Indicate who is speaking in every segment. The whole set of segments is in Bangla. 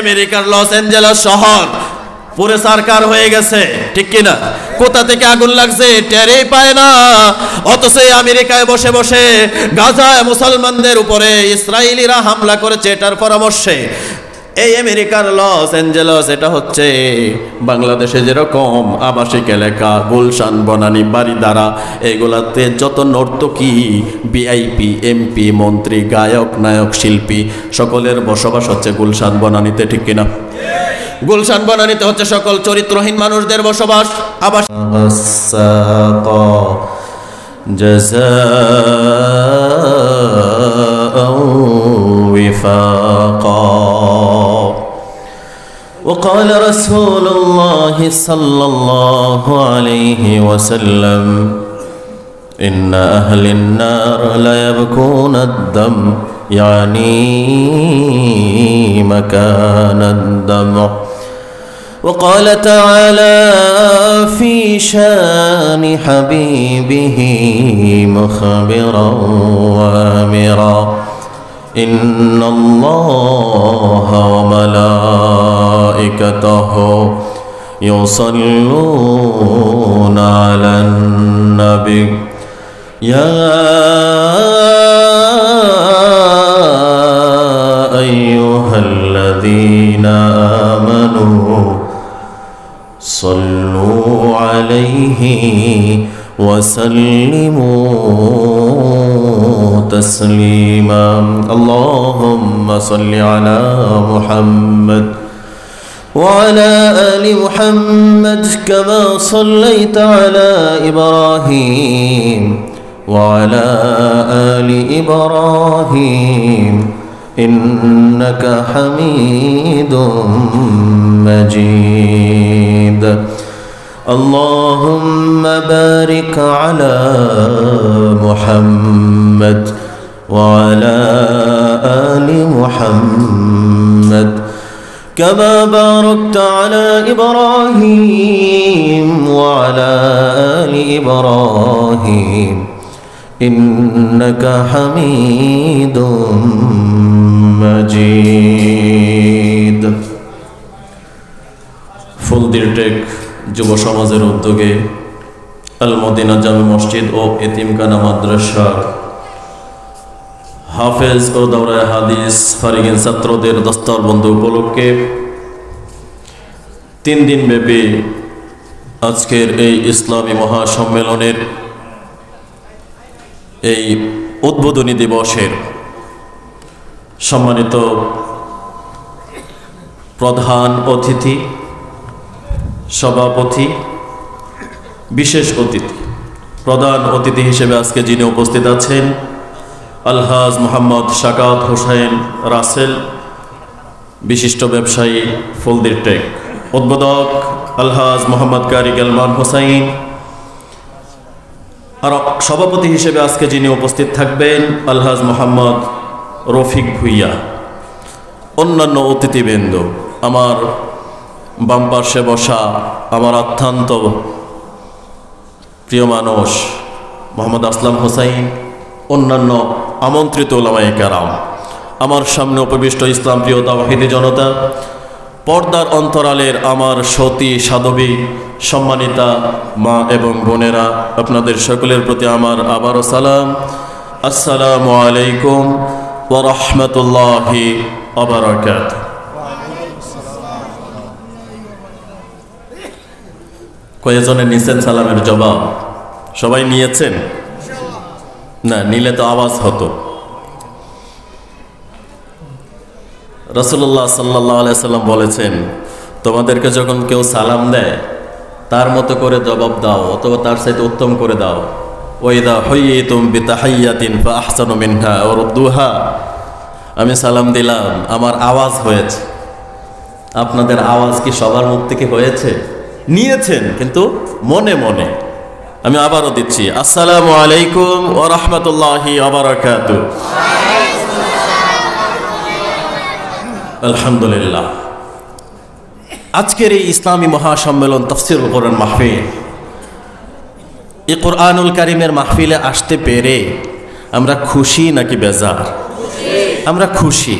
Speaker 1: আমেরিকার লস অ্যাঞ্জেলেস শহর পুরো সরকার হয়ে গেছে, ঠিক কিনা? কোথা থেকে আগুন লাগছে টেরই পায় না, অথচ আমেরিকায় বসে বসে গাজায় মুসলমানদের উপরে ইসরায়েলিরা হামলা করেছে এটার পরামর্শে। এই আমেরিকার লস অ্যাঞ্জেলেস এটা হচ্ছে বাংলাদেশে যেরকম আবাসিক এলাকা, গুলশান, বনানী, বারিধারা, এগুলাতে যত নর্তকী, ভিআইপি, এমপি, মন্ত্রী, গায়ক, নায়ক, শিল্পী সকলের বসবাস হচ্ছে গুলশান বনানীতে, ঠিক কিনা? গুলশান বনানীতে হচ্ছে সকল চরিত্রহীন মানুষদের বসবাস। আবাস وقال رسول الله صلى الله عليه وسلم إن أهل النار لا يبكون الدم يعني مكان الدمع. وقال تعالى في شان حبيبه مخبرا وامرا إن الله وملائكته يصلون على النبي يا أيها الذين آمنوا صلوا عليه وسلموا تسليما. اللهم صل على محمد وعلى آل محمد كما صليت على إبراهيم وعلى آل إبراهيم إنك حميد مجيد. اللهم بارك على محمد وعلى آل محمد كما باركت على إبراهيم وعلى آل إبراهيم إنك حميد مجيد. ফুলদির টেক যুব সমাজের উদ্যোগে আল মদিনা জামে মসজিদ ও এতিমখানা মাদ্রাসার হাফেজ ও দাওরায়ে হাদিস ফারিগিন ছাত্রদের দস্তরবন্দি উপলক্ষে 3 দিন ব্যাপী আজকের এই ইসলামী মহাসম্মেলনের এই উদ্বোধনী দিবসের সম্মানিত প্রধান অতিথি, সভাপতি, বিশেষ অতিথি, প্রধান অতিথি হিসেবে আজকে যিনি উপস্থিত আছেন আলহাজ মোহাম্মদ শাকাওয়াত হোসেন রাসেল, বিশিষ্ট ব্যবসায়ী ফুলদির টেক। উদ্বোধক আলহাজ মোহাম্মদ কারি গেলমান হোসাইন। আর সভাপতি হিসেবে আজকে যিনি উপস্থিত থাকবেন আলহাজ মোহাম্মদ রফিক ভুইয়া। অন্যান্য অতিথিবৃন্দ, আমার বাম পার্শ্বে বসা আমার অত্যন্ত প্রিয় মানুষ মোহাম্মদ আসলাম হোসাইন, অন্যান্য আমন্ত্রিত উলামায়ে কেরাম, আমার সামনে উপবিষ্ট ইসলাম প্রিয় তাওহীদি জনতা, পর্দার অন্তরালের আমার সতী সাধবী সম্মানিতা মা এবং বোনেরা, আপনাদের সকলের প্রতি আমার আবারও সালাম। আসসালামু আলাইকুম ওয়া রাহমাতুল্লাহি ওয়া বারাকাতুহু। কয়েকজনে নিয়েছেন সালামের জবাব? সবাই নিয়েছেন? না নিলে তো আওয়াজ হতো। রাসূলুল্লাহ সাল্লাল্লাহু আলাইহি সাল্লাম বলেছেন, তোমাদেরকে যখন কেউ সালাম দেয় তার মতো করে জবাব দাও অথবা তার চাইতে উত্তম করে দাও। ওয়াইদা হুয়িতুম বিতাহিয়াতিন ফাআহসানু মিনহা ওয়া রুদ্দুহা। আমি সালাম দিলাম, আমার আওয়াজ হয়েছে। আপনাদের আওয়াজ কি সবার মুখ থেকে হয়েছে? নিয়েছেন কিন্তু মনে মনে। আমি আবারও দিচ্ছি, আসসালামু আলাইকুম ওয়া রাহমাতুল্লাহি ওয়া বারাকাতুহু। আলহামদুলিল্লাহ, আজকের এই ইসলামী মহাসম্মেলন তাফসীরুল কোরআন মাহফিল, এই কোরআনুল কারীমের মাহফিলে আসতে পেরে আমরা খুশি নাকি বেজার? আমরা খুশি।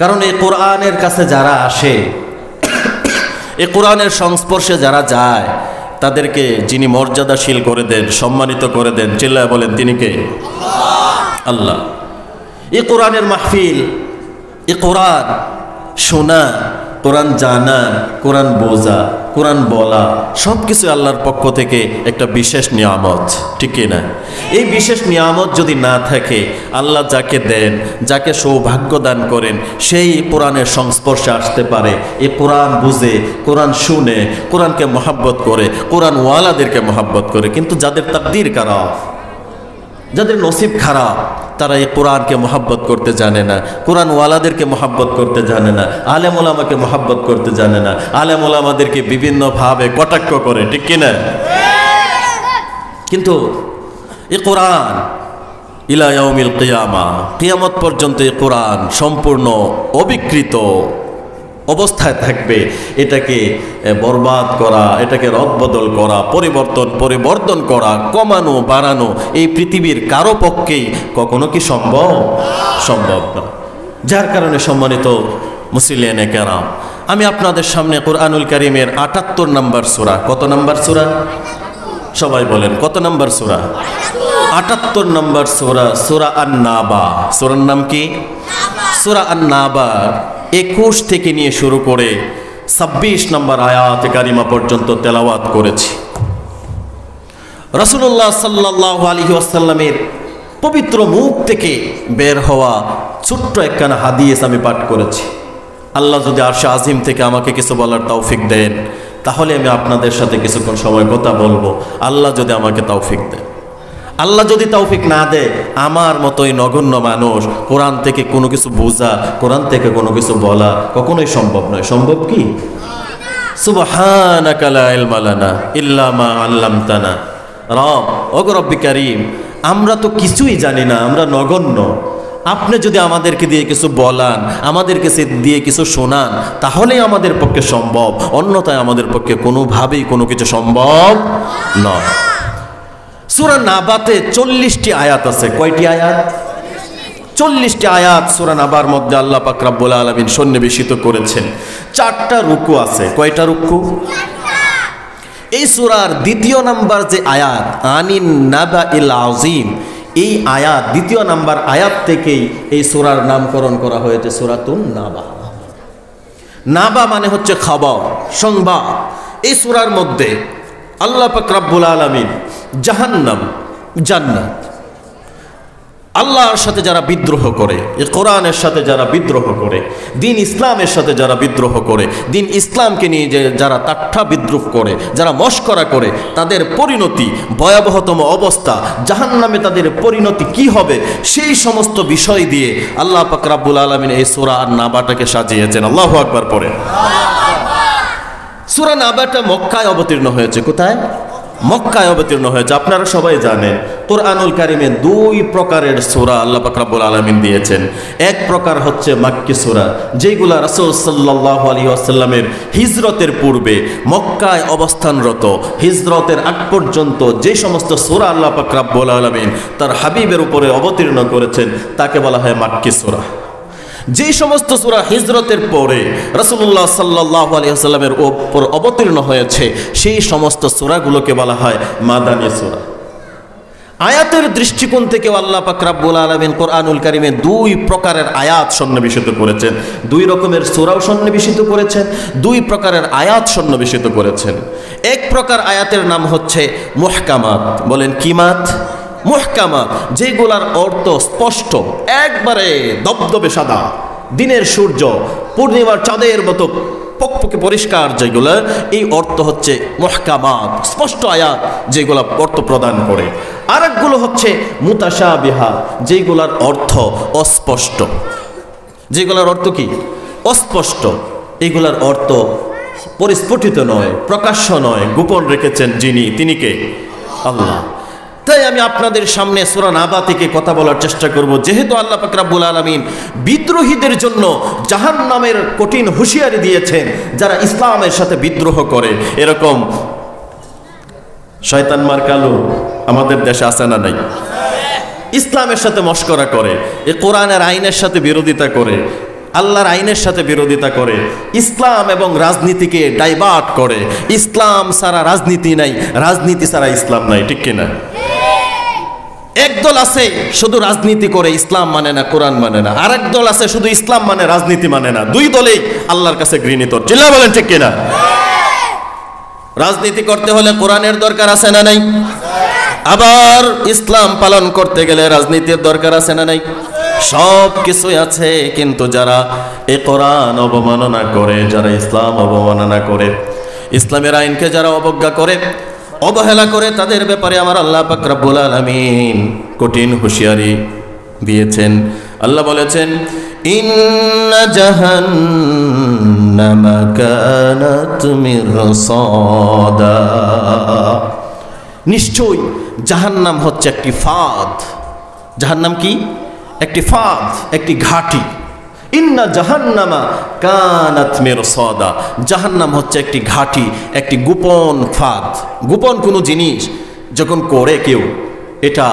Speaker 1: কারণ এই কোরআনের কাছে যারা আসে, এই কোরআনের সংস্পর্শে যারা যায়, তাদেরকে যিনি মর্যাদাশীল করে দেন, সম্মানিত করে দেন, চিল্লায় বলেন তিনি কে? আল্লাহ। এই কোরআনের মাহফিল, এই কোরআন শোনা, কোরআন জানা, কোরআন বোঝা, কোরআন বলা, সব কিছু আল্লাহর পক্ষ থেকে একটা বিশেষ নিয়ামত, ঠিক কিনা? এই বিশেষ নিয়ামত যদি না থাকে, আল্লাহ যাকে দেন, যাকে সৌভাগ্য দান করেন, সেই কোরআনের সংস্পর্শে আসতে পারে, এই কোরআন বুঝে, কোরআন শুনে, কোরআনকে মহাব্বত করে, কোরআন ওয়ালাদেরকে মহাব্বত করে। কিন্তু যাদের তাকদীর খারাপ, যাদের নসিব খারাপ, তারা এই কোরআনকে মহাব্বত করতে জানে না, কোরআন ওয়ালাদেরকে মহাব্বত করতে জানে না, আলেম ওলামাকে মহাব্বত করতে জানে না, আলেম ওলামাদেরকে বিভিন্নভাবে কটাক্ষ করে, ঠিক কিনা? কিন্তু এই কোরআন ইলা ইয়াউমিল কিয়ামা, কিয়ামত পর্যন্ত এই কোরআন সম্পূর্ণ অবিকৃত অবস্থায় থাকবে। এটাকে বরবাদ করা, এটাকে রদবদল করা, পরিবর্তন করা, কমানো, বাড়ানো এই পৃথিবীর কারো পক্ষেই কখনো কি সম্ভব না। যার কারণে সম্মানিত মুসলিয়ানে কেরাম, আমি আপনাদের সামনে কোরআনুল কারীমের ৭৮ নম্বর সূরা, কত নম্বর সূরা? সবাই বলেন কত নম্বর সূরা? ৭৮ নম্বর সূরা, সূরা আন-নাবা। সূরার নাম কি? সূরা আন-নাবা ২১ থেকে নিয়ে শুরু করে ২৬ নম্বর আয়াতে কারিমা পর্যন্ত তেলাওয়াত করেছি। রাসূলুল্লাহ সাল্লাল্লাহু আলাইহি ওয়াসাল্লামের পবিত্র মুখ থেকে বের হওয়া ছোট্ট একখানা হাদিস আমি পাঠ করেছি। আল্লাহ যদি আরশে আজিম থেকে আমাকে কিছু বলার তৌফিক দেন, তাহলে আমি আপনাদের সাথে কিছুক্ষণ সময় কথা বলবো। আল্লাহ যদি আমাকে তৌফিক দেন, আল্লাহ যদি তৌফিক না দেয়, আমার মতোই নগণ্য মানুষ কোরআন থেকে কোনো কিছু বোঝা, কোরআন থেকে কোনো কিছু বলা কখনোই সম্ভব নয়। সম্ভব কি? সুবহানাকা লা ইলমা লানা ইল্লা মা আল্লামতানা। রব, ওগো রব্বি কারীম, আমরা তো কিছুই জানি না, আমরা নগণ্য। আপনি যদি আমাদেরকে দিয়ে কিছু বলান, আমাদেরকে দিয়ে কিছু শোনান, তাহলেই আমাদের পক্ষে সম্ভব, অন্যথায় আমাদের পক্ষে কোনোভাবেই কোনো কিছু সম্ভব নয়। সূরা নাবাতে ৪০টি আয়াত আছে। কয়টি আয়াত? ৪০টি আয়াত সূরা নাবার মধ্যে আল্লাহ পাক রব্বুল আলামিন সন্নিবেশিত করেছেন। ৪টা রুকু আছে। কয়টা রুকু? এই সূরার ২য় নাম্বার যে আয়াত, আনিন নাবাইল আযীম, এই আয়াত ২য় নাম্বার আয়াত থেকেই এই সূরার নামকরণ করা হয়েছে সূরাতুন নাবা। নাবা মানে হচ্ছে খবর, সংবাদ। এই সূরার মধ্যে আল্লাহ পাক রব্বুল আলামিন জাহান্নাম, জান্নাত, আল্লাহর সাথে যারা বিদ্রোহ করে, এই কোরআনের সাথে যারা বিদ্রোহ করে, দিন ইসলামের সাথে যারা বিদ্রোহ করে, দিন ইসলামকে নিয়ে যারা তাট্টা বিদ্রুপ করে, যারা মস্করা করে, তাদের পরিণতি ভয়াবহতম অবস্থা, জাহান্নামে তাদের পরিণতি কি হবে, সেই সমস্ত বিষয় দিয়ে আল্লাহ পাক রব্বুল আলামিন এই সূরা আন-নাবাটাকে সাজিয়েছেন। আল্লাহু আকবার পড়ে। সূরা নাবাটা মক্কায় অবতীর্ণ হয়েছে। কোথায়? মক্কায় অবতীর্ণ হয়েছে। আপনারা সবাই জানেন কোরআনুল কারীমে ২ প্রকারের সূরা আল্লাহ পাক রব্বুল আলামিন দিয়েছেন। এক প্রকার হচ্ছে মাক্কি সূরা, যেগুলা রাসূল সাল্লাল্লাহু আলাইহি ওয়াসাল্লামের হিজরতের পূর্বে মক্কায় অবস্থানরত, হিজরতের আগ পর্যন্ত যে সমস্ত সূরা আল্লাহ পাক রব্বুল আলামিন তার হাবিবের উপরে অবতীর্ণ করেছেন, তাকে বলা হয় মাক্কি সূরা। যে সমস্ত সূরা হিজরতের পরে রাসূলুল্লাহ সাল্লাল্লাহু আলাইহি ওয়াসাল্লামের উপর অবতীর্ণ হয়েছে, সেই সমস্ত সূরাগুলোকে বলা হয় মাদানী সূরা। আয়াতের দৃষ্টিকোণ থেকে আল্লাহ পাক রব্বুল আলামিন কোরআনুল কারীমে ২ প্রকারের আয়াত সন্নিবেশিত করেছেন, ২ রকমের সূরাও সন্নিবেশিত করেছেন, ২ প্রকারের আয়াত সন্নিবেশিত করেছেন। এক প্রকার আয়াতের নাম হচ্ছে মুহকামাত। বলেন কি মাত? মুহকামাত, যেগুলার অর্থ স্পষ্ট, একবারে দবদবে সাদা, দিনের সূর্য, পূর্ণিমার চাঁদের মতো পকপকে পরিষ্কার, যেগুলো এই অর্থ হচ্ছে মুহকামাত, স্পষ্ট আয়াত, যেগুলা অর্থ প্রদান করে। আরেকগুলো হচ্ছে মুতাশাবিহাত, যেগুলার অর্থ অস্পষ্ট। যেগুলার অর্থ কি? অস্পষ্ট। এগুলার অর্থ পরিস্ফুটিত নয়, প্রকাশ্য নয়, গোপন রেখেছেন যিনি, তিনি কে? আল্লাহ। তাই আমি আপনাদের সামনে সূরা নাবা থেকে কথা বলার চেষ্টা করব। যেহেতু আল্লাহ পাক রব্বুল আলামিন বিদ্রোহীদের জন্য জাহান্নামের কঠিন হুঁশিয়ারি দিয়েছেন, যারা ইসলামের সাথে বিদ্রোহ করে। এরকম শয়তান মার্কালু আমাদের দেশে আছে না নাই? ইসলামের সাথে মশকরা করে, এই কোরআনের আইনের সাথে বিরোধিতা করে, আল্লাহর আইনের সাথে বিরোধিতা করে, ইসলাম এবং রাজনীতিকে ডাইভার্ট করে। ইসলাম ছাড়া রাজনীতি নাই, রাজনীতি ছাড়া ইসলাম নাই, ঠিক কিনা? একদল আছে শুধু রাজনীতি করে, ইসলাম মানে না, কোরআন মানে না। আর একদল আছে শুধু ইসলাম মানে, রাজনীতি মানে না। দুই দলেই আল্লাহর কাছে ঘৃণিত। চিল্লা বলেন ঠিক কিনা? রাজনীতি করতে হলে কোরআনের দরকার আছে না নাই? আবার ইসলাম পালন করতে গেলে রাজনীতির দরকার আছে না নাই? সব কিছুই আছে, কিন্তু যারা এই কোরআন অবমাননা করে, যারা ইসলাম অবমাননা করে, ইসলামের আইনকে যারা অবজ্ঞা করে, অবহেলা করে, তাদের ব্যাপারে আমার আল্লাহ পাক রব্বুল আলামিন কঠিন হুঁশিয়ারি দিয়েছেন। আল্লাহ বলেছেন, ইন্না জাহান্নামা কানাত মিরসাদা, নিশ্চয়ই জাহান্নাম হচ্ছে একটি ফাঁদ। জাহান্নাম কি? একটি ফাঁদ, একটি ঘাঁটি। ইন্না জাহান্নামা কানাত মিরসাদা, জাহান্নাম হচ্ছে একটি ঘাঁটি, একটি গোপন ফাঁদ। গোপন কোনো জিনিস যখন করে কেউ, এটা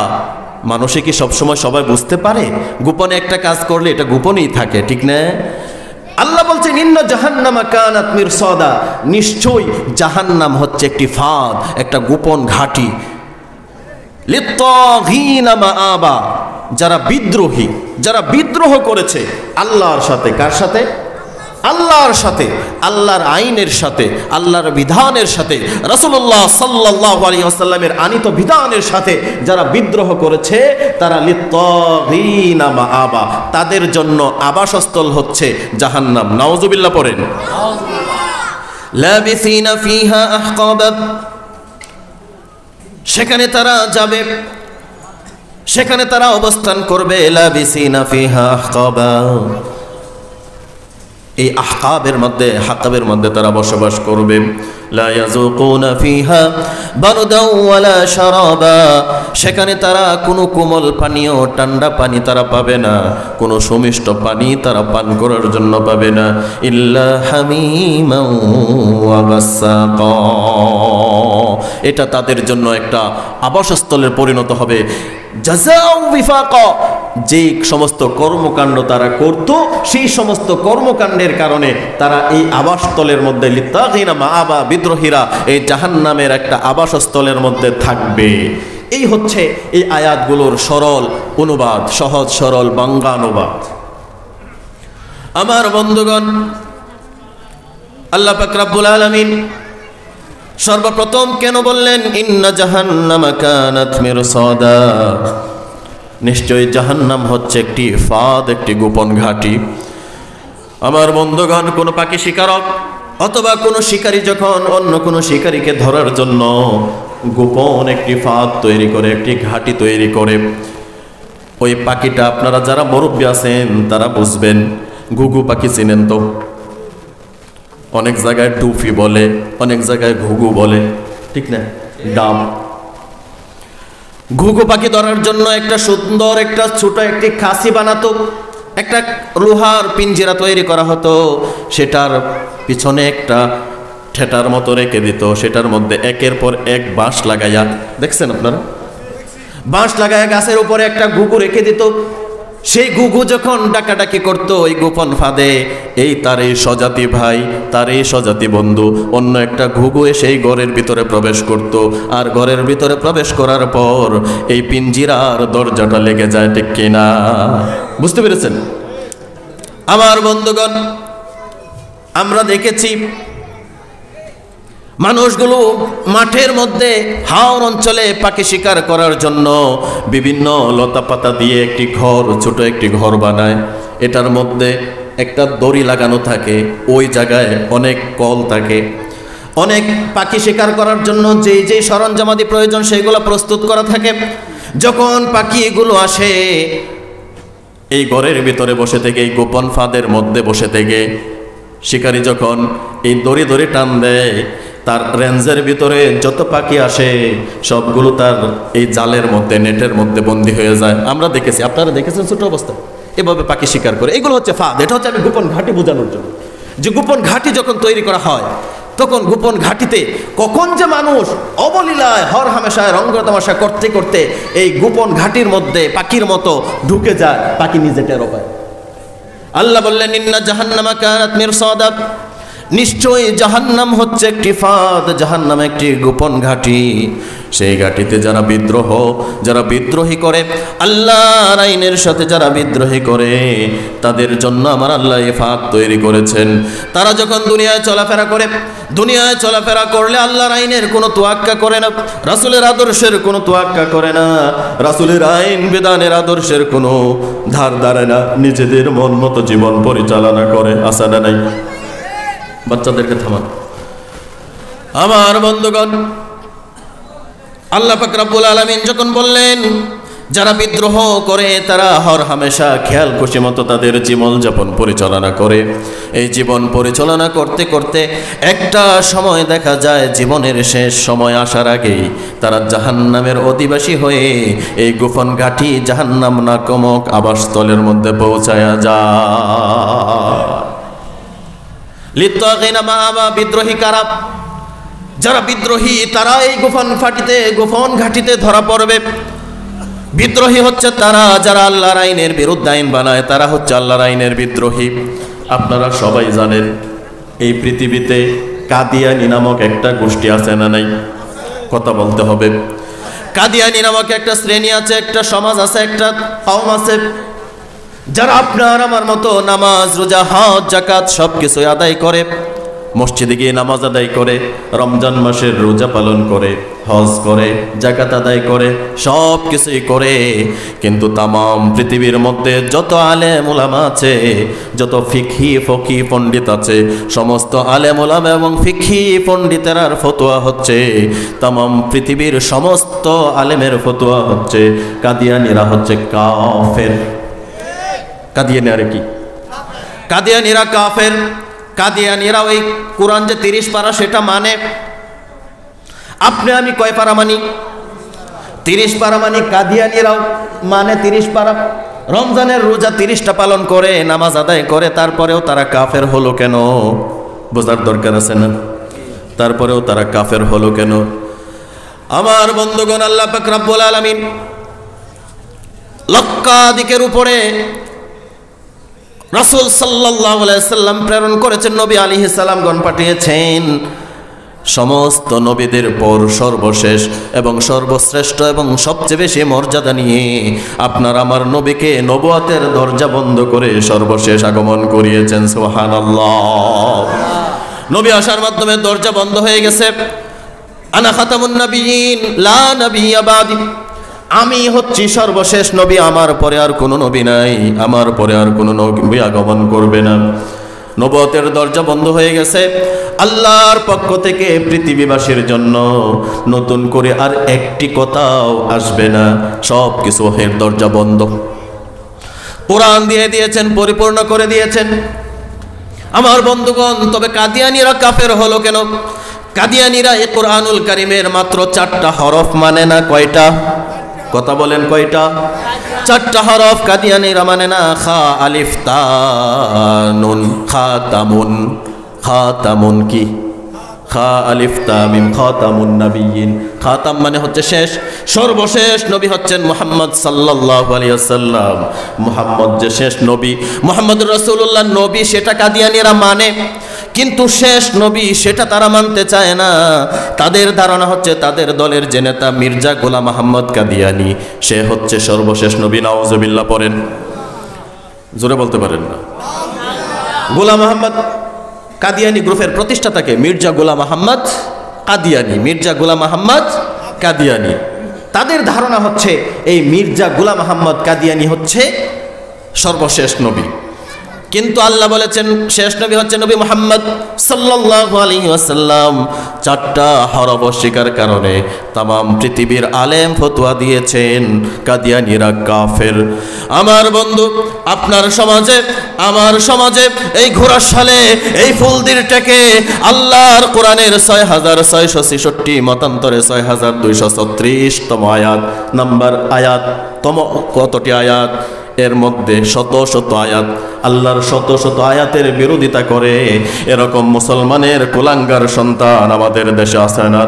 Speaker 1: মানুষে কি সবসময় সবাই বুঝতে পারে? গোপনে একটা কাজ করলে এটা গোপনেই থাকে, ঠিক না? আল্লাহ বলছেন, ইন্না জাহান্নামা কানাত মিরসাদা, নিশ্চয়ই জাহান্নাম হচ্ছে একটি ফাঁদ, একটা গোপন ঘাঁটি। লিত্তাগীনা মাআবা, যারা বিদ্রোহী, যারা বিদ্রোহ করেছে আল্লাহর সাথে। কার সাথে? আল্লাহর সাথে, আল্লাহর আইনের সাথে, আল্লাহর বিধানের সাথে, রাসূলুল্লাহ সাল্লাল্লাহু আলাইহি ওয়াসাল্লামের আনিত বিধানের সাথে যারা বিদ্রোহ করেছে, তারা লিত্তাগীনা মাআবা, তাদের জন্য আবাসস্থল হচ্ছে জাহান্নাম। নাউযুবিল্লাহ পড়েন। লাবিসিনা ফিহা আহকাবা, সেখানে তারা যাবে, সেখানে তারা অবস্থান করবে। লাবিসিনা ফিহা আহকাবা, এই আহকাবের মধ্যে, হাকাবের মধ্যে তারা বসবাস করবে। লা ইয়াযুকুনা ফিহা বারদাও ওয়ালা শারাবা, সেখানে তারা কোনো কোমল পানীয়, ঠান্ডা পানি তারা পাবে না, কোনো সুমিষ্ট পানি তারা পান করার জন্য পাবে না। ইল্লা হামিমান ওয়া গাসসাকা, এটা তাদের জন্য একটা আবাসস্থলের পরিণত হবে। জাযাউ বিফাকা, যে সমস্ত কর্মকাণ্ড তারা করত, সেই সমস্ত কর্মকাণ্ডের কারণে তারা এই আবাসস্থলের মধ্যে, লিত্তাগীনা মাআবা, বিদ্রোহীরা এই জাহান্নামের একটা আবাসস্থলের মধ্যে থাকবে। এই হচ্ছে এই আয়াতগুলোর সরল অনুবাদ, সহজ সরল বাংলা অনুবাদ। আমার বন্ধুগণ, আল্লাহ পাক রব্বুল আলামিন সর্বপ্রথম কেন বললেন ইন্না জাহান্নামা কানাত মিরসাদা? নিশ্চয়ই জাহান্নাম হচ্ছে একটি ফাঁদ, একটি গোপন ঘাঁটি। আমার বন্ধুগণ, কোনো পাখি শিকারক অথবা কোনো শিকারী যখন অন্য কোনো শিকারীকে ধরার জন্য গোপন একটি ফাঁদ তৈরি করে, একটি ঘাঁটি তৈরি করে, ওই পাখিটা, আপনারা যারা মুরব্বী আছেন তারা বুঝবেন, ঘুঘু পাখি চিনেন তো? অনেক জায়গায় টুফি বলে, অনেক জায়গায় ঘুঘু বলে, ঠিক না? ডাব। ঘুঘু পাখি ধরার জন্য একটা সুন্দর, একটা ছোট একটি খাসি বানাতো, একটা লোহার পিঞ্জিরা তৈরি করা হতো, সেটার পিছনে একটা ঠেটার মতো রেখে দিত, সেটার মধ্যে একের পর এক বাঁশ লাগাইয়া, দেখছেন আপনারা? বাঁশ লাগাইয়া গাছের উপরে একটা ঘুঘু রেখে দিত। সেই ঘুঘু যখন ডাকাডাকি করতো ওই গোপন ফাঁদে, এই তার এই স্বজাতি ভাই, তার এই স্বজাতি বন্ধু, অন্য একটা ঘুঘু এসে এই ঘরের ভিতরে প্রবেশ করত। আর ঘরের ভিতরে প্রবেশ করার পর এই পিঞ্জিরার দরজাটা লেগে যায়, ঠিক কিনা? বুঝতে পেরেছেন? আমার বন্ধুগণ, আমরা দেখেছি মানুষগুলো মাঠের মধ্যে, হাওর অঞ্চলে পাখি শিকার করার জন্য বিভিন্ন লতা পাতা দিয়ে একটি ঘর, ছোট একটি ঘর বানায়। এটার মধ্যে একটা দড়ি লাগানো থাকে, ওই জায়গায় অনেক কল থাকে। অনেক পাখি শিকার করার জন্য যেই যেই সরঞ্জামাদি প্রয়োজন সেইগুলো প্রস্তুত করা থাকে। যখন পাখি এগুলো আসে, এই ঘরের ভিতরে বসে থেকে, এই গোপন ফাঁদের মধ্যে বসে থেকে শিকারী যখন এই দড়ি দড়ি টান দেয়, তার রেঞ্জের ভিতরে যত পাখি আসে সবগুলো তার এই জালের মধ্যে, নেটের মধ্যে বন্দী হয়ে যায়। আমরা দেখেছি, আপনারা দেখেছেন ছোট অবস্থা এভাবে পাখি শিকার করে। এগুলো হচ্ছে ফাঁদ। এটা হচ্ছে আমি গোপন ঘাঁটি বোঝানোর জন্য, যে গোপন ঘাঁটি যখন তৈরি করা হয়, তখন গোপন ঘাঁটিতে কখন যে মানুষ অবলীলায় হর হামেশায় রঙ্গ তামাশা করতে করতে এই গোপন ঘাঁটির মধ্যে পাখির মতো ঢুকে যায়, পাখি নিজে টেরো পায়। আল্লাহ বললেন ইন্না জাহান্নামা কানাত মিরসাদা, নিশ্চয়ই জাহান্নাম হচ্ছে একটি ফাঁদ, জাহান্নাম একটি গোপন ঘাঁটি। সেই ঘাঁটিতে যারা বিদ্রোহী করে, আল্লাহর আইনের সাথে যারা বিদ্রোহী করে, তাদের জন্য আমার আল্লাহ এই ফাঁদ তৈরি করেছেন। তারা যখন দুনিয়ায় চলাফেরা করলে আল্লাহর আইনের কোনো তোয়াক্কা করে না, রাসূলের আদর্শের কোনো তোয়াক্কা করে না, রাসূলের আইন বিধানের আদর্শের কোনো ধার ধারে না, নিজেদের মন মতো জীবন পরিচালনা করে। আসে না নাই? বাচ্চাদেরকে থামান। আমার বন্ধুগণ, আল্লাহ পাক রব্বুল আলামিন যখন বললেন যারা বিদ্রোহ করে তারা হর হামেশা খেয়াল খুশি মতো তাদের জীবন যাপন পরিচালনা করে, এই জীবন পরিচালনা করতে করতে একটা সময় দেখা যায় জীবনের শেষ সময় আসার আগেই তারা জাহান্নামের অধিবাসী হয়ে এই গোপন ঘাঁটি জাহান্নাম নামক আবাসস্থলের মধ্যে পৌঁছায়া যায়। লিত্তাগিনা মাআবা, বিদ্রোহী কারা? যারা বিদ্রোহী তারা এই গোপন ঘাঁটিতে ধরা পড়বে। বিদ্রোহী হচ্ছে তারা যারা আল্লাহর আইনের বিরুদ্ধে আইন বানায়, তারা হচ্ছে আল্লাহর আইনের বিদ্রোহী। আপনারা সবাই জানেন এই পৃথিবীতে কাদিয়ানি নামক একটা গোষ্ঠী আছে না নাই? কথা বলতে হবে। কাদিয়ানি নামক একটা শ্রেণী আছে, একটা সমাজ আছে, একটা কওম আছে, যারা আপনার আমার মতো নামাজ রোজা হজ যাকাত সব কিছু আদায় করে, মসজিদে গিয়ে নামাজ আদায় করে, রমজান মাসের রোজা পালন করে, হজ করে, যাকাত আদায় করে, সব কিছুই করে। কিন্তু তামাম পৃথিবীর মধ্যে যত আলেম উলামা আছে, যত ফকি পণ্ডিত আছে, সমস্ত আলেম উলামা এবং ফিকহি পণ্ডিতের ফতোয়া হচ্ছে, তামাম পৃথিবীর সমস্ত আলেমের ফতোয়া হচ্ছে কাদিয়ানীরা হচ্ছে কাফের। কাদিয়ানীরা কি? কাদিয়ানীরা কাফের। কাদিয়ানীরা ওই কোরআন যে 30 পারা সেটা মানে। আপনি আমি কয় পারা মানি? 30 পারা মানি। কাদিয়ানীরাও মানে 30 পারা। রমজানের রোজা 30টা পালন করে, নামাজ আদায় করে, তারপরেও তারা কাফের হলো কেন? বোঝার দরকার আছে না? তারপরেও তারা কাফের হলো কেন? আমার বন্ধুগণ, আল্লাহ পাক রব্বুল আলামিন লক্ষাধিকের উপরে রাসূল সাল্লাল্লাহু আলাইহি সাল্লাম প্রেরণ করেছেন, নবী আলাইহিস সালামগণ পাঠিয়েছেন। সমস্ত নবীদের পর সর্বশেষ এবং সর্বশ্রেষ্ঠ এবং সবচেয়ে বেশি মর্যাদা নিয়ে আপনার আমার নবীকে নবুয়তের দরজা বন্ধ করে সর্বশেষ আগমন করিয়েছেন। সুবহানাল্লাহ। নবী আসার মাধ্যমে দরজা বন্ধ হয়ে গেছে। আনা খাতামুন নবিয়্যিন লা নাবিয়্যা বাদি, আমি হচ্ছি সর্বশেষ নবী, আমার পরে আর কোনো নবী নাই, আমার পরে আর কোনো নবী আগমন করবে না। নবুয়তের দরজা বন্ধ হয়ে গেছে। আল্লাহর পক্ষ থেকে পৃথিবীবাসীর জন্য নতুন করে আর একটি কথাও আসবে না, সব কিছু এর দরজা বন্ধ। কোরআন দিয়ে দিয়েছেন, পরিপূর্ণ করে দিয়েছেন। আমার বন্ধুগণ, তবে কাদিয়ানীরা কাফের হলো কেন? কাদিয়ানীরা এই কোরআনুল কারীমের মাত্র 4টা হরফ মানে না। কয়টা? কথা বলেন, কয়টা? 4টা হরফ কাদিয়ানীরা মানে না। খা আলিফ তা নুন খাতামুন। খাতামুন কি? খা আলিফ তা মিম খাতামুন নবিয়্যিন। খাতাম মানে হচ্ছে শেষ, সর্বশেষ নবী হচ্ছেন মুহাম্মদ সাল্লাল্লাহু আলাইহি ওয়াসাল্লাম। মুহাম্মদ যে শেষ নবী, মুহাম্মদুর রাসূলুল্লাহ নবী, সেটা কাদিয়ানীরা মানে, কিন্তু শেষ নবী সেটা তারা মানতে চায় না। তাদের ধারণা হচ্ছে তাদের দলের যে নেতা মির্জা গোলাম আহমদ কাদিয়ানী, সে হচ্ছে সর্বশেষ নবী। নাউজুবিল্লাহ পড়েন, জোরে বলতে পারেন না? গোলাম আহমদ কাদিয়ানী গ্রুপের প্রতিষ্ঠাতাকে মির্জা গোলাম আহমদ কাদিয়ানী, মির্জা গোলাম আহমদ কাদিয়ানী। তাদের ধারণা হচ্ছে এই মির্জা গোলাম আহমদ কাদিয়ানী হচ্ছে সর্বশেষ নবী, কিন্তু আল্লাহ বলেছেন শেষ নবী হচ্ছে নবী মুহাম্মদ সাল্লাল্লাহু আলাইহি ওয়াসাল্লাম। 4টা হরফ অস্বীকার কারণে তামাম পৃথিবীর আলেম ফতোয়া দিয়েছেন কাদিয়ানীরা কাফের। আমার বন্ধু, আপনার সমাজে আমার সমাজে এই ঘোড়ার সালে এই ফুলদির টেকে আল্লাহর কোরআনের 6666 মতান্তরে 6236তম আয়াত নাম্বার আয়াত কতটি আয়াত? এর মধ্যে শত শত আয়াত, আল্লাহর শত শত আয়াতের বিরোধিতা করে এরকম মুসলমানের কুলাঙ্গার সন্তান আমাদের দেশে আছে না?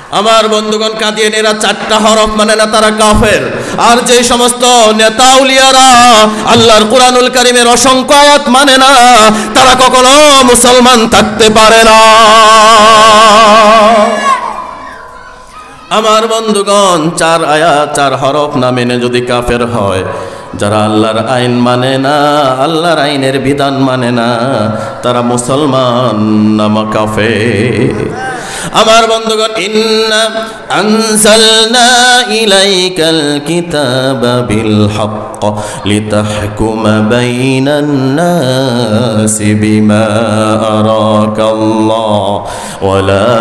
Speaker 1: আমার বন্ধুগণ, কাদিয়ানীরা 4টা হরফ মানে না, তারা কাফের। আর যে সমস্ত নেতা আউলিয়ারা আল্লাহর কুরআনুল কারীমের অসংখ্য আয়াত মানে না, তারা কখনো মুসলমান থাকতে পারে না। আমার বন্ধুগণ, 4 আয়াত 4 হরফ না মেনে যদি কাফের হয়, যারা আল্লাহর আইন মানে না, আল্লাহর আইনের বিধান মানে না, তারা মুসলমান না কাফের। আমার বন্ধুগণ, ইন্না আনজালনা ইলাইকাল কিতাবা বিল হক্ক লিতাহকুমা বাইনান নাসি বিমা আরাকাল্লাহ ওয়া লা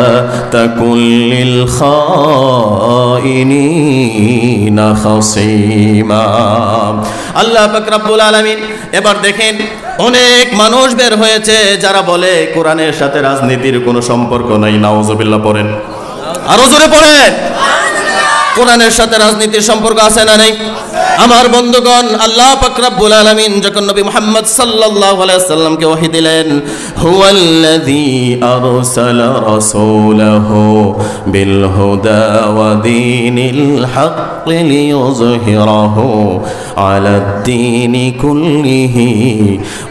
Speaker 1: তাকুল লিল খাইনিনা খাসীমা। আল্লাহ পাক রব্বুল আলামিন এবার দেখেন, অনেক মানুষ বের হয়েছে যারা বলে কোরআনের সাথে রাজনীতির কোনো সম্পর্ক নাই। নাউজুবিল্লাহ পড়েন, আরো জোরে পড়েন। কোরআনের সাথে রাজনীতির সম্পর্ক আছে না নাই? আমার বন্ধুগণ, আল্লাহ পাক রব্বুল আলামিন যখন নবী মুহাম্মদ সাল্লাল্লাহু আলাইহি ওয়াসাল্লামকে ওহী দিলেন, হুয়াল্লাযী আরসালা রাসূলাহু বিল হুদা ওয়া দীনিল হাক্কি লিইয়ুযহিরাহু আলাদ দীনি কুল্লিহি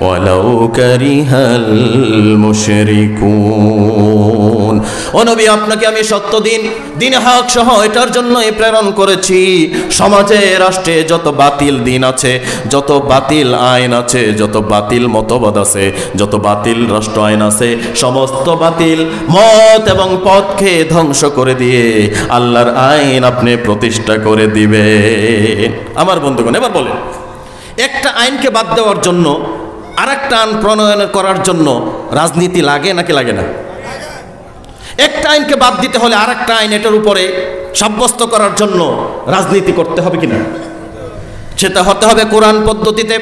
Speaker 1: ওয়ালাউ কারিহাল মুশরিকুন। ও নবী, আপনাকে আমি সত্য দিন হক সহ এটার জন্যই প্রেরণ করেছি। সমাজে রাষ্ট্রে যত বাতিল দিন আছে, যত বাতিল আইন আছে, যত বাতিল মতবাদ আছে, যত বাতিল রাষ্ট্র আইন আছে, সমস্ত বাতিল মত এবং পথকে ধ্বংস করে দিয়ে আল্লাহর আইন আপনি প্রতিষ্ঠা করে দিবেন। আমার বন্ধুগণ, এবার বলেন, একটা আইনকে বাদ দেওয়ার জন্য আরেকটা আইন প্রণয়ন করার জন্য রাজনীতি লাগে নাকি লাগে না? একটা আইনকে বাদ দিতে হলে আরেকটা আইন এটার উপরে সাব্যস্ত করার জন্য রাজনীতি করতে হবে কিনা? সেটা হতে হবে কোরআন পদ্ধতিতে।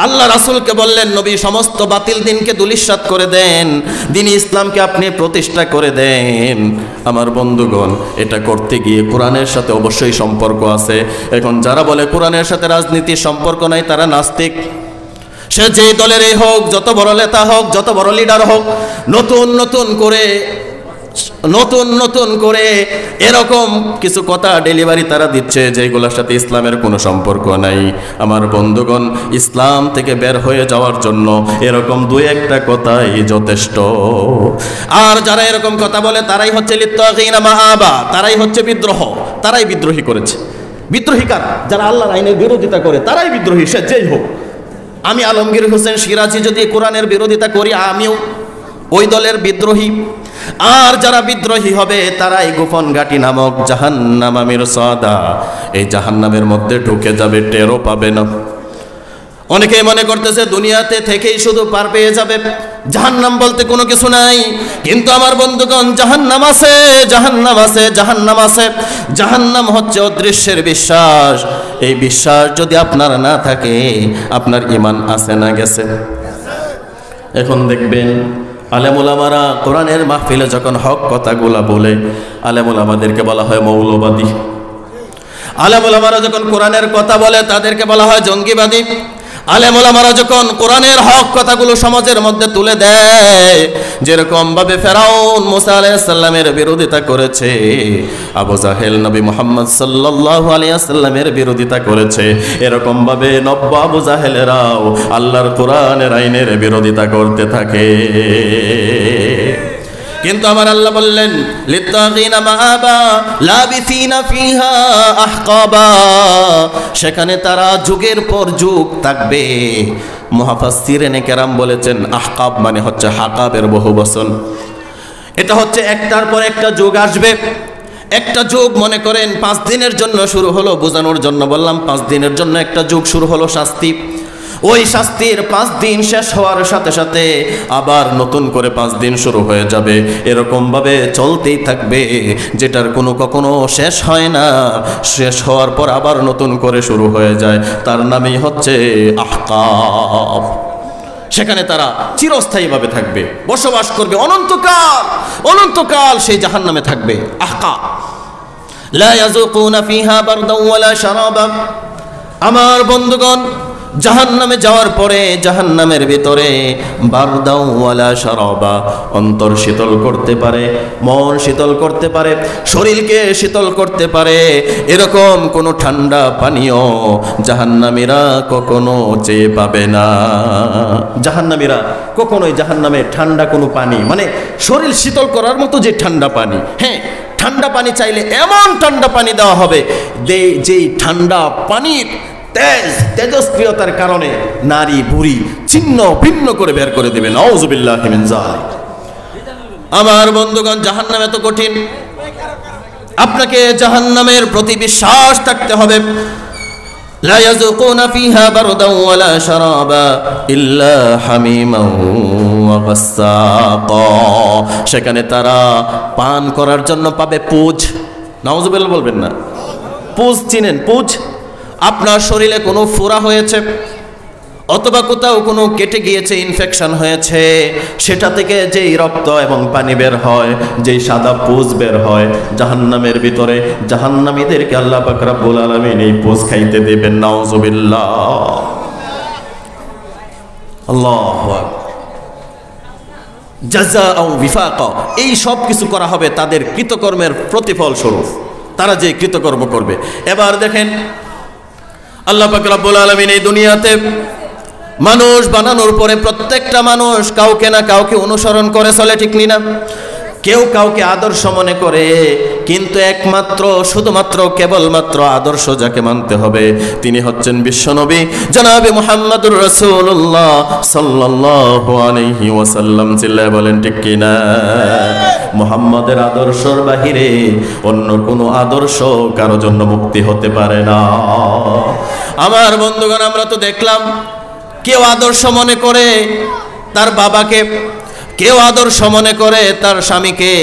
Speaker 1: আল্লাহ রাসূলকে বললেন, নবী সমস্ত বাতিল দিনকে ধূলিসাৎ করে দেন, দ্বীন ইসলামকে আপনি প্রতিষ্ঠা করে দেন। আমার বন্ধুগণ, এটা করতে গিয়ে কোরআনের সাথে অবশ্যই সম্পর্ক আছে। এখন যারা বলে কোরআনের সাথে রাজনীতির সম্পর্ক নাই, তারা নাস্তিক। সে যে দলেরই হোক, যত বড় নেতা হোক, যত বড় লিডার হোক, নতুন নতুন করে এরকম কিছু কথা ডেলিভারি তারা দিচ্ছে যেগুলোর সাথে ইসলামের কোনো সম্পর্ক নাই। আমার বন্ধুগণ, ইসলাম থেকে বের হয়ে যাওয়ার জন্য এরকম 2-1টা কথাই যথেষ্ট। আর যারা এরকম কথা বলে তারাই হচ্ছে লিত্তাগিনা মাআবা, তারাই হচ্ছে বিদ্রোহ, তারাই বিদ্রোহী করেছে। বিদ্রোহী কারা? যারা আল্লাহর আইনের বিরোধিতা করে, তারাই বিদ্রোহী, সে যেই হোক। আমি আলমগীর হোসেন সিরাজি যদি কোরআনের বিরোধিতা করি, আমিও ওই দলের বিদ্রোহী। আর যারা বিদ্রোহী হবে তারাই গোপন ঘাটি নামক জাহান্নাম মিরসাদা, এই জাহান্নামের মধ্যে ঢুকে যাবে, টেরও পাবে না। অনেকেই মনে করতেছে দুনিয়াতে থেকেই শুধু পার পেয়ে যাবে, জাহান্নাম বলতে কোনো কিছু নাই। কিন্তু আমার বন্ধুগণ, জাহান্নাম আছে, জাহান্নাম আছে, জাহান্নাম আছে। জাহান্নাম হচ্ছে অদৃশ্যের বিশ্বাস। এই বিশ্বাস যদি আপনার না থাকে, আপনার ঈমান আছে না গেছে? এখন দেখবেন আলেম ওলামারা কোরআনের মাহফিলে যখন হক কথাগুলা বলে, আলেম ওলামাদেরকে বলা হয় মৌলবাদী। আলেম ওলামারা যখন কোরআনের কথা বলে, তাদেরকে বলা হয় জঙ্গিবাদী। আলেম ওলামারা যখন কোরআনের হক কথাগুলো সমাজের মধ্যে তুলে দেয়, যেরকম ভাবে ফেরাউন মুসা আলাইহিস সালামের বিরোধিতা করেছে, আবু জাহেল নবী মুহাম্মদ সাল্লাল্লাহু আলাইহি ওয়াসাল্লামের বিরোধিতা করেছে, এরকম ভাবে নব্য আবু জাহেলেরাও আল্লাহর কোরআনের আইনের বিরোধিতা করতে থাকে। কিন্তু আমার আল্লাহ বললেন, লিত্তাগিনা মাআবা লাবিসিনা ফিহা আহকাবা, সেখানে তারা যুগের পর যুগ থাকবে। মুফাসসিরিনে কেরাম বলেছেন, আহকাব মানে হচ্ছে হাকাবের বহুবচন। এটা হচ্ছে একটার পর একটা যুগ আসবে। একটা যুগ মনে করেন 5 দিনের জন্য শুরু হলো, বোঝানোর জন্য বললাম 5 দিনের জন্য একটা যুগ শুরু হলো শাস্তি। ওই শাস্তির 5 দিন শেষ হওয়ার সাথে সাথে আবার নতুন করে 5 দিন শুরু হয়ে যাবে। এরকম ভাবে চলতেই থাকবে, যেটার কখনো শেষ হয় না। শেষ হওয়ার পর আবার নতুন করে শুরু হয়ে যায়, তার নামই হচ্ছে আহকাব। সেখানে তারা চিরস্থায়ীভাবে থাকবে, বসবাস করবে অনন্তকাল সেই জাহান্নামে থাকবে। আহকাব লা ইয়াযুকুনা ফিহা বারদান ওয়ালা শারাবা। আমার বন্ধুগণ, জাহান্নামে যাওয়ার পরে জাহান্নামের ভিতরে বারদাও ওয়ালা শারাবা, অন্তর শীতল করতে পারে, মন শীতল করতে পারে, শরীরকে শীতল করতে পারে এরকম কোনো ঠান্ডা পানীয় জাহান্নামীরা কখনো চেয়ে পাবে না। জাহান্নামীরা কখনোই জাহান্নামে ঠান্ডা কোনো পানি, মানে শরীর শীতল করার মতো যে ঠান্ডা পানি, হ্যাঁ ঠান্ডা পানি চাইলে এমন ঠান্ডা পানি দেওয়া হবে যেই ঠান্ডা পানির তেজস্ক্রিয়তার কারণে নারী বুড়ি ছিন্ন ভিন্ন করে বের করে দেবে। নাউযুবিল্লাহি মিন যালিক। আমার বন্ধুগণ, জাহান্নাম এত কঠিন, আপনাকে জাহান্নামের প্রতি বিশ্বাস থাকতে হবে। লা ইয়াযুকুনা ফিহা বারদান ওয়ালা শারাবা ইল্লা হামিমান ওয়া গাসসাকা, সেখানে তারা পান করার জন্য পাবে পুজ। নাউযুবিল্লাহ বলবেন না? পুজ চিনেন? পুজ আপনার শরীরে কোনো ফোড়া হয়েছে অথবা কোথাও কোনো কেটে গিয়েছে, ইনফেকশন হয়েছে, সেটা থেকে যেই রক্ত এবং পানি বের হয়, যেই সাদা পুজ বের হয়, জাহান্নামের ভিতরে জাহান্নামীদেরকে আল্লাহ পাক রব্বুল আলামিন এই পুজ খাইতে দেবেন। নাউযুবিল্লাহ। আল্লাহু আকবার। জাযাআও বিফাকা, এই সব কিছু করা হবে তাদের কৃতকর্মের প্রতিফল স্বরূপ, তারা যে কৃতকর্ম করবে। এবার দেখেন আল্লাহ পাক রব্বুল আলামিন এই দুনিয়াতে মানুষ বানানোর পরে প্রত্যেকটা মানুষ কাউকে না কাউকে অনুসরণ করে চলে, ঠিক না? কেউ কাউকে আদর্শ মনে করে, কিন্তু একমাত্র শুধুমাত্র কেবলমাত্র আদর্শ যাকে মানতে হবে তিনি হচ্ছেন বিশ্বনবী জনাবে মুহাম্মদুর রাসূলুল্লাহ সাল্লাল্লাহু আলাইহি ওয়াসাল্লাম। চিল্লায় বলেন ঠিক কিনা? মুহাম্মাদের আদর্শের বাহিরে অন্য কোনো আদর্শ কারো জন্য মুক্তি হতে পারে না। আমার বন্ধুগণ, আমরা তো দেখলাম কেউ আদর্শ মনে করে তার বাবাকে, কেউ আদর্শ মনে করে তার স্বামীকে,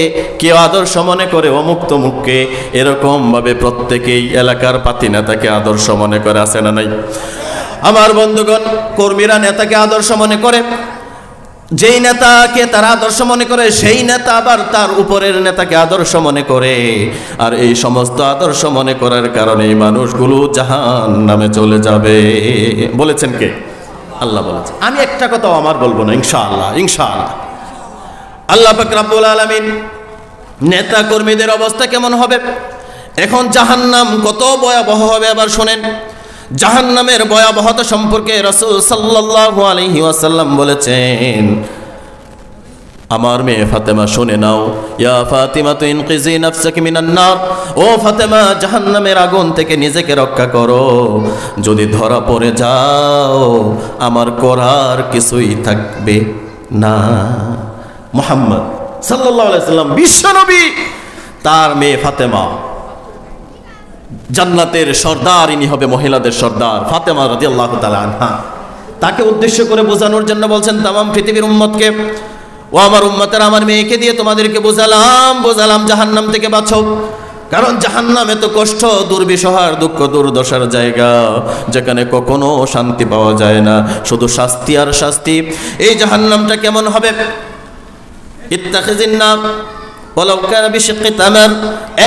Speaker 1: কেউ আদর্শ মনে করে অমুক তমুককে, এরকম ভাবে প্রত্যেকেই এলাকার পাতি নেতাকে আদর্শ মনে করে, আছে না নাই? আমার বন্ধুগণ, কর্মীরা নেতাকে আদর্শ মনে করে, যেই নেতাকে তারা আদর্শ মনে করে সেই নেতা আবার তার উপরের নেতাকে আদর্শ মনে করে। আর এই সমস্ত আদর্শ মনে করার কারণে মানুষগুলো জাহান্নামে চলে যাবে। বলেছেন কে? আল্লাহ বলেছেন। আমি একটা কথাও আমার বলবো না, ইনশাআল্লাহ ইনশাআল্লাহ। আল্লাহ পাক রব্বুল আলামিন নেতা কর্মীদের অবস্থা কেমন হবে, এখন জাহান্নাম কত ভয়াবহ হবে আবার শোনেন। জাহান্নামের ভয়াবহতা সম্পর্কে রাসূল সাল্লাল্লাহু আলাইহি ওয়াসাল্লাম বলেছেন, আমার মেয়ে ফাতেমা শুনে নাও, ইয়া ফাতিমা ইনকিজি নাফসাকি মিনান নার, ও ফাতেমা জাহান্নামের আগুন থেকে নিজেকে রক্ষা করো। যদি ধরা পড়ে যাও আমার করার কিছুই থাকবে না। মুহাম্মদ সাল্লাল্লাহু আলাইহি সাল্লাম বিশ্বনবী, তার মেয়ে ফাতেমা জান্নাতের সর্দার, ইনি হবে মহিলাদের সর্দার ফাতেমা রাদিয়াল্লাহু তাআলা আনহা। তাকে উদ্দেশ্য করে বোঝানোর জন্য বলছেন তামাম পৃথিবীর উম্মতকে, ও আমার উম্মতের, আমার মেয়েকে দিয়ে তোমাদেরকে বোঝালাম জাহান্নাম থেকে বাঁচো। কারণ জাহান্নাম এত কষ্ট, দুর্বিষহার, দুঃখ দুর্দশার জায়গা, যেখানে কখনো শান্তি পাওয়া যায় না, শুধু শাস্তি আর শাস্তি। এই জাহান্নামটা কেমন হবে? ইত্তাখিজিন নার ওয়ালাউ কানা বিশিক্কি তামার,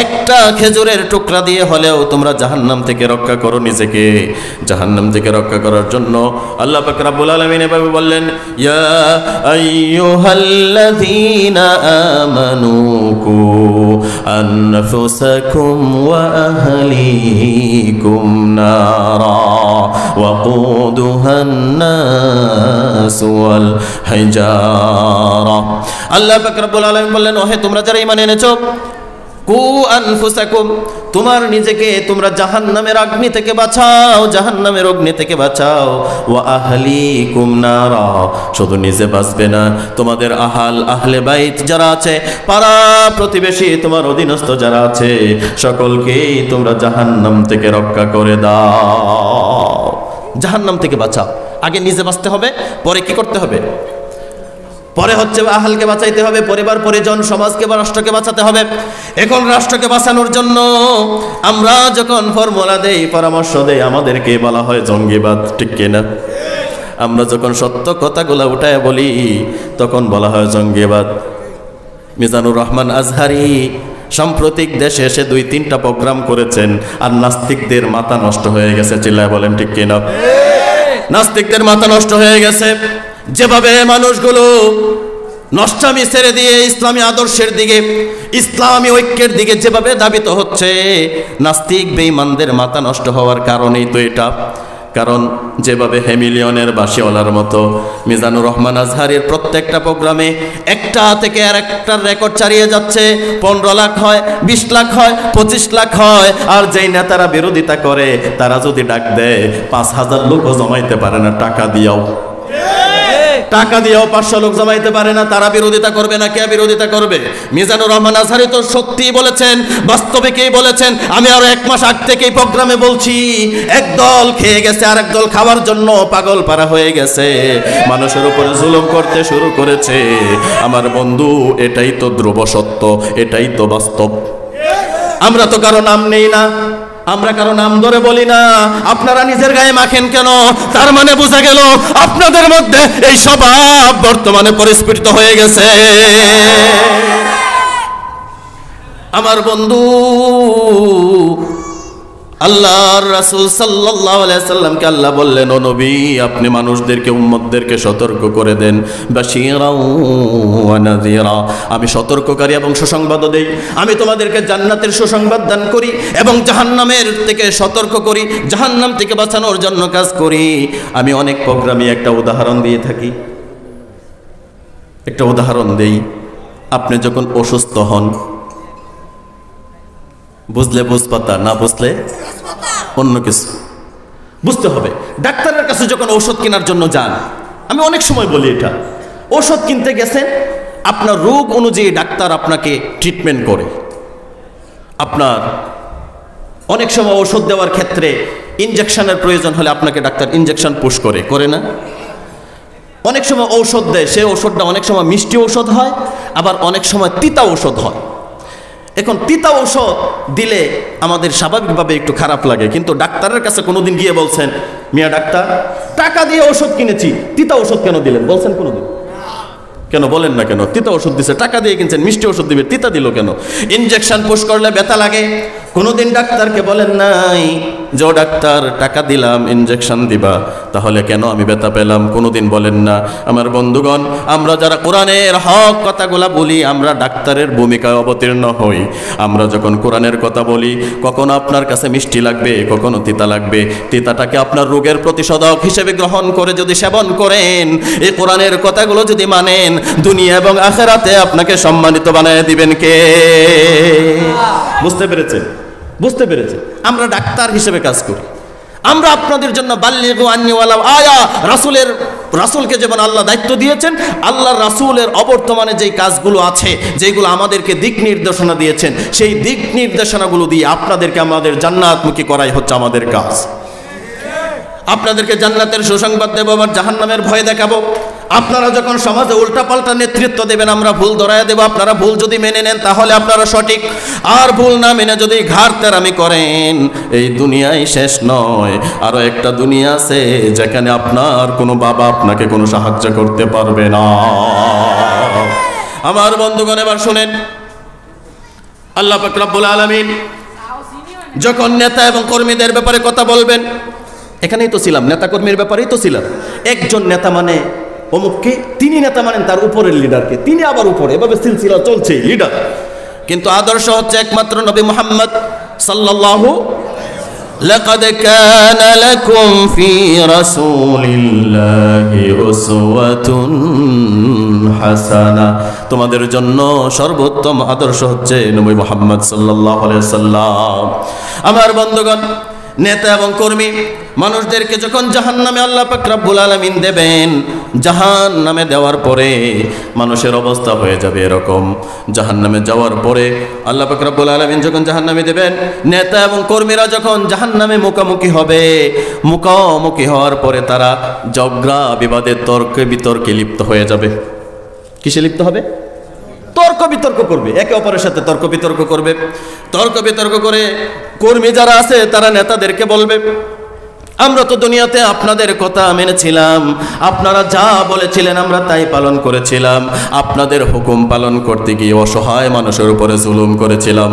Speaker 1: একটা খেজুরের টুকরা দিয়ে হলেও তোমরা জাহান্নাম থেকে রক্ষা করো নিজেকে। জাহান্নাম থেকে রক্ষা করার জন্য আল্লাহ পাক রব্বুল আলামিন এভাবে বললেন, ইয়া আইয়ুহাল্লাযীনা আমানু কু আনফুসাকুম ওয়া আহলিকুম নারা ওয়াকুদুহান নাস ওয়াল হিজারা। আল্লাহ পাক রব্বুল আলামিন বললেন, ওহে তোমরা যারা ঈমান এনেছো, কু আনফুসাকুম, তোমার নিজেকে তোমরা জাহান্নামের অগ্নি থেকে বাঁচাও, জাহান্নামের অগ্নি থেকে বাঁচাও। ওয়া আহলিকুম নারা, শুধু নিজে বাঁচবে না, তোমাদের আহলে বাইত যারা আছে, পাড়া প্রতিবেশী, তোমার অধীনস্থ যারা আছে, সকলকেই তোমরা জাহান্নাম থেকে রক্ষা করে দাও। জাহান্নাম থেকে বাঁচাও। আগে নিজে বাঁচতে হবে, পরে কি করতে হবে? পরে হচ্ছে আহলকে বাঁচাইতে হবে, পরিবার পরিজন সমাজকে বা রাষ্ট্রকে বাঁচাতে হবে। এখন রাষ্ট্রকে বাঁচানোর জন্য আমরা যখন ফর্মুলা দেই, পরামর্শ দেই, আমাদেরকে বলা হয় জঙ্গিবাদ, ঠিক কিনা? আমরা যখন সত্য কথাগুলো উঠায় বলি তখন বলা হয় জঙ্গিবাদ। মিজানুর রহমান আজহারি সাম্প্রতিক দেশে এসে 2-3টা প্রোগ্রাম করেছেন, আর নাস্তিকদের মাথা নষ্ট হয়ে গেছে। চিল্লায় বলেন ঠিক কিনা? নাস্তিকদের মাথা নষ্ট হয়ে গেছে। যেভাবে মানুষগুলো নষ্টামি ছেড়ে দিয়ে ইসলামী আদর্শের দিকে, ইসলামী ঐক্যের দিকে যেভাবে ধাবিত হচ্ছে, নাস্তিক বেঈমানদের মাথা নষ্ট হওয়ার কারণেই তো এটা। কারণ যেভাবে হেমিলিয়নের বাসিওয়ালার মতো মিজানুর রহমান আজহারের প্রত্যেকটা প্রোগ্রামে একটা থেকে আর একটার রেকর্ড চালিয়ে যাচ্ছে, 15 লাখ হয়, 20 লাখ হয়, 25 লাখ হয়। আর যেই নেতারা বিরোধিতা করে তারা যদি ডাক দেয় 5000 লোকও জমাইতে পারে না, টাকা দিয়াও 500 লোক জমাইতে পারে না, তারা বিরোধিতা করবে না। কে বিরোধিতা করবে? মিজানুর রহমান আজহারি তো সত্যিই বলেছেন, বাস্তবিকই বলেছেন। আমি আরো 1 মাস আগ থেকেই প্রোগ্রামে বলছি, একদল খেয়ে গেছে আর একদল খাওয়ার জন্য পাগল পারা হয়ে গেছে, মানুষের উপরে জুলুম করতে শুরু করেছে। আমার বন্ধু, এটাই তো ধ্রুব সত্য, এটাই তো বাস্তব। আমরা তো কারো নাম নেই না, আমরা কারো নাম ধরে বলি না। আপনারা নিজের গায়ে মাখেন কেন? তার মানে বোঝা গেল আপনাদের মধ্যে এই স্বভাব বর্তমানে পরিস্ফুটিত হয়ে গেছে। আমার বন্ধু, আল্লাহর রাসূল সাল্লাল্লাহু আলাইহি সাল্লামকে আল্লাহ বললেন, ও নবী, আপনি মানুষদেরকে, উম্মতদেরকে সতর্ক করে দেন, বাশীরাও ওয়া নাযীরা। আমি সতর্ককারী এবং সুসংবাদও দেই। আমি তোমাদেরকে জান্নাতের সুসংবাদ দান করি এবং জাহান্নামের থেকে সতর্ক করি, জাহান্নাম থেকে বাঁচানোর জন্য কাজ করি। আমি অনেক প্রোগ্রামে একটা উদাহরণ দিয়ে থাকি, একটা উদাহরণ দেই। আপনি যখন অসুস্থ হন, বুঝলে বুঝপাতা, না বুঝলে অন্য কিছু বুঝতে হবে। ডাক্তারের কাছে যখন ঔষধ কেনার জন্য যান, আমি অনেক সময় বলি এটা, ঔষধ কিনতে গেছেন, আপনার রোগ অনুযায়ী ডাক্তার আপনাকে ট্রিটমেন্ট করে। আপনার অনেক সময় ঔষধ দেওয়ার ক্ষেত্রে ইনজেকশনের প্রয়োজন হলে আপনাকে ডাক্তার ইনজেকশন পুশ করে না? অনেক সময় ঔষধ দেয়, সেই ঔষধটা অনেক সময় মিষ্টি ঔষধ হয়, আবার অনেক সময় তিতা ঔষধ হয়। এখন তিতা ঔষধ দিলে আমাদের স্বাভাবিকভাবে একটু খারাপ লাগে, কিন্তু ডাক্তারের কাছে কোনোদিন গিয়ে বলছেন, মিয়া ডাক্তার, টাকা দিয়ে ঔষধ কিনেছি, তিতা ঔষধ কেন দিলেন? বলছেন কোনোদিন? কেন বলেন না? কেন? তিতা ওষুধ দিছে, টাকা দিয়ে কিনছেন, মিষ্টি ওষুধ দিবে, তিতা দিল কেন? ইনজেকশন পুশ করলে ব্যথা লাগে, কোনোদিন ডাক্তারকে বলেন নাই যে ও ডাক্তার, টাকা দিলাম ইনজেকশন দিবা, তাহলে কেন আমি ব্যথা পেলাম? কোনোদিন বলেন না। আমার বন্ধুগণ, আমরা যারা কোরআনের হক কথাগুলা বলি, আমরা ডাক্তারের ভূমিকায় অবতীর্ণ হই। আমরা যখন কোরআনের কথা বলি, কখনো আপনার কাছে মিষ্টি লাগবে, কখনো তিতা লাগবে। তিতাটাকে আপনার রোগের প্রতিষেধক হিসেবে গ্রহণ করে যদি সেবন করেন, এই কোরআনের কথাগুলো যদি মানেন, দুনিয়া এবং আখিরাতে আপনাকে সম্মানিত বানায় দিবেন কে? বুঝতে পেরেছেন? বুঝতে পেরেছেন? আমরা ডাক্তার হিসেবে কাজ করি। আমরা আপনাদের জন্য বাল্লিগু আন্নী ওয়ালাউ আয়া, রাসূলকে যেমন আল্লাহ দায়িত্ব দিয়েছেন, আল্লাহর রাসূলের অবর্তমানে যেই কাজগুলো আছে, যেগুলো আমাদেরকে দিক নির্দেশনা দিয়েছেন, সেই দিক নির্দেশনাগুলো দিয়ে আপনাদেরকে আমাদের জান্নাতমুখী করাই হচ্ছে আমাদের কাজ। আপনাদেরকে জান্নাতের সুসংবাদ দেব, আবার জাহান্নামের ভয় দেখাবো। আপনারা যখন সমাজে উল্টাপাল্টা নেতৃত্ব দেবেন, আমরা ভুল ধরায় দেব। আপনারা ভুল যদি মেনে নেন তাহলে আপনারা সঠিক, আর ভুল না মেনে যদি ঘাড় তেরামি করেন, এই দুনিয়ায় শেষ নয়, আরো একটা দুনিয়া আছে যেখানে আপনার কোনো বাবা আপনাকে কোনো সাহায্য করতে পারবে না। আমার বন্ধুগণ, এবার শুনেন, আল্লাহ পাক রব্বুল আলামিন যখন নেতা এবং কর্মীদের ব্যাপারে কথা বলবেন, এখানেই তো ছিলাম, নেতা কর্মীর ব্যাপারেই তো ছিলাম। একজন নেতা মানে অমুককে, তিনি নেতা মানেন তার উপরের লিডারকে, তিনি আবার উপরে, এভাবে সিলসিলা চলছে লিডার। কিন্তু আদর্শ হচ্ছে একমাত্র নবী মুহাম্মদ সাল্লাল্লাহু। লাকাদ কানা লাকুম ফি রাসূলিল্লাহি উসওয়াতুন হাসানা, তোমাদের জন্য সর্বোত্তম আদর্শ হচ্ছে নবী মুহাম্মদ সাল্লাল্লাহু আলাইহি সাল্লাম। আমার বন্ধুগণ, নেতা এবং কর্মী মানুষদেরকে যখন জাহান্নামে আল্লাহ পাক রব্বুল আলামিন দেবেন, জাহান্নামে দেওয়ার পরে মানুষের অবস্থা হয়ে যাবে এরকম। জাহান্নামে যাওয়ার পরে আল্লাহ পাক রব্বুল আলামিন যখন জাহান্নামে দেবেন, নেতা এবং কর্মীরা যখন জাহান্নামে মুখোমুখি হবে, মুখোমুখি হওয়ার পরে তারা ঝগড়া বিবাদে তর্কে বিতর্কে লিপ্ত হয়ে যাবে। কিসে লিপ্ত হবে? তর্ক বিতর্ক করবে, একে অপরের সাথে তর্ক বিতর্ক করবে। তর্ক বিতর্ক করে কর্মী যারা আছে তারা নেতাদেরকে বলবে, আমরা তো দুনিয়াতে আপনাদের কথা মেনেছিলাম, আপনারা যা বলেছিলেন আমরা তাই পালন করেছিলাম। আপনাদের হুকুম পালন করতে গিয়ে অসহায় মানুষের উপরে জুলুম করেছিলাম।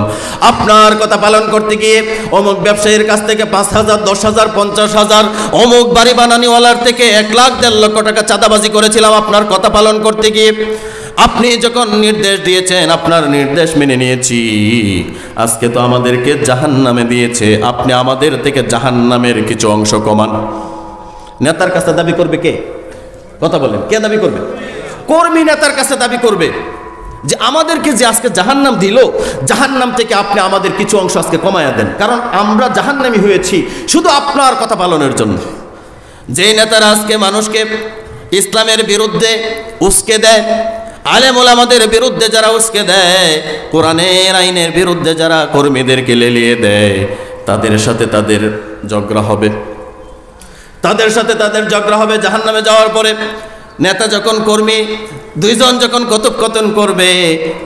Speaker 1: আপনার কথা পালন করতে গিয়ে অমুক ব্যবসায়ীর কাছ থেকে 5,000, 10,000, 50,000, অমুক বাড়ি বানানিওয়ালার থেকে 1 লাখ 1.5 লক্ষ টাকা চাঁদাবাজি করেছিলাম আপনার কথা পালন করতে গিয়ে। আপনি যখন নির্দেশ দিয়েছেন আপনার নির্দেশ মেনে নিয়েছি। আজকে তো আমাদেরকে জাহান্নামে দিয়েছে, আপনি আমাদের থেকে জাহান্নামের কিছু অংশ কমান। নেতার কাছে দাবি করবে কে? কথা বলেন, কে দাবি করবে? কর্মী নেতার কাছে দাবি করবে যে আমাদেরকে যে আজকে জাহান্নাম দিল, জাহান্নাম থেকে আপনি আমাদের কিছু অংশ আজকে কমায়া দেন, কারণ আমরা জাহান্নামী হয়েছি শুধু আপনার কথা পালনের জন্য। যে নেতারা আজকে মানুষকে ইসলামের বিরুদ্ধে উস্কে দেয়, আলেম ওলামাদের বিরুদ্ধে যারা উস্কে দেয়, কোরআনের আইনের বিরুদ্ধে যারা কর্মীদেরকে লেলিয়ে দেয়, তাদের সাথে তাদের ঝগড়া হবে, তাদের সাথে তাদের ঝগড়া হবে জাহান্নামে যাওয়ার পরে। নেতা যখন কর্মী দুইজন যখন কথোপকথন করবে,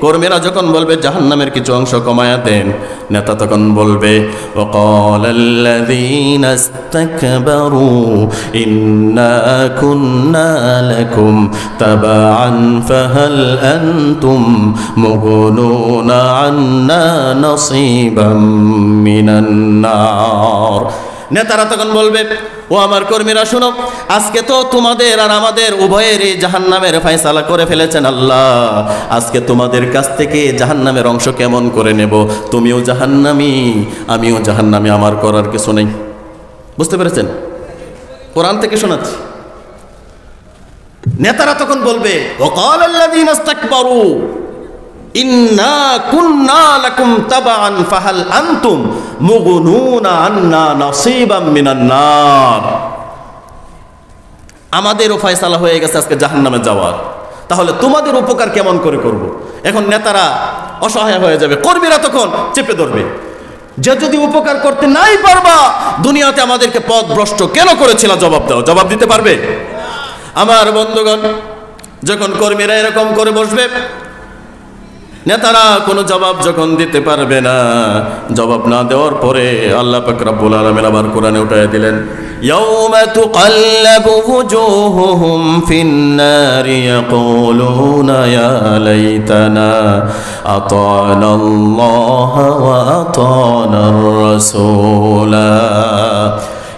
Speaker 1: কর্মীরা যখন বলবে জাহান্নামের কিছু অংশ কমায়া দেন, নেতা তখন বলবে ওয়াকালাল্লাযীনা ইসতাকবারু ইন্না কুন্না লাকুম তাবাআন ফাহাল আনতুম মুগনুনা আন্না নাসীবাম মিনান নার। নেতারা তখন বলবে, ও আমার কর্মীরা শোনো, আজকে তো তোমাদের আর আমাদের উভয়ের এই জাহান্নামের ফয়সালা করে ফেলেছেন আল্লাহ। আজকে তোমাদের কাছ থেকে জাহান্নামের অংশ কেমন করে নেব? তুমিও জাহান্নামী, আমিও জাহান্নামী, আমার করার কিছু নেই। বুঝতে পেরেছেন? কোরআন থেকে শোনাচ্ছি। নেতারা তখন বলবে ওয়াকালাল্লাযীনা ইসতাকবারু ইন্না কুন্না লাকুম তাবাআন ফাহাল আনতুম মুগনুনা আন্না নাসীবাম মিনান নার। আমাদেরও ফয়সালা হয়ে গেছে আজকে জাহান্নামে যাওয়ার, তাহলে তোমাদের উপকার কেমন করে করব? এখন নেতারা অসহায় হয়ে যাবে, কর্মীরা তখন চেপে ধরবে যে যদি উপকার করতে নাই পারবা, দুনিয়াতে আমাদেরকে পথভ্রষ্ট কেন করেছিল? জবাব দাও। জবাব দিতে পারবে? আমার বন্ধুগণ, যখন কর্মীরা এরকম করে বসবে, নেতারা কোনো জবাব যখন দিতে পারবে না, জবাব না দেওয়ার পরে আল্লাহ পাক রব্বুল আলামিন আবার কোরআনে উঠায় দিলেন ইয়াউমা তুকাল্লাবু ওয়ুজুহুহুম ফিন-নারি ইয়াকুলুনা ইয়া লাইতানা আতানাল্লাহা ওয়া আতানার রাসূলা।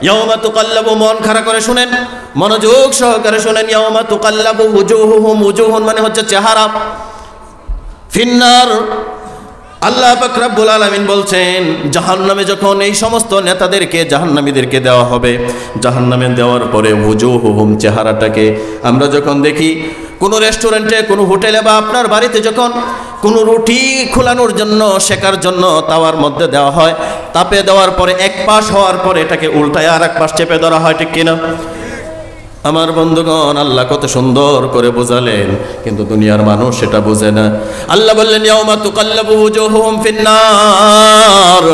Speaker 1: ইয়াউমা তুকাল্লাবু, মন খাড়া করে শুনেন, মনোযোগ সহকারে শুনেন। ইয়াউমা তুকাল্লাবু ওয়ুজুহুহুম, ওয়ুজুহুন মানে হচ্ছে চেহারা, ফিন্নার। আল্লাহ পাক রব্বুল আলামিন বলছেন জাহান্নামে যখন এই সমস্ত নেতাদেরকে জাহান্নামীদেরকে দেওয়া হবে, জাহান্নামে দেওয়ার পরে ওযুহুহুম, চেহারাটাকে আমরা যখন দেখি কোনো রেস্টুরেন্টে, কোনো হোটেলে বা আপনার বাড়িতে যখন কোনো রুটি খোলানোর জন্য, শেকার জন্য তাওয়ার মধ্যে দেওয়া হয়, তাপে দেওয়ার পরে এক পাশ হওয়ার পরে এটাকে উল্টায় আর এক পাশ চেপে ধরা হয়, ঠিক কিনা? আমার বন্ধুগণ, আল্লাহ কত সুন্দর করে বোঝালেন, কিন্তু দুনিয়ার মানুষ সেটা বোঝে না। আল্লাহ বললেন ইয়াউমা তুকাল্লাবু ওয়ুজুহুম ফিন-নার,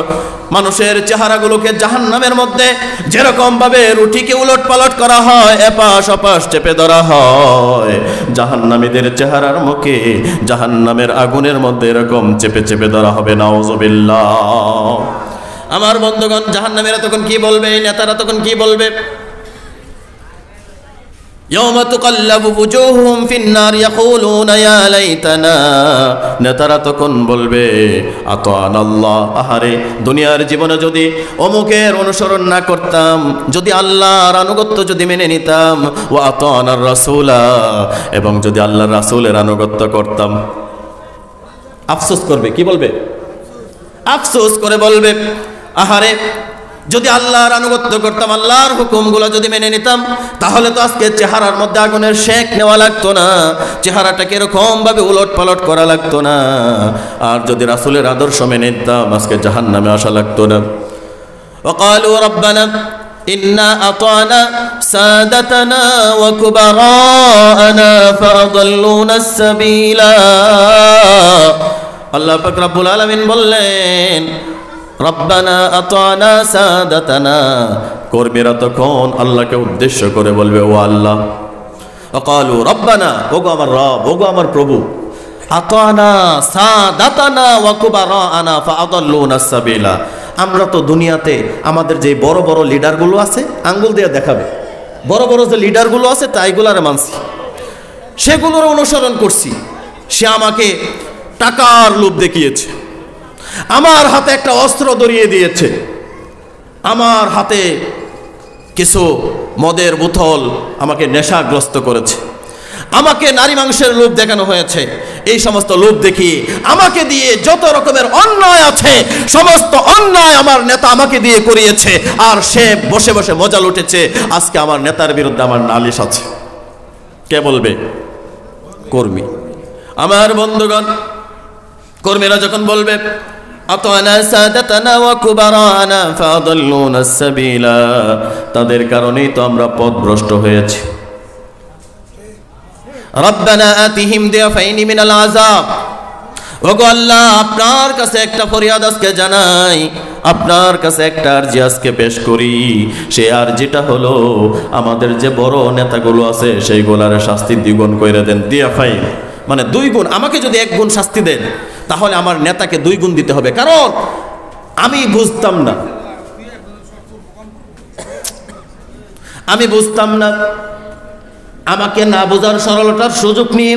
Speaker 1: মানুষের চেহারাগুলোকে জাহান্নামের মধ্যে যেরকম ভাবে রুটিকে উলট পালট করা হয়, এপাশ ওপাশ চেপে ধরা হয়, জাহান্নামীদের চেহারার মুখে জাহান্নামের আগুনের মধ্যে এরকম চেপে চেপে ধরা হবে। নাউযুবিল্লাহ। আমার বন্ধুগণ, জাহান্নামীরা তখন কি বলবে? নেতারা তখন কি বলবে? ইয়াউমা তুকাল্লাবু ওয়ুজুহুহুম ফিন-নার ইয়াকুলুনা ইয়া লাইতানা, নেতারা তখন বলবে আতানাল্লাহ, আহারে দুনিয়ার জীবনে যদি অমুকের অনুসরণ না করতাম, যদি আল্লাহর আনুগত্য যদি মেনে নিতাম, ওয়া আতানার রাসূলা, এবং যদি আল্লাহর রাসূলের আনুগত্য করতাম। আফসোস করবে, কি বলবে? আফসোস করে বলবে আহারে যদি আল্লাহর আনুগত্য করতাম, আল্লাহর হুকুমগুলো যদি মেনে নিতাম, তাহলে তো আজকে চেহারার মধ্যে আগুনের শেক নেওয়া লাগতো না, চেহারাটাকে এরকম ভাবে উলট পালট করা লাগতো না। আর যদি রাসূলের আদর্শ মেনে নিতাম, আজকে জাহান্নামে আসা লাগতো না। ওয়াকালু রাব্বানা ইন্না আতানা সাদাতানা ওয়া কুবারানা ফাআদাল্লুনা আস-সাবিলা। আল্লাহ পাক রব্বুল আলামিন বললেন রব্বানা আতানা সাদাতানা, কর্মীরা তখন আল্লাহকে উদ্দেশ্য করে বলবে ও আল্লাহ, ওয়াকালু রব্বানা, ওগো আমার রব, ওগো আমার প্রভু, আতানা সাদাতানা ওয়া কুবারানা ফাআদাল্লুনা আস-সাবিলা, আমরা তো দুনিয়াতে আমাদের যে বড় বড় লিডারগুলো আছে আঙ্গুল দিয়ে দেখাবে, বড় বড় যে লিডারগুলো আছে তাইগুলারে মানছি, সেগুলোর অনুসরণ করছি। সে আমাকে টাকার লোভ দেখিয়েছে, আমার হাতে একটা অস্ত্র ধরিয়ে দিয়েছে, আমার হাতে কিছু মদের বোতল আমাকে নেশাগ্রস্ত করেছে, আমাকে নারী মাংসের লোভ দেখানো হয়েছে। এই সমস্ত লোভ দেখিয়ে আমাকে দিয়ে যত রকমের অন্যায় আছে সমস্ত অন্যায় আমার নেতা আমাকে দিয়ে করিয়েছে, আর সে বসে বসে মজা লুটেছে। আজকে আমার নেতার বিরুদ্ধে আমার নালিশ আছে। কে বলবে? কর্মী। আমার বন্ধুগণ, কর্মীরা যখন বলবে আতানা সাদাতানা ওয়া কুবারানা ফাদাল্লুনা সাবিলা, তাদের কারণেই তো আমরা পথভ্রষ্ট হয়েছি। রব্বানা আতিহিম দিয়াফাইনি মিনাল আযাব, ওগো আল্লাহ আপনার কাছে একটা ফরিয়াদ আজকে জানাই, আপনার কাছে একটা আরজি আজকে পেশ করি। সেই আরজিটা হলো আমাদের যে বড় নেতাগুলো আছে সেইগুলার শাস্তি দ্বিগুণ করে দেন। দিয়াফাইন মানে 2 গুণ। আমাকে যদি 1 গুণ শাস্তি দেন তাহলে আমার নেতাকে 2 গুণ দিতে হবে। কারণ আমি বুঝতাম না, আমাকে না বোঝার সরলতার সুযোগ নিয়ে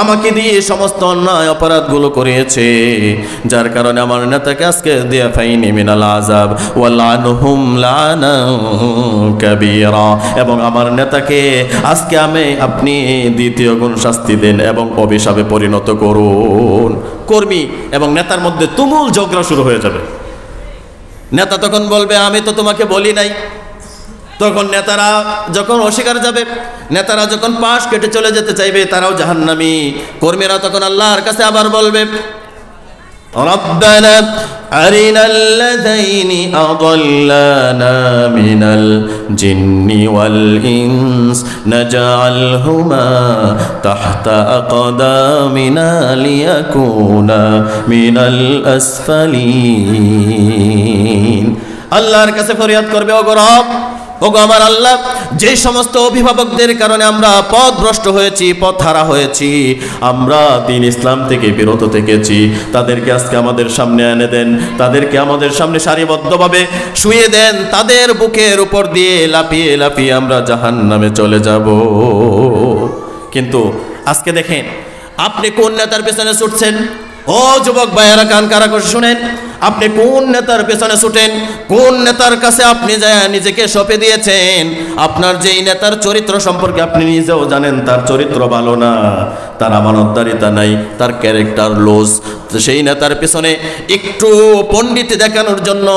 Speaker 1: আমাকে দিয়ে সমস্ত অন্যায় অপরাধগুলো করিয়েছে, যার কারণে আমার নেতাকে আজকে দিয়াফাইনি মিনাল আযাব ওয়া লানহুম লানান কাবীরা, এবং আমার নেতাকে আজকে আপনি 2 গুণ শাস্তি দেন এবং অভিশাপে পরিণত করুন। কর্মী এবং নেতার মধ্যে তুমুল ঝগড়া শুরু হয়ে যাবে। নেতা তখন বলবে আমি তো তোমাকে বলি নাই। তখন নেতারা যখন অস্বীকার যাবে, নেতারা যখন পাশ কেটে চলে যেতে চাইবে, তারাও জাহান্নামী। কর্মীরা তখন আল্লাহর কাছে আবার বলবে রব্বানা আরিনাল্লাযাইনি আযাল্লানা মিনাল জিন্নি ওয়াল ইনস নাজআলহুমা তাহতা আকদামিনা লিয়াকুনা মিনাল আসফালিন। আল্লাহর কাছে ফরিয়াদ করবে, ওগো রব, ওগো আমার আল্লাহ, যে সমস্ত অভিভাবকদের কারণে আমরা পথভ্রষ্ট হয়েছি, পথহারা হয়েছি, আমরা দ্বীন ইসলাম থেকে বিরত থেকেছি, তাদেরকে আজকে আমাদের সামনে এনে দেন, তাদেরকে আমাদের সামনে সারিবদ্ধভাবে শুয়ে দেন, তাদের বুকের উপর দিয়ে লাফিয়ে লাফিয়ে আমরা জাহান্নামে চলে যাব। কিন্তু আজকে দেখেন আপনি কোন নেতার পেছনে ছুটছেন। ও যুবক ভাইয়েরা, কান কারা করে শুনেন, আপনি কোন নেতার পেছনে ছুটেন, কোন নেতার কাছে আপনি যায় নিজেকে সঁপে দিয়েছেন। আপনার যেই নেতার চরিত্র সম্পর্কে আপনি নিজেও জানেন তার চরিত্র ভালো না, তার আমানতদারিতা নাই, তার ক্যারেক্টার লুজ। সেই নেতার পেছনে একটু পণ্ডিত দেখানোর জন্য,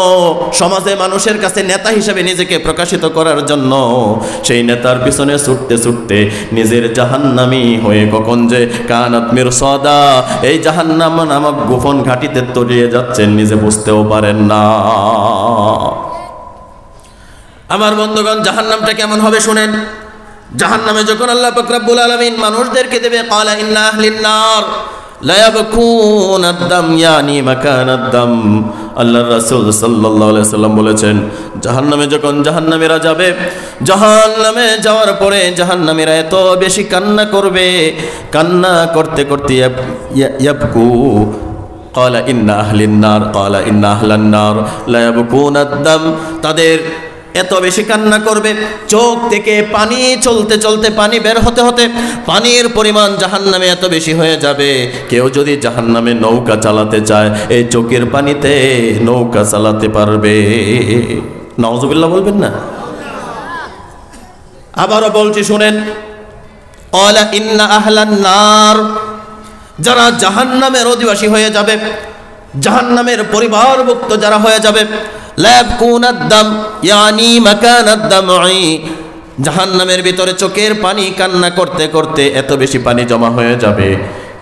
Speaker 1: সমাজে মানুষের কাছে নেতা হিসেবে নিজেকে প্রকাশিত করার জন্য সেই নেতার পিছনে ছুটতে ছুটতে নিজের জাহান্নামী হয়ে কখন যে কানাত মিরসাদা, এই জাহান্নাম নামক গোপন ঘাটিতে তলিয়ে যাচ্ছেন নিজে বুঝতেও পারেন না। আমার বন্ধুগণ, জাহান্নামটা কেমন হবে শুনেন। জাহান্নামে যখন আল্লাহ পাক রব্বুল আলামিন মানুষদেরকে দেবে, ক্বালা ইন্না আহলিন নার লা ইয়াবকুনা আদ-দাম ইয়ানি মাকানাদ দাম। আল্লাহর রাসূল সাল্লাল্লাহু আলাইহি সাল্লাম বলেছেন, জাহান্নামে যখন জাহান্নামীরা যাবে, জাহান্নামে যাওয়ার পরে জাহান্নামীরা এত বেশি কান্না করবে, কান্না করতে করতে ইয়াবকু ক্বালা ইন্না আহলিন নার ক্বালা ইন্না আহলান নার লা ইয়াবকুনা আদ-দাম। তাদের এত বেশি কান্না করবে, চোখ থেকে পানি চলতে চলতে, পানি বের হতে হতে পানির পরিমাণ জাহান্নামে এত বেশি হয়ে যাবে, কেউ যদি জাহান্নামে নৌকা চালাতে চায় এই চোখের পানিতে নৌকা চালাতে পারবে। নাউজুবিল্লাহ বলবেন না? আবারও বলছি শুনেন, ক্বালা ইন্না আহলান নার, যারা জাহান্নামের অধিবাসী হয়ে যাবে, জাহান্নামের পরিবারভুক্ত যারা হয়ে যাবে, লা ইয়াবকুনা আদ-দাম ইয়ানি মাকানাদ দামঈ, জাহান্নামের ভিতরে চোখের পানি কান্না করতে করতে এত বেশি পানি জমা হয়ে যাবে,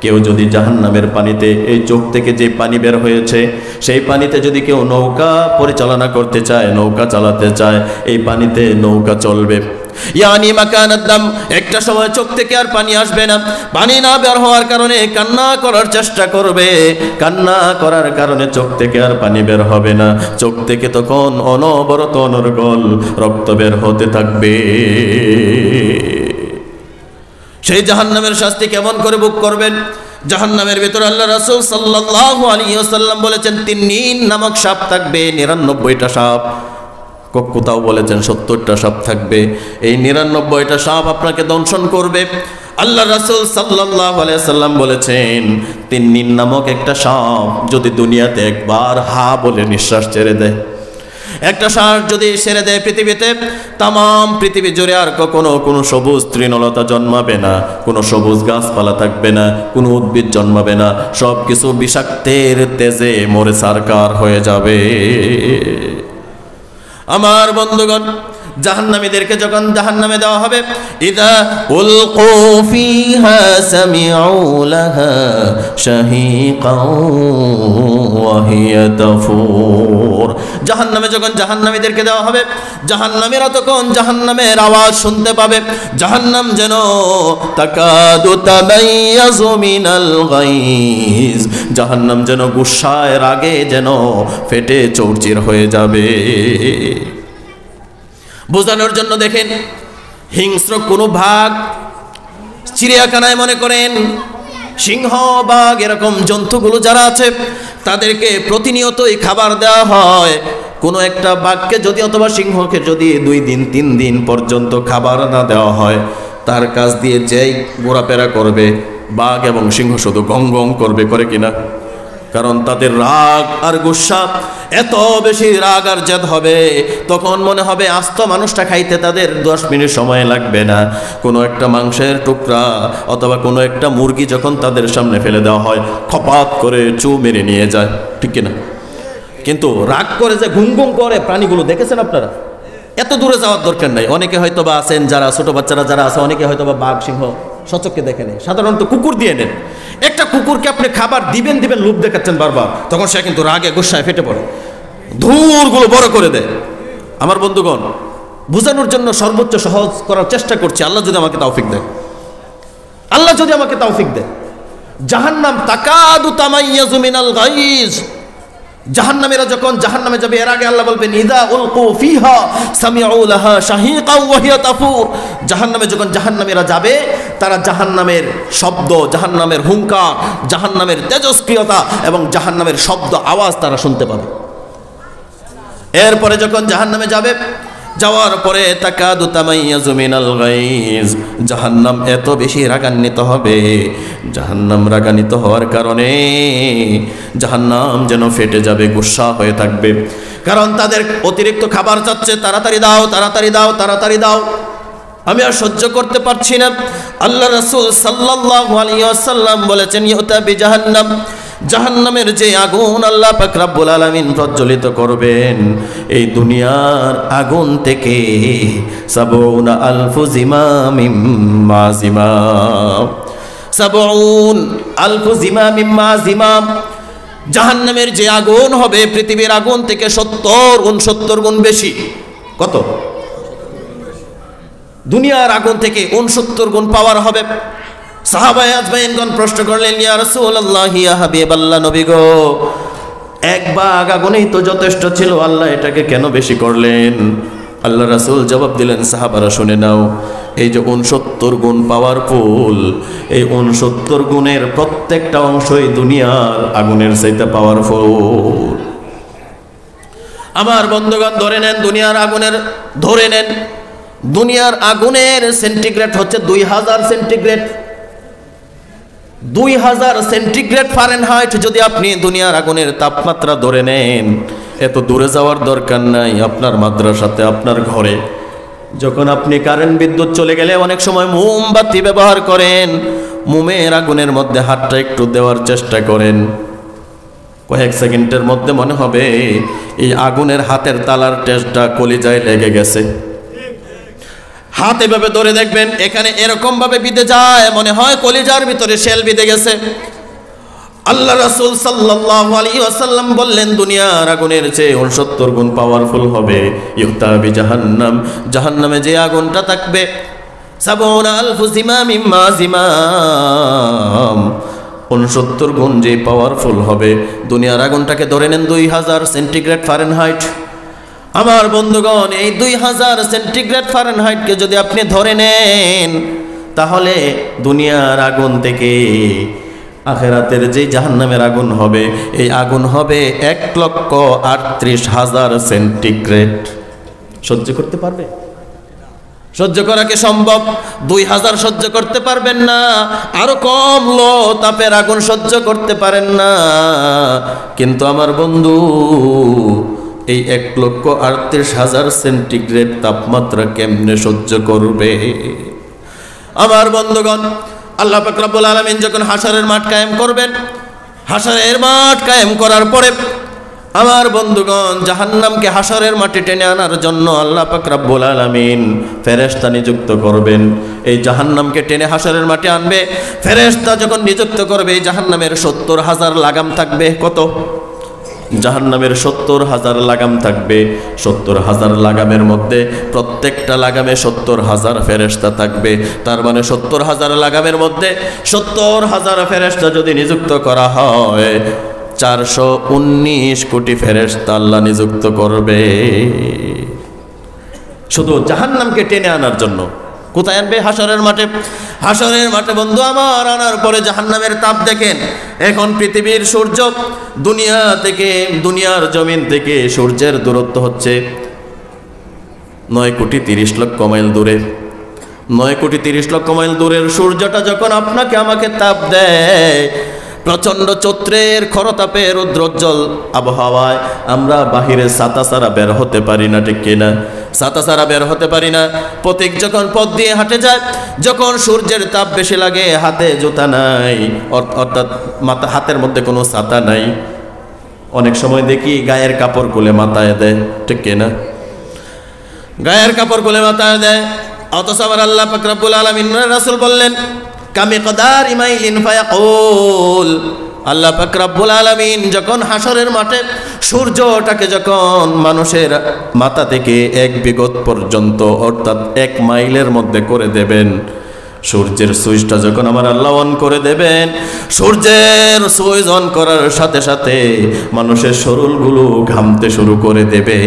Speaker 1: কেউ যদি জাহান্নামের পানিতে এই চোখ থেকে যে পানি বের হয়েছে সেই পানিতে যদি কেউ নৌকা পরিচালনা করতে চায়, নৌকা চালাতে চায়, এই পানিতে নৌকা চলবে। ইয়ানি মাকানাদ দাম, একটা সময় চোখ থেকে আর পানি আসবে না, পানি না বের হওয়ার কারণে কান্না করার চেষ্টা করবে, কান্না করার কারণে চোখ থেকে আর পানি বের হবে না, চোখ থেকে তখন অনবরত অনর্গল রক্ত বের হতে থাকবে। সেই জাহান্নামের শাস্তি কেমন করে ভোগ করবেন? জাহান্নামের ভিতরে আল্লাহ রাসূল সাল্লাল্লাহু আলাইহি ওয়াসাল্লাম বলেছেন তিননিন নামক সাপ থাকবে, 99টা সাপ। কোথাও বলেছেন 70টা সাপ থাকবে। এই 99টা সাপ আপনাকে দংশন করবে। আল্লাহ রাসূল সাল্লাল্লাহু আলাইহি ওয়াসাল্লাম বলেছেন তিননিন নামক একটা সাপ যদি দুনিয়াতে একবার হা বলে নিঃশ্বাস ছেড়ে দেয়, একটা শ্বাস যদি ছেড়ে দেয় পৃথিবীতে, তামাম পৃথিবী জুড়ে আর কখনো কোনো সবুজ তৃণলতা জন্মাবে না, কোনো সবুজ গাছপালা থাকবে না, কোনো উদ্ভিদ জন্মাবে না, সব কিছু বিষাক্তের তেজে মরে সারকার হয়ে যাবে। আমার বন্ধুগণ, জাহান্নামীদেরকে যখন জাহান্নামে দেওয়া হবে, ইদা উলকু ফিহা সামিউ লাহা শাহীকাও ওয়া হিয়া তাফুর। জাহান্নামে যখন জাহান্নামীদেরকে দেওয়া হবে, জাহান্নামীরা তখন জাহান্নামের আওয়াজ শুনতে পাবে। জাহান্নাম যেন তাকাদু তামাইয়াজু মিনাল গাইজ, জাহান্নাম যেন গুসায় রাগে যেন ফেটে চৌচির হয়ে যাবে। বোঝানোর জন্য দেখেন, হিংস্র কোনো ভাগ চিড়িয়াখানায় মনে করেন সিংহ বাঘ এরকম জন্তুগুলো যারা আছে তাদেরকে প্রতিনিয়তই খাবার দেওয়া হয়। কোনো একটা বাঘকে যদি অথবা সিংহকে যদি 2 দিন 3 দিন পর্যন্ত খাবার না দেওয়া হয়, তার কাছ দিয়ে যেই ঘোরাফেরা করবে বাঘ এবং সিংহ শুধু গং গং করবে, করে কিনা? কারণ তাদের রাগ আর গুসা এত বেশি রাগ আর জেদ হবে, তখন মনে হবে আস্ত মানুষটা খাইতে তাদের 10 মিনিট সময় লাগবে না। কোনো একটা মাংসের টুকরা অথবা কোনো একটা মুরগি যখন তাদের সামনে ফেলে দেওয়া হয়, খপাত করে চু মেরে নিয়ে যায়, ঠিক কিনা? কিন্তু রাগ করে যে ঘুম ঘুম করে প্রাণীগুলো দেখেছেন আপনারা? এত দূরে যাওয়ার দরকার নাই। অনেকে হয়তো বা আছেন যারা ছোট বাচ্চারা যারা আছে, অনেকে হয়তো বা বাঘ সিংহ সচক্ষে দেখে নেন, সাধারণত কুকুর দিয়ে নেন। একটা কুকুরকে আপনি খাবার দিবেন লোভ দেখাচ্ছেন বারবার, তখন সে কিন্তু রাগে গুসায় ফেটে পড়ে, ধূরগুলো বড় করে দেয়। আমার বন্ধুগণ, বোঝানোর জন্য সর্বোচ্চ সহজ করার চেষ্টা করছি, আল্লাহ যদি আমাকে তৌফিক দেয়, আল্লাহ যদি আমাকে তৌফিক দেয়। জাহান্নাম তাকাদু তামাইয়াজু মিনাল গাইজ, জাহান্নামীরা যখন জাহান্নামে যাবে, এর আগে আল্লাহ বলবেন ইদা উলকু ফিহা সামিউ লাহা শাহীকাও ওয়া হিয়া তাফুর। জাহান্নামে যখন জাহান্নামীরা যাবে, তারা জাহান্নামের শব্দ, জাহান্নামের হুঙ্কার, জাহান্নামের তেজস্ক্রিয়তা এবং জাহান্নামের শব্দ আওয়াজ তারা শুনতে পাবে। এরপরে যখন জাহান্নামে যাবে, যাওয়ার পরে তাকাদু তামাইয়াজু মিনাল গাইজ, জাহান্নাম এত বেশি রাগান্বিত হবে, জাহান্নাম রাগান্বিত হওয়ার কারণে জাহান্নাম যেন ফেটে যাবে, গুসা হয়ে থাকবে। কারণ তাদের অতিরিক্ত খাবার চাচ্ছে, তাড়াতাড়ি দাও, তাড়াতাড়ি দাও, তাড়াতাড়ি দাও, আমি আর সহ্য করতে পারছি না। আল্লাহ রাসূল সাল্লাল্লাহু আলাইহি ওয়াসাল্লাম বলেছেন ইউতা বিজাহান্নাম, জাহান্নামের যে আগুন আল্লাহ পাক রব্বুল আলামিন প্রজ্বলিত করবেন, এই দুনিয়ার আগুন থেকে ৭০,০০০ জিমামিম মা জিমাম, ৭০,০০০ জিমামিম মা জিমাম। জাহান্নামের যে আগুন হবে পৃথিবীর আগুন থেকে ৭০-৬৯ গুণ বেশি। কত? দুনিয়ার আগুন থেকে ৬৯ গুণ পাওয়ার হবে। সাহাবায়ে আজমাইনগণ প্রশ্ন করলেন, ইয়া রাসূলুল্লাহ, ইয়া হাবিবাল্লাহ, নবী গো, এক ভাগ আগুনেই তো যথেষ্ট ছিল, আল্লাহ এটাকে কেন বেশি করলেন? আল্লাহ রাসূল জবাব দিলেন, সাহাবারা শুনে নাও, এই যে ৬৯ গুণ পাওয়ারফুল, এই ৬৯ গুণের প্রত্যেকটা অংশই দুনিয়ার আগুনের চাইতে পাওয়ারফুল। আমার বন্ধুগণ, ধরে নেন দুনিয়ার আগুনের, ধরে নেন দুনিয়ার আগুনের সেন্টিগ্রেড হচ্ছে 2000 সেন্টিগ্রেড। 2000 সেন্টিগ্রেড ফারেনহাইট যদি আপনি দুনিয়ার আগুনের তাপমাত্রা ধরে নেন, এত দূরে যাওয়ার দরকার নাই। আপনার মাদ্রাসাতে, আপনার ঘরে যখন আপনি কারেন্ট বিদ্যুৎ চলে গেলে অনেক সময় মোমবাতি ব্যবহার করেন, মোমের আগুনের মধ্যে হাতটা একটু দেওয়ার চেষ্টা করেন, কয়েক সেকেন্ডের মধ্যে মনে হবে এই আগুনের হাতের তালার টেস্টটা কলিজায় লেগে গেছে। হাত এভাবে ধরে দেখবেন, এখানে এরকম ভাবে বিঁধে যায়, মনে হয় কলিজার ভিতরে শেল বিঁধে গেছে। আল্লাহ রাসূল সাল্লাল্লাহু আলাইহি ওয়াসাল্লাম বললেন, দুনিয়ার আগুনের চেয়ে ৬৯ গুণ পাওয়ারফুল হবে ইউতা বিজাহান্নাম, জাহান্নামে যে আগুনটা থাকবে ৭০,০০০ জিমামিম মা জিমাম, ৬৯ গুণ যে পাওয়ারফুল হবে। দুনিয়ার আগুনটাকে ধরে নেন 2000 সেন্টিগ্রেড ফারেনহাইট। আমার বন্ধুগণ, এই 2000 সেন্টিগ্রেড ফারেনহাইটকে যদি আপনি ধরে নেন, তাহলে দুনিয়ার আগুন থেকে আখেরাতের যে জাহান্নামের আগুন হবে, এই আগুন হবে 1,38,000 সেন্টিগ্রেড। সহ্য করতে পারবে? সহ্য করা কি সম্ভব? 2000 সহ্য করতে পারবেন না, আরো কম লো তাপের আগুন সহ্য করতে পারেন না। কিন্তু আমার বন্ধু এই 1,38,000 সেন্টিগ্রেড তাপমাত্রা কেমনে সহ্য করবে? আমার বন্ধুগণ, আল্লাহ পাক রব্বুল আলামিন যখন হাশরের মাঠ কায়েম করবেন, হাশরের মাঠ কায়েম করার পরে আমার বন্ধুগণ জাহান্নামকে হাশরের মাঠে টেনে আনার জন্য আল্লাহ পাক রব্বুল আলামিন ফেরেশতা নিযুক্ত করবেন। এই জাহান্নামকে টেনে হাশরের মাঠে আনবে। ফেরেশতা যখন নিযুক্ত করবে, এই জাহান্নামের 70,000 লাগাম থাকবে। কত? জাহান্নামের 70,000 লাগাম থাকবে। 70,000 লাগামের মধ্যে প্রত্যেকটা লাগামে 70,000 ফেরেশতা থাকবে। তার মানে 70,000 লাগামের মধ্যে 70,000 ফেরেশতা যদি নিযুক্ত করা হয়, 419 কোটি ফেরেশতা আল্লাহ নিযুক্ত করবে শুধু জাহান্নামকে টেনে আনার জন্য। কোথায় আনবে? হাশরের মাঠে। হাশরের মাঠে বন্ধু আমার আনার পরে জাহান্নামের তাপ দেখেন। এখন পৃথিবীর সূর্য দুনিয়ার জমিন থেকে সূর্যের দূরত্ব হচ্ছে 9,30,00,000 মাইল দূরে। 9,30,00,000 মাইল দূরের সূর্যটা যখন আপনাকে আমাকে তাপ দেয়, প্রচণ্ড চৈত্রের খরতাপে রৌদ্রোজ্জ্বল আবহাওয়ায় আমরা বাহিরে ছাতা ছাড়া বের হতে পারি না, ঠিক কিনা? ছাতা ছাড়া বের হতে পারি না। প্রতীক যখন পথ দিয়ে হাঁটে যায়, যখন সূর্যের তাপ বেশি লাগে, হাতে জুতা নাই, অর্থাৎ হাতের মধ্যে কোনো ছাতা নাই, অনেক সময় দেখি গায়ের কাপড় খুলে মাথায় দেয়, ঠিক কিনা? গায়ের কাপড় খুলে মাথায় দেয়। অথচ আবার আল্লাহ পাক রব্বুল আলামিন রাসূল বললেন কামিকদারি মাইলিন ফায়াকুল। আল্লাহ পাক রব্বুল আলামিন যখন হাশরের মাঠে সূর্যটাকে যখন মানুষের মাথা থেকে 1 বিগত পর্যন্ত অর্থাৎ 1 মাইলের মধ্যে করে দেবেন, সূর্যের সুইচটা যখন আমার আল্লাহ অন করে দেবেন, সূর্যের সুইচ অন করার সাথে সাথে মানুষের শরীরগুলো ঘামতে শুরু করে দেবে।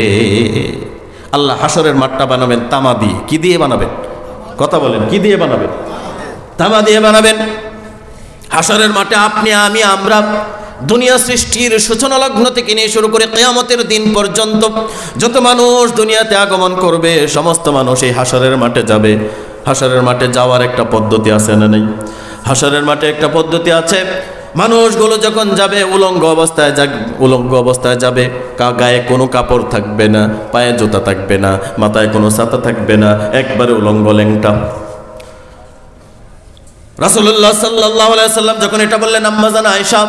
Speaker 1: আল্লাহ হাশরের মাঠটা বানাবেন তামা দিয়ে। কি দিয়ে বানাবেন? কথা বলেন, কি দিয়ে বানাবেন? তামা দিয়ে বানাবেন। হাশরের মাঠে আপনি, আমি, আমরা দুনিয়া সৃষ্টির সূচনা লগ্ন থেকে নিয়ে শুরু করে কিয়ামতের দিন পর্যন্ত যত মানুষ দুনিয়াতে আগমন করবে, সমস্ত মানুষ এই হাশরের মাঠে যাবে। হাশরের মাঠে যাওয়ার একটা পদ্ধতি আছে না নেই? হাশরের মাঠে একটা পদ্ধতি আছে। মানুষগুলো যখন যাবে উলঙ্গ অবস্থায় যাবে। গায়ে কোনো কাপড় থাকবে না, পায়ে জুতা থাকবে না, মাথায় কোনো ছাতা থাকবে না, একবারে উলঙ্গ ল্যাংটা। রাসূলুল্লাহ সাল্লাল্লাহু আলাইহি ওয়াসাল্লাম যখন এটা বললেন, আম্মা জান আয়েশা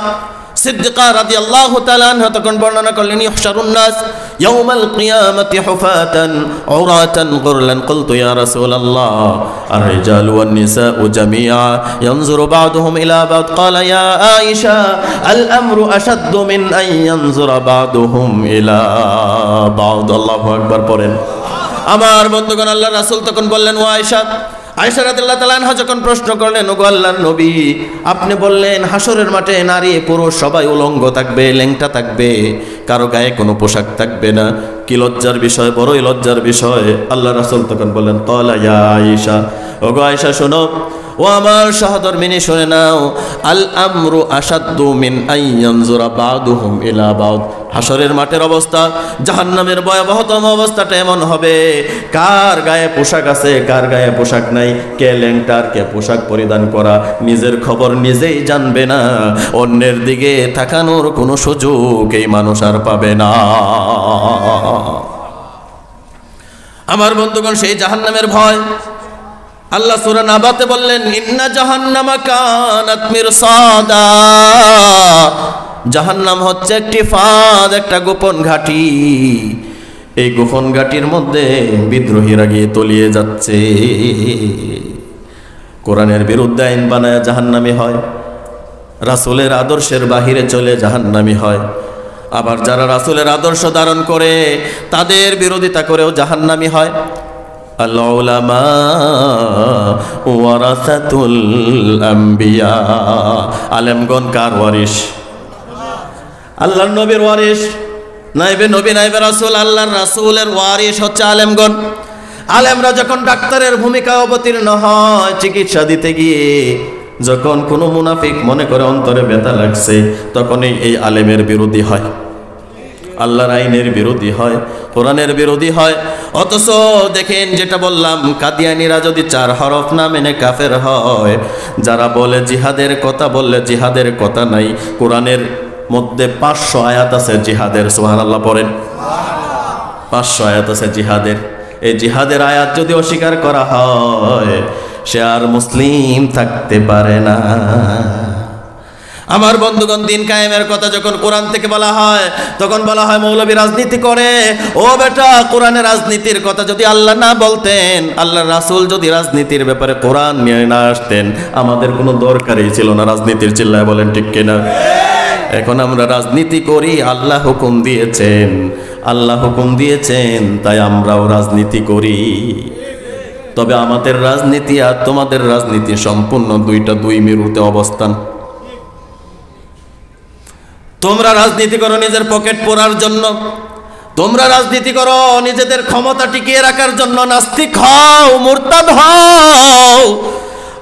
Speaker 1: সিদ্দিকা রাদিয়াল্লাহু তাআলা আনহা তখন বর্ণনা করলেন, ইহশারুন নাস ইয়াউমাল কিয়ামাতি হুফাতান উরাতান গুরলান। কুলতু ইয়া রাসূলাল্লাহ আর-রিজালু ওয়ান-নিসাউ জামিআ ইয়ানজুরু বা'দুহুম ইলা বা'দ। ক্বালা ইয়া আয়েশা আল-আমরু আশাদ্দু মিন আন ইয়ানজুরা বা'দুহুম ইলা বা'দ। আল্লাহু আকবার পড়েন। আমার বন্ধুগণ, আল্লাহর রাসূল তখন বললেন, ও আয়েশা, আয়েশা রাদিয়াল্লাহু তাআলা আনহা যখন প্রশ্ন করলেন, ওগো আল্লাহর নবী, আপনি বললেন হাশরের মাঠে নারী পুরুষ সবাই উলঙ্গ থাকবে, ল্যাংটা থাকবে, কারো গায়ে কোনো পোশাক থাকবে না, কি লজ্জার বিষয়, বড়ই লজ্জার বিষয়। আল্লাহ রাসূল তখন বললেন, ক্বালা ইয়া আয়েশা, ওগো আয়েশা শোনো, ও আমার সহধর্মিনী শুনে নাও, আল আমরু আশাদ্দু মিন আন ইয়ানজুরা বা'দুহুম ইলা বা'দ। হাশরের মাঠের অবস্থা, জাহান্নামের ভয়াবহতম অবস্থাটা এমন হবে, কার গায়ে পোশাক আছে, কার গায়ে পোশাক নাই, কে ল্যাংটার, কে পোশাক পরিধান করা, নিজের খবর নিজেই জানবে না, অন্যের দিকে তাকানোর কোনো সুযোগ এই মানুষ আর পাবে না। আমার বন্ধুগণ, সেই জাহান্নামের ভয় আল্লাহ সূরা নাবাতে বললেন, ইন্না জাহান্নামা কানাত মিরসাদা। জাহান্নাম হচ্ছে একটি ফাঁদ, একটা গোপন ঘাঁটি। এই গোপন ঘাঁটির মধ্যে বিদ্রোহীরা গিয়ে তলিয়ে যাচ্ছে। কোরআনের বিরুদ্ধে আইন বানায় জাহান্নামী হয়, রাসূলের আদর্শের বাহিরে চলে জাহান্নামী হয়। আবার যারা রাসূলের আদর্শ ধারণ করে তাদের বিরোধিতা করেও জাহান্নামী হয়। আল উলামা ওয়ারাসাতুল আম্বিয়া। আলেমগণ কার ওয়ারিস? আল্লাহর নবীর ওয়ারিস। নাইবে নবী, নাইবে রাসূল, আল্লাহর রাসূলের ওয়ারিস হচ্ছে আলেমগণ। আলেমরা যখন ডাক্তারের ভূমিকা অবতীর্ণ হয় চিকিৎসা দিতে গিয়ে, যখন কোনো মুনাফিক মনে করে অন্তরে ব্যথা লাগছে, তখনই এই আলেমের বিরোধী হয়, আল্লাহর আইনের বিরোধী হয়, কোরআনের বিরোধী হয়। অথচ দেখেন, যেটা বললাম, কাদিয়ানীরা যদি 4 হরফ না মেনে কাফের হয়, যারা বলে জিহাদের কথা, বললে জিহাদের কথা নাই। কোরআনের মধ্যে 500 আয়াত আছে জিহাদের, সুবহানাল্লাহ পড়েন। 500 আয়াত আছে জিহাদের। এই জিহাদের আয়াত যদি অস্বীকার করা হয়, সে আর মুসলিম থাকতে পারে না। আমার বন্ধুগণ, দিন কায়েমের কথা যখন কোরআন থেকে বলা হয়, তখন বলা হয় মৌলবী রাজনীতি করে। ও বেটা, কোরআনের রাজনীতির কথা যদি আল্লাহ না বলতেন, আল্লাহর রাসূল যদি রাজনীতির ব্যাপারে কোরআন নিয়ে না আসতেন, আমাদের কোনো দরকারই ছিল না রাজনীতির। চিল্লায় বলেন ঠিক কিনা? এখন আমরা রাজনীতি করি, আল্লাহ হুকুম দিয়েছেন, আল্লাহ হুকুম দিয়েছেন, তাই আমরাও রাজনীতি করি। তবে আমাদের রাজনীতি আর তোমাদের রাজনীতি সম্পূর্ণ দুই মেরুতে অবস্থান। তোমরা রাজনীতি করো নিজের পকেট পড়ার জন্য, তোমরা রাজনীতি করো নিজেদের ক্ষমতা টিকিয়ে রাখার জন্য, নাস্তিক হও, মুরতাদ হও।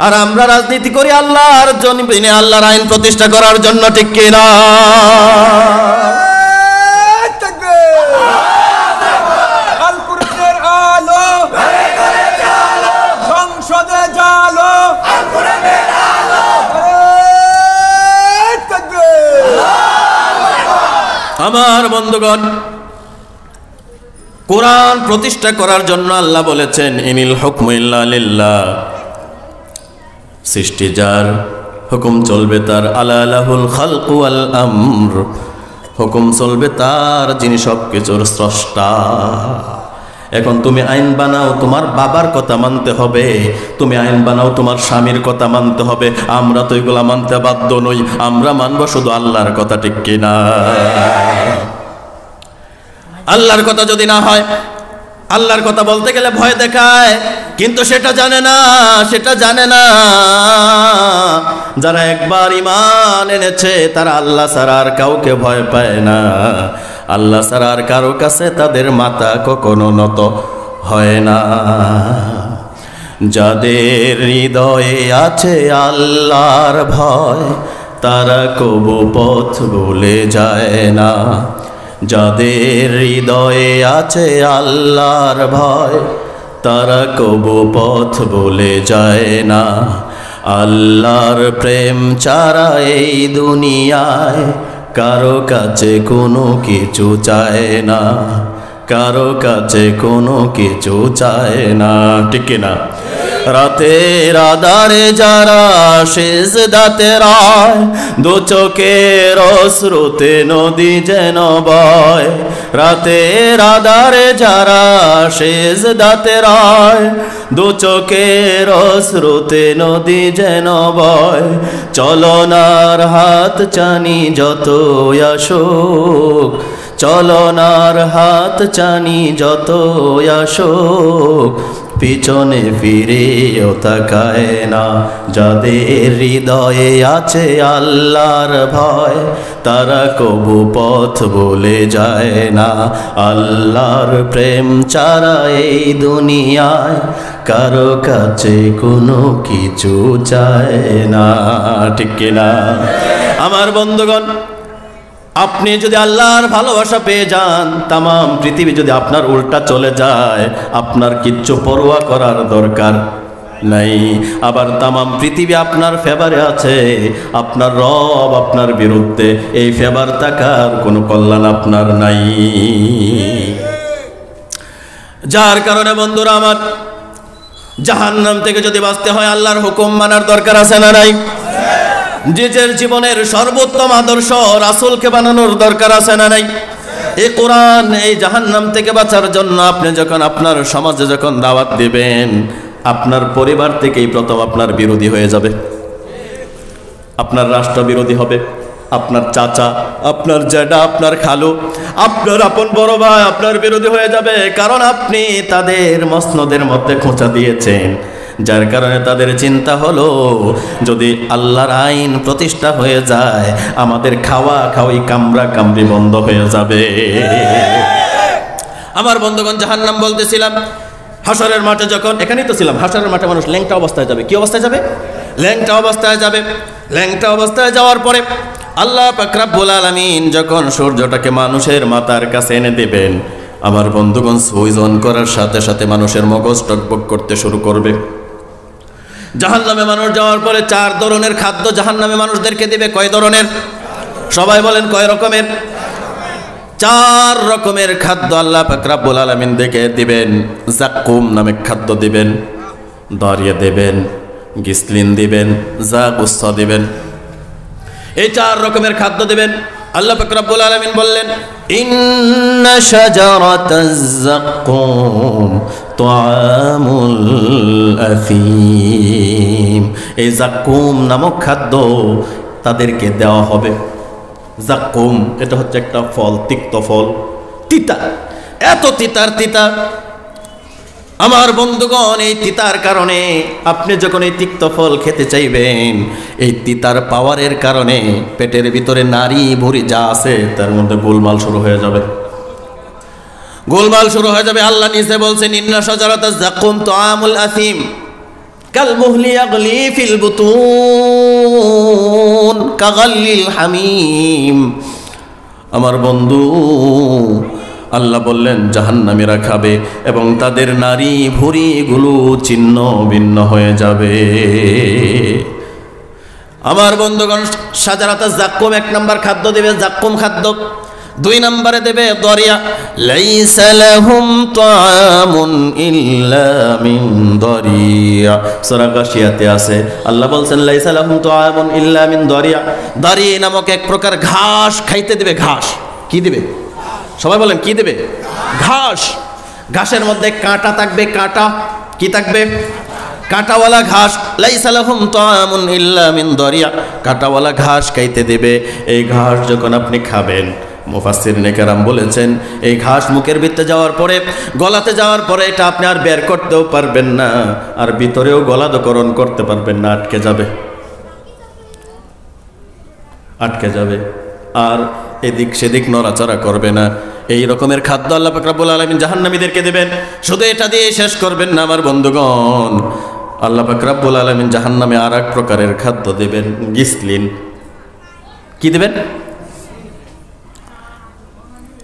Speaker 1: আর আমরা রাজনীতি করি আল্লাহর জন্য, আল্লাহর আইন প্রতিষ্ঠা করার জন্য, ঠিক কিনা? আমার বন্ধুগণ, কোরআন প্রতিষ্ঠা করার জন্য আল্লাহ বলেছেন, ইনিল হুকমু ইল্লা লিল্লাহ। সৃষ্টি যার, হুকুম চলবে তার। আলা লাহুল খালকু ওয়াল আমর, হুকুম চলবে তার, যিনি সবকিছুর স্রষ্টা। এখন তুমি আইন বানাও, তোমার বাবার কথা মানতে হবে। তুমি আইন বানাও, তোমার স্বামীর কথা মানতে হবে। আমরা তো এগুলা মানতে বাধ্য নই, আমরা মানবো শুধু আল্লাহর কথা, ঠিক কিনা? আল্লাহর কথা যদি না হয়, আল্লাহর কথা বলতে গেলে ভয় দেখায়, কিন্তু সেটা জানে না, সেটা জানে না। যারা একবার ঈমান এনেছে, তারা আল্লাহ ছাড়া আর কাউকে ভয় পায় না। আল্লাহ ছাড়া আর কারো কাছে তাদের মাথা কখনো নত হয় না। যাদের হৃদয়ে আছে আল্লাহর ভয়, তারা কবু পথ ভুলে যায় না। যাদের হৃদয়ে আছে আল্লাহর ভয়, তারা কবু পথ ভুলে যায় না। আল্লাহর প্রেম ছাড়া এই দুনিয়ায় কারো কাছে কোনো কিছু চায় না, কারো কাছে কোনো কিছু চায় না, ঠিক না? রাতের আধারে যারা সিজদাতে রয়, দু চোখের অশ্রুতে নদী যেন বয়। রাতের আধারে যারা সিজদাতে রয়, দু চোখের অশ্রুতে নদী যেন বয়। চলনার হাত চানি যত আসুক, চলনার হাত চানি যত আসুক, পিছনে ফিরেও তাকায় না। যাদের হৃদয়ে আছে আল্লাহর ভয়, তারা কবু পথ ভুলে যায় না। আল্লাহর প্রেম ছাড়া এই দুনিয়ায় কারো কাছে কোনো কিছু চায় না, ঠিক কিনা? আমার বন্ধুগণ, আপনি যদি আল্লাহর ভালোবাসা পেয়ে যান, তামাম পৃথিবী যদি আপনার উল্টা চলে যায়, আপনার কিচ্ছু পরোয়া করার দরকার নাই। আবার তামাম পৃথিবী আপনার ফেভারে আছে, আপনার রব আপনার বিরুদ্ধে, এই ফেভার থাকার কোনো কল্যাণ আপনার নাই। যার কারণে বন্ধুরা আমার, জাহান্নাম থেকে যদি বাঁচতে হয়, আল্লাহর হুকুম মানার দরকার আছে না নাই? নিজের জীবনের সর্বোত্তম আদর্শ রাসূলকে বানানোর দরকার আছে না নাই? এই কোরআন, এই জাহান্নাম থেকে বাঁচার জন্য আপনি যখন আপনার সমাজে যখন দাওয়াত দিবেন, আপনার পরিবার থেকেই প্রথম আপনার বিরোধী হয়ে যাবে, আপনার রাষ্ট্র বিরোধী হবে, আপনার চাচা, আপনার জ্যাঠা, আপনার খালু, আপনার আপন বড় ভাই আপনার বিরোধী হয়ে যাবে। কারণ আপনি তাদের মসনদের মধ্যে খোঁচা দিয়েছেন। যার কারণে তাদের চিন্তা হলো, যদি আল্লাহর আইন প্রতিষ্ঠা হয়ে যায়, আমাদের খাওয়া খাওয়াই কামড়া কামড়ি বন্ধ হয়ে যাবে। আমার বন্ধুগণ, জাহান্নাম বলতেছিলাম, হাসরের মাঠে যখন, এখানেই তো ছিলাম, হাসরের মাঠে মানুষ ল্যাংটা অবস্থায় যাবে। কি অবস্থায় যাবে? ল্যাংটা অবস্থায় যাবে। ল্যাংটা অবস্থায় যাওয়ার পরে আল্লাহ পাক রব্বুল আলামিন যখন সূর্যটাকে মানুষের মাথার কাছে এনে দেবেন, আমার বন্ধুগণ সুইচ অন করার সাথে সাথে মানুষের মগজ টকবক করতে শুরু করবে। জাহান্নামে মানুষ যাওয়ার পরে 4 ধরনের খাদ্য জাহান্নামে মানুষদেরকে দিবে। কয় ধরনের? সবাই বলেন কয় রকমের? 4 রকমের খাদ্য আল্লাহ পাক রব্বুল আলামিন দেখে দিবেন। জাক্কুম নামে খাদ্য দিবেন, দারিয়া দিবেন, গিসলিন দিবেন, জাগুসা দিবেন। এই 4 রকমের খাদ্য দিবেন। আল্লাহ পাক রব্বুল আলামিন বললেন, ইন্না শাজারাতাজ জাক্কুম তুআমুল আফিম। এই জাক্কুম নামক খাদ্য তাদেরকে দেওয়া হবে। জাক্কুম এটা হচ্ছে একটা ফল, তিক্ত ফল, তিতা, এত তিতার তিতা। আমার বন্ধুগণ, এই তিতার কারণে আপনি যখন এই তিক্ত ফল খেতে চাইবেন, এই তিতার পাওয়ারের কারণে পেটের ভিতরে নারী ভুঁড়ি যা আছে তার মধ্যে গোলমাল শুরু হয়ে যাবে, গোলমাল শুরু হয়ে যাবে। আল্লাহ নিজে বলছেন, ইন্না শাজারাতাজ জাক্কুম তুআমুল আসিম কাল মুহলি ইয়াগলি ফিল বুতুন কাগাল্লিল হামিম। আমার বন্ধু আল্লাহ বললেন জাহান্নামীরা খাবে এবং তাদের নারী ভুঁড়িগুলো ছিন্ন ভিন্ন হয়ে যাবে। আমার বন্ধুগণ, শাজারাতাজ জাক্কুম 1 নম্বর খাদ্য দেবে, জাক্কুম খাদ্য। 2 নম্বরে দেবে দরিয়া। লাইসা লাহুম তাআমুন ইল্লা মিন দরিয়া। সূরা গাশিয়াতে আছে, আল্লাহ বলছেন লাইসা লাহুম তাআমুন ইল্লা মিন দরিয়া। দরিয়া নামক এক প্রকার ঘাস খাইতে দিবে। ঘাস কি দিবে? সবাই বলেন কি দেবে? ঘাস। ঘাসের মধ্যে কাঁটা থাকবে। কাঁটা কি থাকবে? কাঁটাওয়ালা ঘাস। লাইসা লাহুম তাআমুন ইল্লা মিন দরিয়া। কাঁটাওয়ালা ঘাস খাইতে দেবে। এই ঘাস যখন আপনি খাবেন, মুফাসসিরিনে কেরাম বলেছেন, এই ঘাস মুখের ভিতরে যাওয়ার পরে, গলাতে যাওয়ার পরে এটা আপনি আর বের করতেও পারবেন না, আর ভিতরেও গলাধকরণ করতে পারবেন না, আটকে যাবে, আটকে যাবে, আর এদিক সেদিক নড়াচড়া করবে না। এই রকমের খাদ্য আল্লাহ পাক রব্বুল আলামিন জাহান্নামীদেরকে দেবেন। শুধু এটা দিয়ে শেষ করবেন না আমার বন্ধুগণ, আল্লাহ পাক রব্বুল আলামিন জাহান্নামে আর এক প্রকারের খাদ্য দেবেন, গিসলিন। কি দেবেন?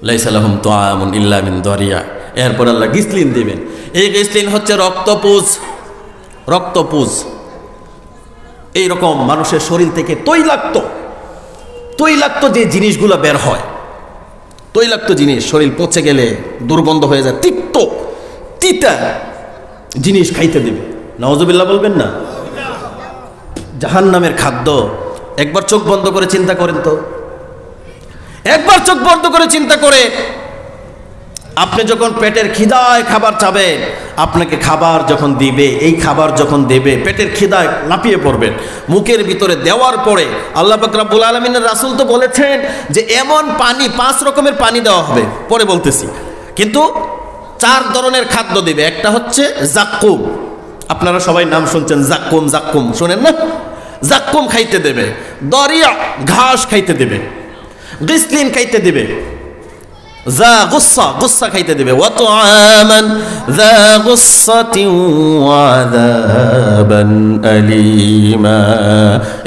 Speaker 1: লাইসা লাহুম তাআমুন ইল্লা মিন দরিয়া। এরপর আল্লাহ গিসলিন দেবেন। এই গিসলিন হচ্ছে রক্তপুঁজ। রক্তপুঁজ এইরকম মানুষের শরীর থেকে তৈলাক্ত যে জিনিসগুলো বের হয়, তৈলাক্ত জিনিস শরীর পচে গেলে দুর্গন্ধ হয়ে যায়, তিতা জিনিস খাইতে দেবে। নাউজুবিল্লাহ বলবেন না? জাহান্নামের খাদ্য। একবার চোখ বন্ধ করে চিন্তা করেন তো, একবার চোখ বন্ধ করে চিন্তা করে আপনি যখন পেটের খিদায় খাবার চাবেন, আপনাকে খাবার যখন দিবে, এই খাবার যখন দেবে পেটের খিদায় লাফিয়ে পড়বেন। মুখের ভিতরে দেওয়ার পরে আল্লাহ পাক রব্বুল আলামিনের রাসূল তো বলেছেন যে এমন পানি, 5 রকমের পানি দেওয়া হবে, পরে বলতেছি, কিন্তু 4 ধরনের খাদ্য দেবে। একটা হচ্ছে জাক্কুম, আপনারা সবাই নাম শুনছেন, জাক্কুম জাক্কুম শোনেন না? জাক্কুম খাইতে দেবে। দরিয়া ঘাস খাইতে দেবে। গিসলিন খাইতে দেবে। গুস্সা খাইতে দেবে। ওয়া তুআমান যা গুসসাতিন ওয়া আযাবান আলীমা।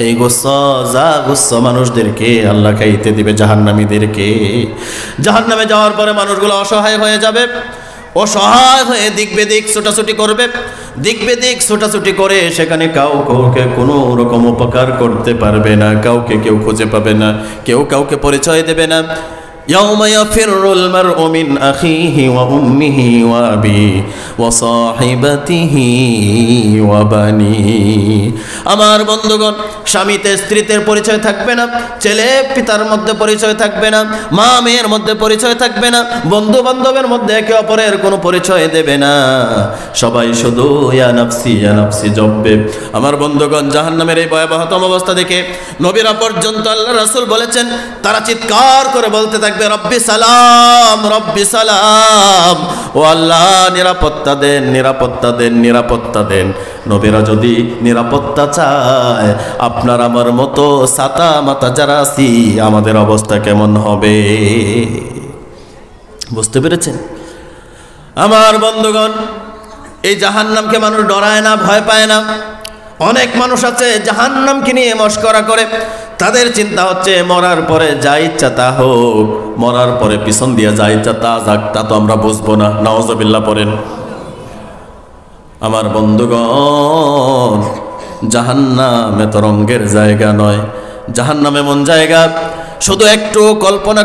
Speaker 1: এই গুস্সা মানুষদেরকে আল্লাহ খাইতে দিবে, জাহান্নামীদেরকে। জাহান্নামে যাওয়ার পরে মানুষগুলো অসহায় হয়ে যাবে। অসহায় হয়ে দিক বেদিক ছোটাছুটি করবে। দিক বেদিক ছোটাছুটি করে সেখানে কাউকে কোনো রকম উপকার করতে পারবে না, কাউকে কেউ খুঁজে পাবে না, কেউ কাউকে পরিচয় দেবে না। يوم يفر المرء من أخيه وأمه وأبيه وصاحبته وبنيه। আমার বন্ধুগণ, স্বামীতে স্ত্রীতে পরিচয় থাকবে না, ছেলে পিতার মধ্যে পরিচয় থাকবে না, মা মেয়ের মধ্যে পরিচয় থাকবে না, বন্ধু বান্ধবের মধ্যে একে অপরের কোনো পরিচয় দেবে না। সবাই শুধু ইয়া নাফসি জপবে। আমার বন্ধুগণ, জাহান্নামের এই ভয়াবহতম অবস্থা দেখে নবীরা পর্যন্ত আল্লাহ রাসূল বলেছেন, তারা চিৎকার করে বলতে থাকবে, রব্বি সালাম, রব্বি সালাম, ও আল্লাহ নিরাপত্তা দেন, নিরাপত্তা দেন, নিরাপত্তা দেন। নবীরা যদি নিরাপত্তা চায়, আপনার আমার মতো সাতা মাতা যারা আছি, আমাদের অবস্থা কেমন হবে? বুঝতে পেরেছেন? আমার বন্ধুগণ, এই জাহান্নামকে মানুষ ডরায় না, ভয় পায় না। অনেক মানুষ আছে জাহান্নামকে নিয়ে মস্করা করে, তাদের চিন্তা হচ্ছে মরার পরে যা ইচ্ছা তা হোক, মরার পরে পিছন দিয়ে যা ইচ্ছা তা যাক, তা তো আমরা বুঝবো না। নাউজুবিল্লাহ পড়েন। আমার বন্ধুগণ, জাহান্নাম এত রঙের জায়গা নয়। জাহান্নাম এমন জায়গা শুধু একটু কল্পনা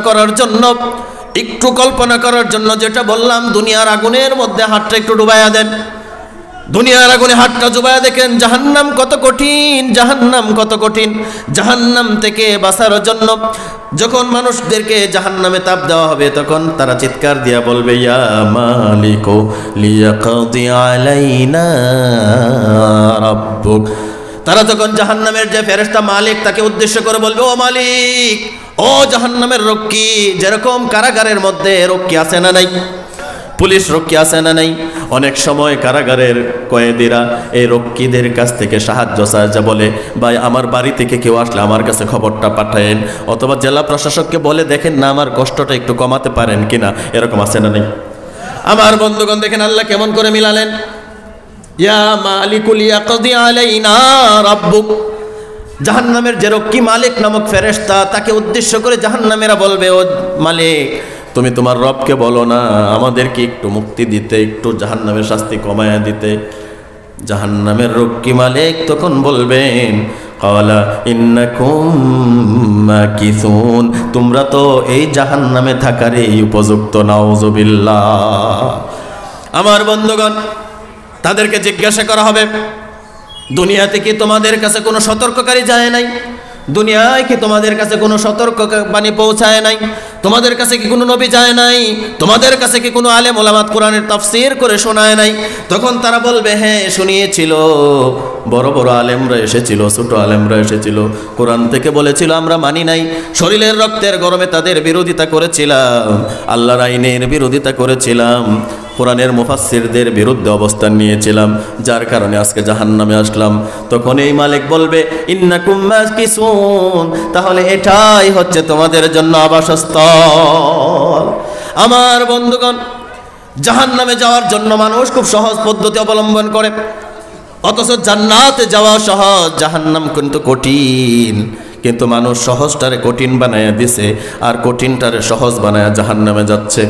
Speaker 1: করার জন্য, যেটা বললাম, দুনিয়ার আগুনের মধ্যে হাতটা একটু ডুবাইয়া দেন, দুনিয়ার আগুনে হাতটা ডুবাইয়া দেখেন জাহান্নাম কত কঠিন, জাহান্নাম কত কঠিন। জাহান্নাম থেকে বাঁচার জন্য যখন মানুষদেরকে জাহান্নামে তাপ দেওয়া হবে, তখন তারা চিৎকার দিয়া বলবে, ইয়া মালিকু লিয়াকদি আলাইনা রাব্বুক। তারা যখন জাহান্নামের যে ফেরেশতা মালিক, তাকে উদ্দেশ্য করে বলবে, ও মালিক, ও জাহান্নামের রক্ষী। যেরকম কারাগারের মধ্যে রক্ষী আছে না নাই, পুলিশ রক্ষী আছে না নাই, অনেক সময় কারাগারের কয়েদিরা এই রক্ষীদের কাছ থেকে সাহায্য চায়, যা বলে, ভাই আমার বাড়ি থেকে কেউ আসলে আমার কাছে খবরটা পাঠায়েন, অথবা জেলা প্রশাসককে বলে দেখেন না আমার কষ্টটা একটু কমাতে পারেন কিনা, এরকম আছে না নাই। আমার বন্ধুগণ দেখেন আল্লাহ কেমন করে মিলালেন, ইয়া মালিকুল ইয়াকদি আলাইনা রাব্বুক। জাহান্নামের যে রক্ষী মালিক নামক ফেরেশতা, তাকে উদ্দেশ্য করে জাহান্নামেরা বলবে, ও মালিক, তুমি তোমার রবকে বলো না আমাদেরকে একটু মুক্তি দিতে, একটু জাহান্নামের শাস্তি কমায়া দিতে। জাহান্নামের রক্ষী মালিক তখন বলবেন, ক্বালা ইন্নাকুম মাকিসুন, তোমরা তো এই জাহান্নামে থাকারই উপযুক্ত। নাউজুবিল্লাহ। আমার বন্ধুগণ, তাদেরকে জিজ্ঞাসা করা হবে, দুনিয়াতে কি তোমাদের কাছে কোনো সতর্ককারী যায় নাই? দুনিয়ায় কি তোমাদের কাছে কোনো সতর্কবাণী পৌঁছায় নাই? তোমাদের কাছে কি কোনো নবী যায় নাই? তোমাদের কাছে কি কোনো আলেম ওলামাত কোরআনের তাফসীর করে শোনায় নাই? তখন তারা বলবে, হ্যাঁ শুনিয়েছিল, বড় বড় আলেমরা এসেছিল, ছোট আলেমরা এসেছিল, কোরআন থেকে বলেছিল, আমরা মানি নাই। শরীরের রক্তের গরমে তাদের বিরোধিতা করেছিলাম, আল্লাহর আইনের বিরোধিতা করেছিলাম, কোরআনের মুফাসসিরদের বিরুদ্ধে অবস্থান নিয়েছিলাম, যার কারণে আজকে জাহান্নামে আসলাম। তখন এই মালিক বলবে, ইন্নাকুম মাকিসুন, তাহলে এটাই হচ্ছে তোমাদের জন্য আবাসস্থল। আমার বন্ধুগণ, জাহান্নামে যাওয়ার জন্য মানুষ খুব সহজ পদ্ধতি অবলম্বন করে, অথচ জান্নাতে যাওয়া সহজ, জাহান্নাম কিন্তু কঠিন। কিন্তু মানুষ সহজটারে কঠিন বানায়া দিছে, আর কঠিনটারে সহজ বানায়া জাহান্নামে যাচ্ছে।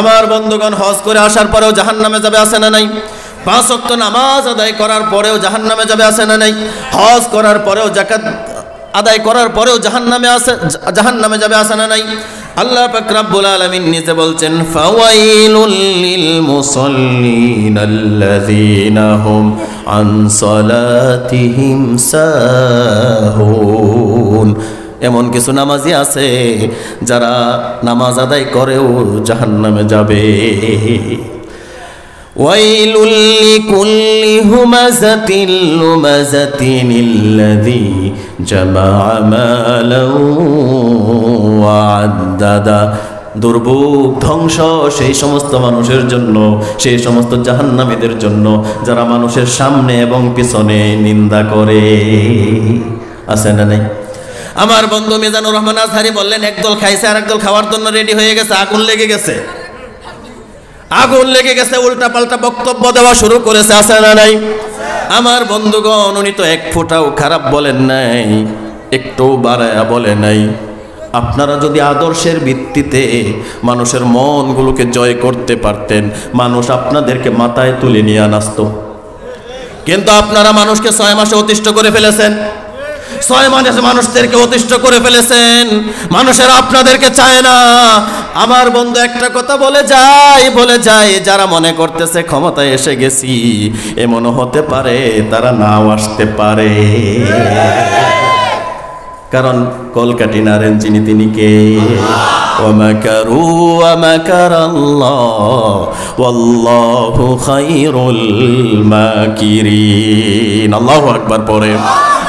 Speaker 1: আমার বন্ধুগণ, হজ করে আসার পরেও জাহান্নামে যাবে, আছে না নাই? 5 ওয়াক্ত নামাজ আদায় করার পরেও জাহান্নামে যাবে, আছে না নাই? হজ করার পরেও, যাকাত আদায় করার পরেও জাহান্নামে যাবে, আছে না নাই? আল্লাহ পাক রব্বুল আলামিন নিজে বলছেন, ফাওয়াইলুল লিল মুসাল্লিন আল্লাযীনা হুম আন সালাতিহিম সাহুন। এমন কিছু নামাজি আছে যারা নামাজ আদায় করেও জাহান্নামে যাবে। ওয়াইলুল লিকুল্লি হুমাযাতিল লুমাযাতিনিল্লাযী জামাআ মালাও ওয়া আদ্দাদা। দুর্ভোগ, ধ্বংস সেই সমস্ত মানুষের জন্য, সেই সমস্ত জাহান্নামীদের জন্য যারা মানুষের সামনে এবং পিছনে নিন্দা করে। আছে না নাই? আমার বন্ধু মিজানুর রহমান আজহারি বললেন, একদল খাইছে আর একদল খাওয়ার জন্য রেডি হয়ে গেছে, আগুন লেগে গেছে, আগুন লেগে গেছে, উল্টা পাল্টা বক্তব্য দেওয়া শুরু করেছে। আছে না নাই? আমার বন্ধুগণ, উনি তো এক ফোঁটাও খারাপ বলেন নাই, একটু বাড়ায়া বলে নাই। আপনারা যদি আদর্শের ভিত্তিতে মানুষের মনগুলোকে জয় করতে পারতেন, মানুষ আপনাদেরকে মাথায় তুলে নিয়ে নাচত। কিন্তু আপনারা মানুষকে 6 মাসে অতিষ্ঠ করে ফেলেছেন, 6 মাসে মানুষদেরকে অতিষ্ঠ করে ফেলেছেন, মানুষেরা আপনাদেরকে চায় না। আমার বন্ধু একটা কথা বলে যায়, যারা মনে করতেছে ক্ষমতায় এসে গেছি, এমনও হতে পারে তারা নাও আসতে পারে। কারণ কলকাঠি নাড়েন যিনি, তিনি কে? ওয়ামাকারু ওয়ামাকারাল্লাহ ওয়াল্লাহু খায়রুল মাকিরিন। আল্লাহু আকবার পড়ে।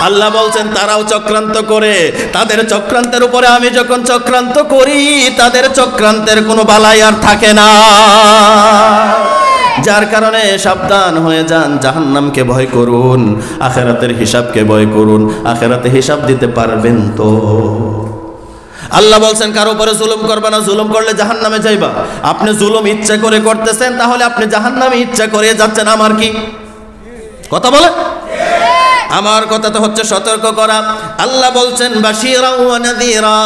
Speaker 1: আল্লাহ বলছেন তারাও চক্রান্ত করে, তাদের চক্রান্তের উপরে আমি যখন চক্রান্ত করি, তাদের চক্রান্তের কোনো বালাই আর থাকে না। যার কারণে সাবধান হয়ে যান, জাহান্নামকে ভয় করুন, আখিরাতের হিসাবকে ভয় করুন। আখিরাতে হিসাব দিতে পারবেন তো? আল্লাহ বলছেন কারো উপরে জুলুম করবে না, জুলুম করলে জাহান্নামে যাইবা। আপনি জুলুম ইচ্ছা করে করতেছেন, তাহলে আপনি জাহান্নামে ইচ্ছা করে যাচ্ছেন। আমার কি কথা বলে? আমার কথা তো হচ্ছে সতর্ক করা। আল্লাহ বলছেন বাশীরা ওয়া নাযীরা,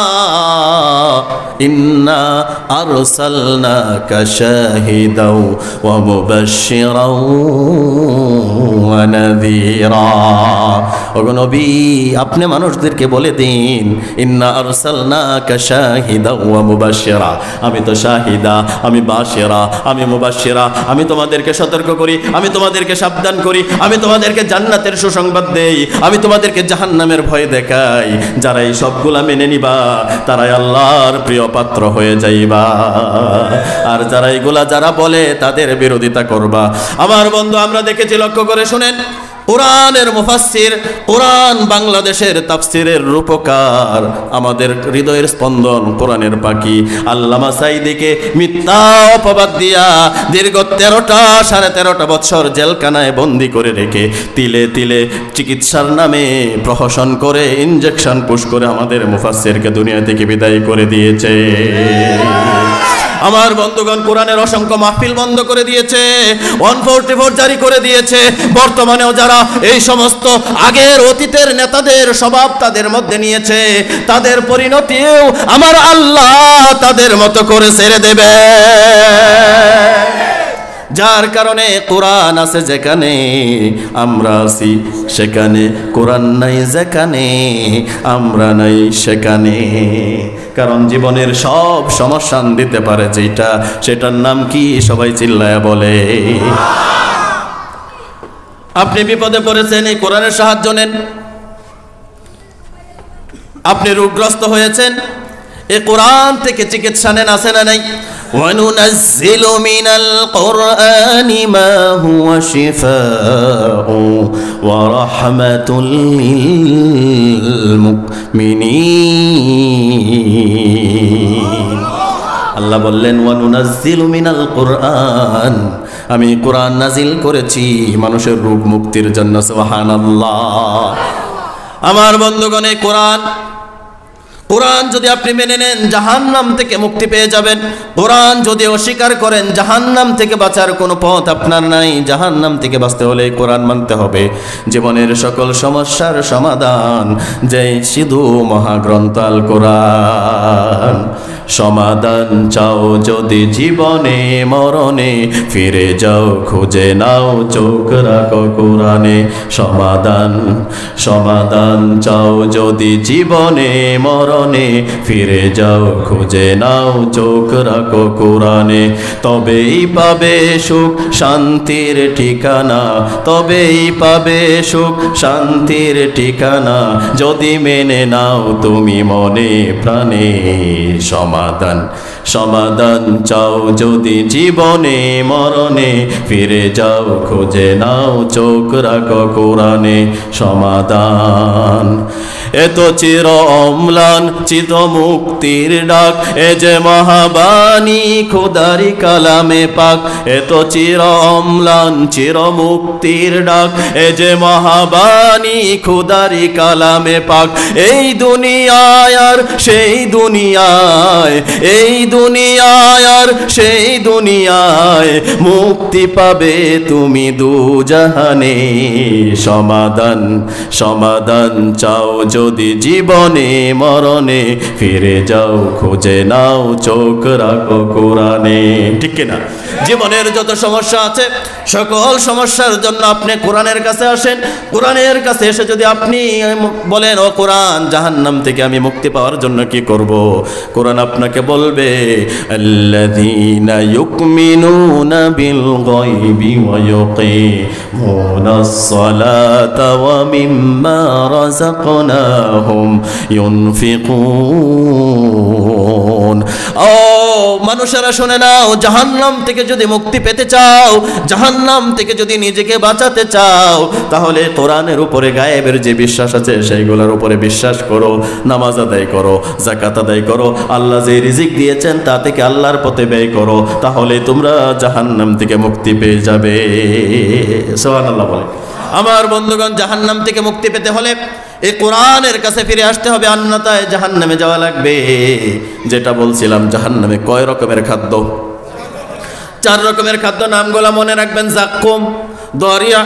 Speaker 1: ইন্না আরসালনাকা শাহিদাও ওয়া মুবাশশিরাও ওয়া নাযীরা। ওগো নবী, আপনি মানুষদেরকে বলে দিন, ইন্না আরসালনাকা শাহিদাও ওয়া মুবাশশিরা, আমি তো শাহিদা, আমি বাশিরা, আমি মুবাশশিরা, আমি তোমাদেরকে সতর্ক করি, আমি তোমাদেরকে সাবধান করি, আমি তোমাদেরকে জান্নাতের সুসংবাদ দেই, আমি তোমাদেরকে জাহান্নামের ভয় দেখাই। যারা এই সবগুলা মেনে নিবা তারাই আল্লাহর প্রিয় পাত্র হয়ে যাইবা, আর যারা এগুলা যারা বলে তাদের বিরোধিতা করবা। আমার বন্ধু, আমরা দেখেছি, লক্ষ্য করে শুনেন, কোরআনের মুফাসসির, কোরআন বাংলাদেশের তাফসিরের রূপকার, আমাদের হৃদয়ের স্পন্দন, কোরআনের পাখি আল্লামা সাঈদীকে মিথ্যা অপবাদ দিয়া দীর্ঘ 13টা বছর জেলখানায় বন্দি করে রেখে তিলে তিলে চিকিৎসার নামে প্রহসন করে ইনজেকশন পুশ করে আমাদের মুফাসসিরকে দুনিয়া থেকে বিদায় করে দিয়েছে। আমার বন্ধুগণ, কোরআনের অসংখ্য মাহফিল বন্ধ করে দিয়েছে, 144 জারি করে দিয়েছে। বর্তমানেও যারা এই সমস্ত আগের অতীতের নেতাদের স্বভাব তাদের মধ্যে নিয়েছে, তাদের পরিণতিও আমার আল্লাহ তাদের মতো করে ছেড়ে দেবে। যার কারণে কোরআন আছে যেখানে আমরা আছি সেখানে, কোরআন নাই যেখানে আমরা নাই সেখানে। কারণ জীবনের সব সমস্যা দিতে পারে যেটা, সেটার নাম কি? সবাই চিল্লায়া বলে। আপনি বিপদে পড়েছেন, এই কোরআনের সাহায্য নেন। আপনি রোগগ্রস্ত হয়েছেন, এই কোরআন থেকে চিকিৎসা নেন, আছে না নাই? وَنُنَزِّلُ مِنَ الْقُرْآنِ مَا هُوَ شِفَاءٌ وَرَحْمَةٌ لِّلْمُؤْمِنِينَ। আল্লাহ বললেন ওয়ানুনাজ্জিলু মিনাল কোরআন, আমি কোরআন নাজিল করেছি মানুষের রোগ মুক্তির জন্য। সুবহানাল্লাহ। আমার বন্ধুগণ, এই কোরআন যদি আপনি মেনে নেন জাহান্নাম থেকে মুক্তি পেয়ে যাবেন। কোরআন যদি অস্বীকার করেন জাহান্নাম থেকে বাঁচার কোনো পথ আপনার নাই। জাহান্নাম থেকে বাঁচতে হলে কোরআন মানতে হবে। জীবনের সকল সমস্যার সমাধান যেই সিধু মহাগ্রন্থ আল কোরআন। সমাধান চাও যদি জীবনে মরণে, ফিরে যাও খুঁজে নাও চোখ রাখো কোরআনে। সমাধান চাও যদি জীবনে মরণে, ফিরে যাও খুঁজে নাও চোখ রাখো কোরআনে। তবেই পাবে সুখ শান্তির ঠিকানা, তবেই পাবে সুখ শান্তির ঠিকানা, যদি মেনে নাও তুমি মনে প্রাণে। সমাধান চাও যদি জীবনে মরণে, ফিরে যাও খুঁজে নাও চোখ রাখো কোরআনে। সমাধান এত চির অম্লান চিত মুক্তির ডাক, এ যে মহাবাণী খোদারি কালামে পাক। এত চির অম্লান চির মুক্তির ডাক, এ যে মহাবাণী খোদারি কালামে পাক। এই দুনিয়ায় আর সেই দুনিয়ায়, এই দুনিয়ায় আর সেই দুনিয়ায়, মুক্তি পাবে তুমি দুজাহানে। সমাধান চাও যদি জীবনে মরণে, ফিরে যাও খুঁজে নাও চোখ রাখো কোরআনে। ঠিক কিনা? জীবনের যত সমস্যা আছে সকল সমস্যার জন্য আপনি কোরআনের কাছে আসেন। কোরআনের কাছে এসে যদি আপনি বলেন ও কোরআন, জাহান্নাম থেকে আমি মুক্তি পাওয়ার জন্য কি করব? কোরআন আপনাকে বলবে আল্লাযীনা ইউমিনুনা বিল গায়বি ওয়া ইউকিমুনাস সালাতা ওয়া মিম্মা রাযাকনাহুম ইউনফিকুন। ও মানুষেরা শুনে নাও, জাহান্নাম থেকে যদি মুক্তি পেতে চাও, জাহান্নাম থেকে যদি নিজেকে বাঁচাতে চাও, তাহলে কোরআনের উপরে গায়েবের যে বিশ্বাস আছে সেইগুলোর উপরে বিশ্বাস করো, নামাজ আদায় করো, যাকাত আদায় করো, আল্লাহ যে রিজিক দিয়েছেন তা থেকে আল্লাহর পথে ব্যয় করো, তাহলে তোমরা জাহান্নাম থেকে মুক্তি পেয়ে যাবে। সুবহানাল্লাহ বলে। আমার বন্ধুগণ, জাহান্নাম থেকে মুক্তি পেতে হলে এই কোরআনের কাছে ফিরে আসতে হবে, অন্যথায় জাহান্নামে যাওয়া লাগবে। যেটা বলছিলাম, জাহান্নামে কয় রকমের খাদ্য? 4 রকমের খাদ্য। নামগুলো মনে রাখবেন, জাক্কুম, দরিয়া,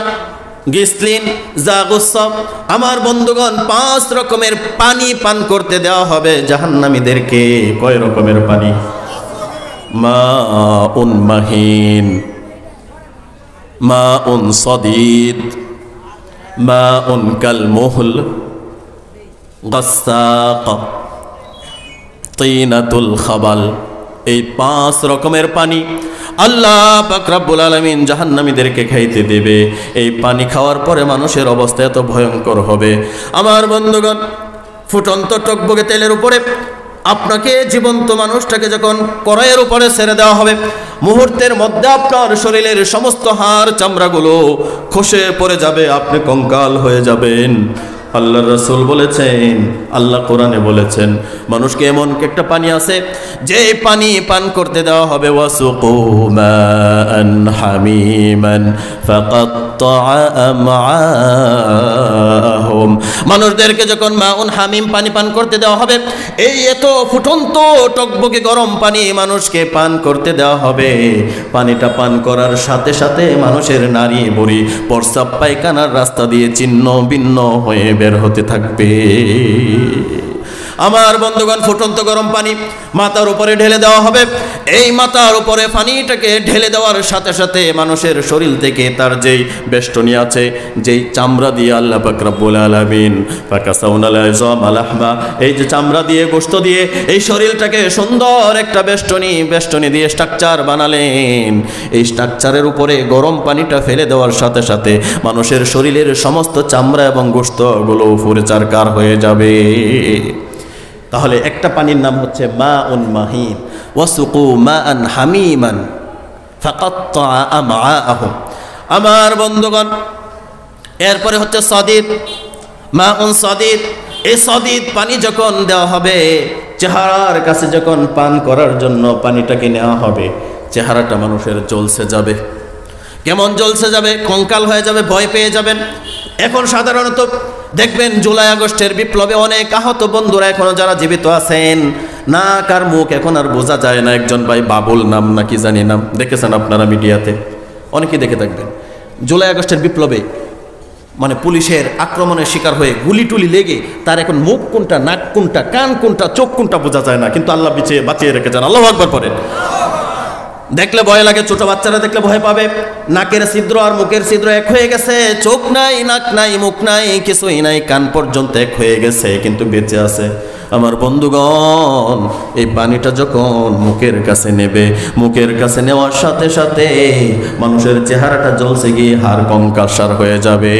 Speaker 1: গিসলিন, জাগুসব। আমার বন্ধুগণ 5 রকমের পানি পান করতে দেওয়া হবে জাহান্নামীদেরকে। কয় রকমের পানি? মাউন মাহিন, মাউন সদীদ, মাউন কালমুহল, গাসসাক, তিনাতুল খাবাল। এই 5 রকমের পানি আল্লাহ পাক রব্বুল আলামিন জাহান্নামীদেরকে খাইতে দেবে। এই পানি খাওয়ার পরে মানুষের অবস্থা এত ভয়ঙ্কর হবে। আমার বন্ধুগণ, ফুটন্ত টকবগে তেলের উপরে আপনাকে, জীবন্ত মানুষটাকে যখন কড়াইয়ের উপরে ছেড়ে দেওয়া হবে, মুহূর্তের মধ্যে আপনার শরীরের সমস্ত হাড় চামড়াগুলো খসে পড়ে যাবে, আপনি কঙ্কাল হয়ে যাবেন। আল্লাহর রাসূল বলেছেন, আল্লাহ কোরআনে বলেছেন, মানুষকে এমন একটা পানি আছে যে পানি পান করতে দেওয়া হবে, ওয়াসুকু মাআন হামিমান ফাকাত্তা আমআহুম। মানুষদেরকে যখন মাউন হামিম পানি পান করতে দেওয়া হবে, এই এত ফুটন্ত টকবকে গরম পানি মানুষকে পান করতে দেওয়া হবে, পানিটা পান করার সাথে সাথে মানুষের নারী বুড়ি প্রস্রাব পায়খানার রাস্তা দিয়ে ছিন্ন ভিন্ন হয়ে বের হতে থাকবে। আমার বন্ধুগণ, ফুটন্ত গরম পানি মাথার উপরে ঢেলে দেওয়া হবে। এই মাথার উপরে পানিটাকে ঢেলে দেওয়ার সাথে সাথে মানুষের শরীর থেকে তার যেই বেষ্টনী আছে, যেই চামড়া দিয়ে আল্লাহ পাক রব্বুল আলামিন ফাকাসাউনাল ইযামা লাহমা, এই যে চামড়া দিয়ে গোশত দিয়ে এই শরীরটাকে সুন্দর একটা বেষ্টনী দিয়ে স্ট্রাকচার বানালেন। এই স্ট্রাকচারের উপরে গরম পানিটা ফেলে দেওয়ার সাথে সাথে মানুষের শরীরের সমস্ত চামড়া এবং গোশতগুলো উপরে চারকার হয়ে যাবে। তাহলে একটা পানির নাম হচ্ছে মাউন মাহিন, ওয়াসুকু মাআন হামিমান ফাকাত্তা আমআহুম। আমার বন্ধুগণ, এরপরে হচ্ছে সদীদ, মাউন সদীদ। এই সদীদ পানি যখন দেওয়া হবে, চেহারার কাছে যখন পান করার জন্য পানিটাকে নেওয়া হবে, চেহারাটা মানুষের জ্বলসে যাবে। কেমন জ্বলসে যাবে? কঙ্কাল হয়ে যাবে, ভয় পেয়ে যাবেন। এখন সাধারণত দেখবেন জুলাই আগস্টের বিপ্লবে অনেক আহত বন্ধুরা এখনো যারা জীবিত আছেন, নাক আর মুখ এখন আর বোঝা যায় না। একজন ভাই বাবুল নাম নাকি জানি নাম, দেখেছেন আপনারা মিডিয়াতে, অনেকেই দেখে থাকবেন। জুলাই আগস্টের বিপ্লবে মানে পুলিশের আক্রমণের শিকার হয়ে গুলি টুলি লেগে তার এখন মুখ কোনটা, নাক কোনটা, কান কোনটা, চোখ কোনটা বোঝা যায় না, কিন্তু আল্লাহ বাঁচিয়ে রেখেছেন। আল্লাহু আকবার পড়েন। দেখলে ভয় লাগে, ছোট বাচ্চারা দেখলে ভয় পাবে। নাকের ছিদ্র আর মুখের ছিদ্র এক হয়ে গেছে, চোখ নাই, নাক নাই, মুখ নাই, কিছুই নাই, কান পর্যন্ত এক হয়ে গেছে, কিন্তু বেঁচে আছে। আমার বন্ধুগণ, এই পানিটা যখন মুখের কাছে নেবে, মুখের কাছে নেওয়ার সাথে সাথে মানুষের চেহারাটা জ্বলছে গিয়ে হাড় কঙ্কালসার হয়ে যাবে।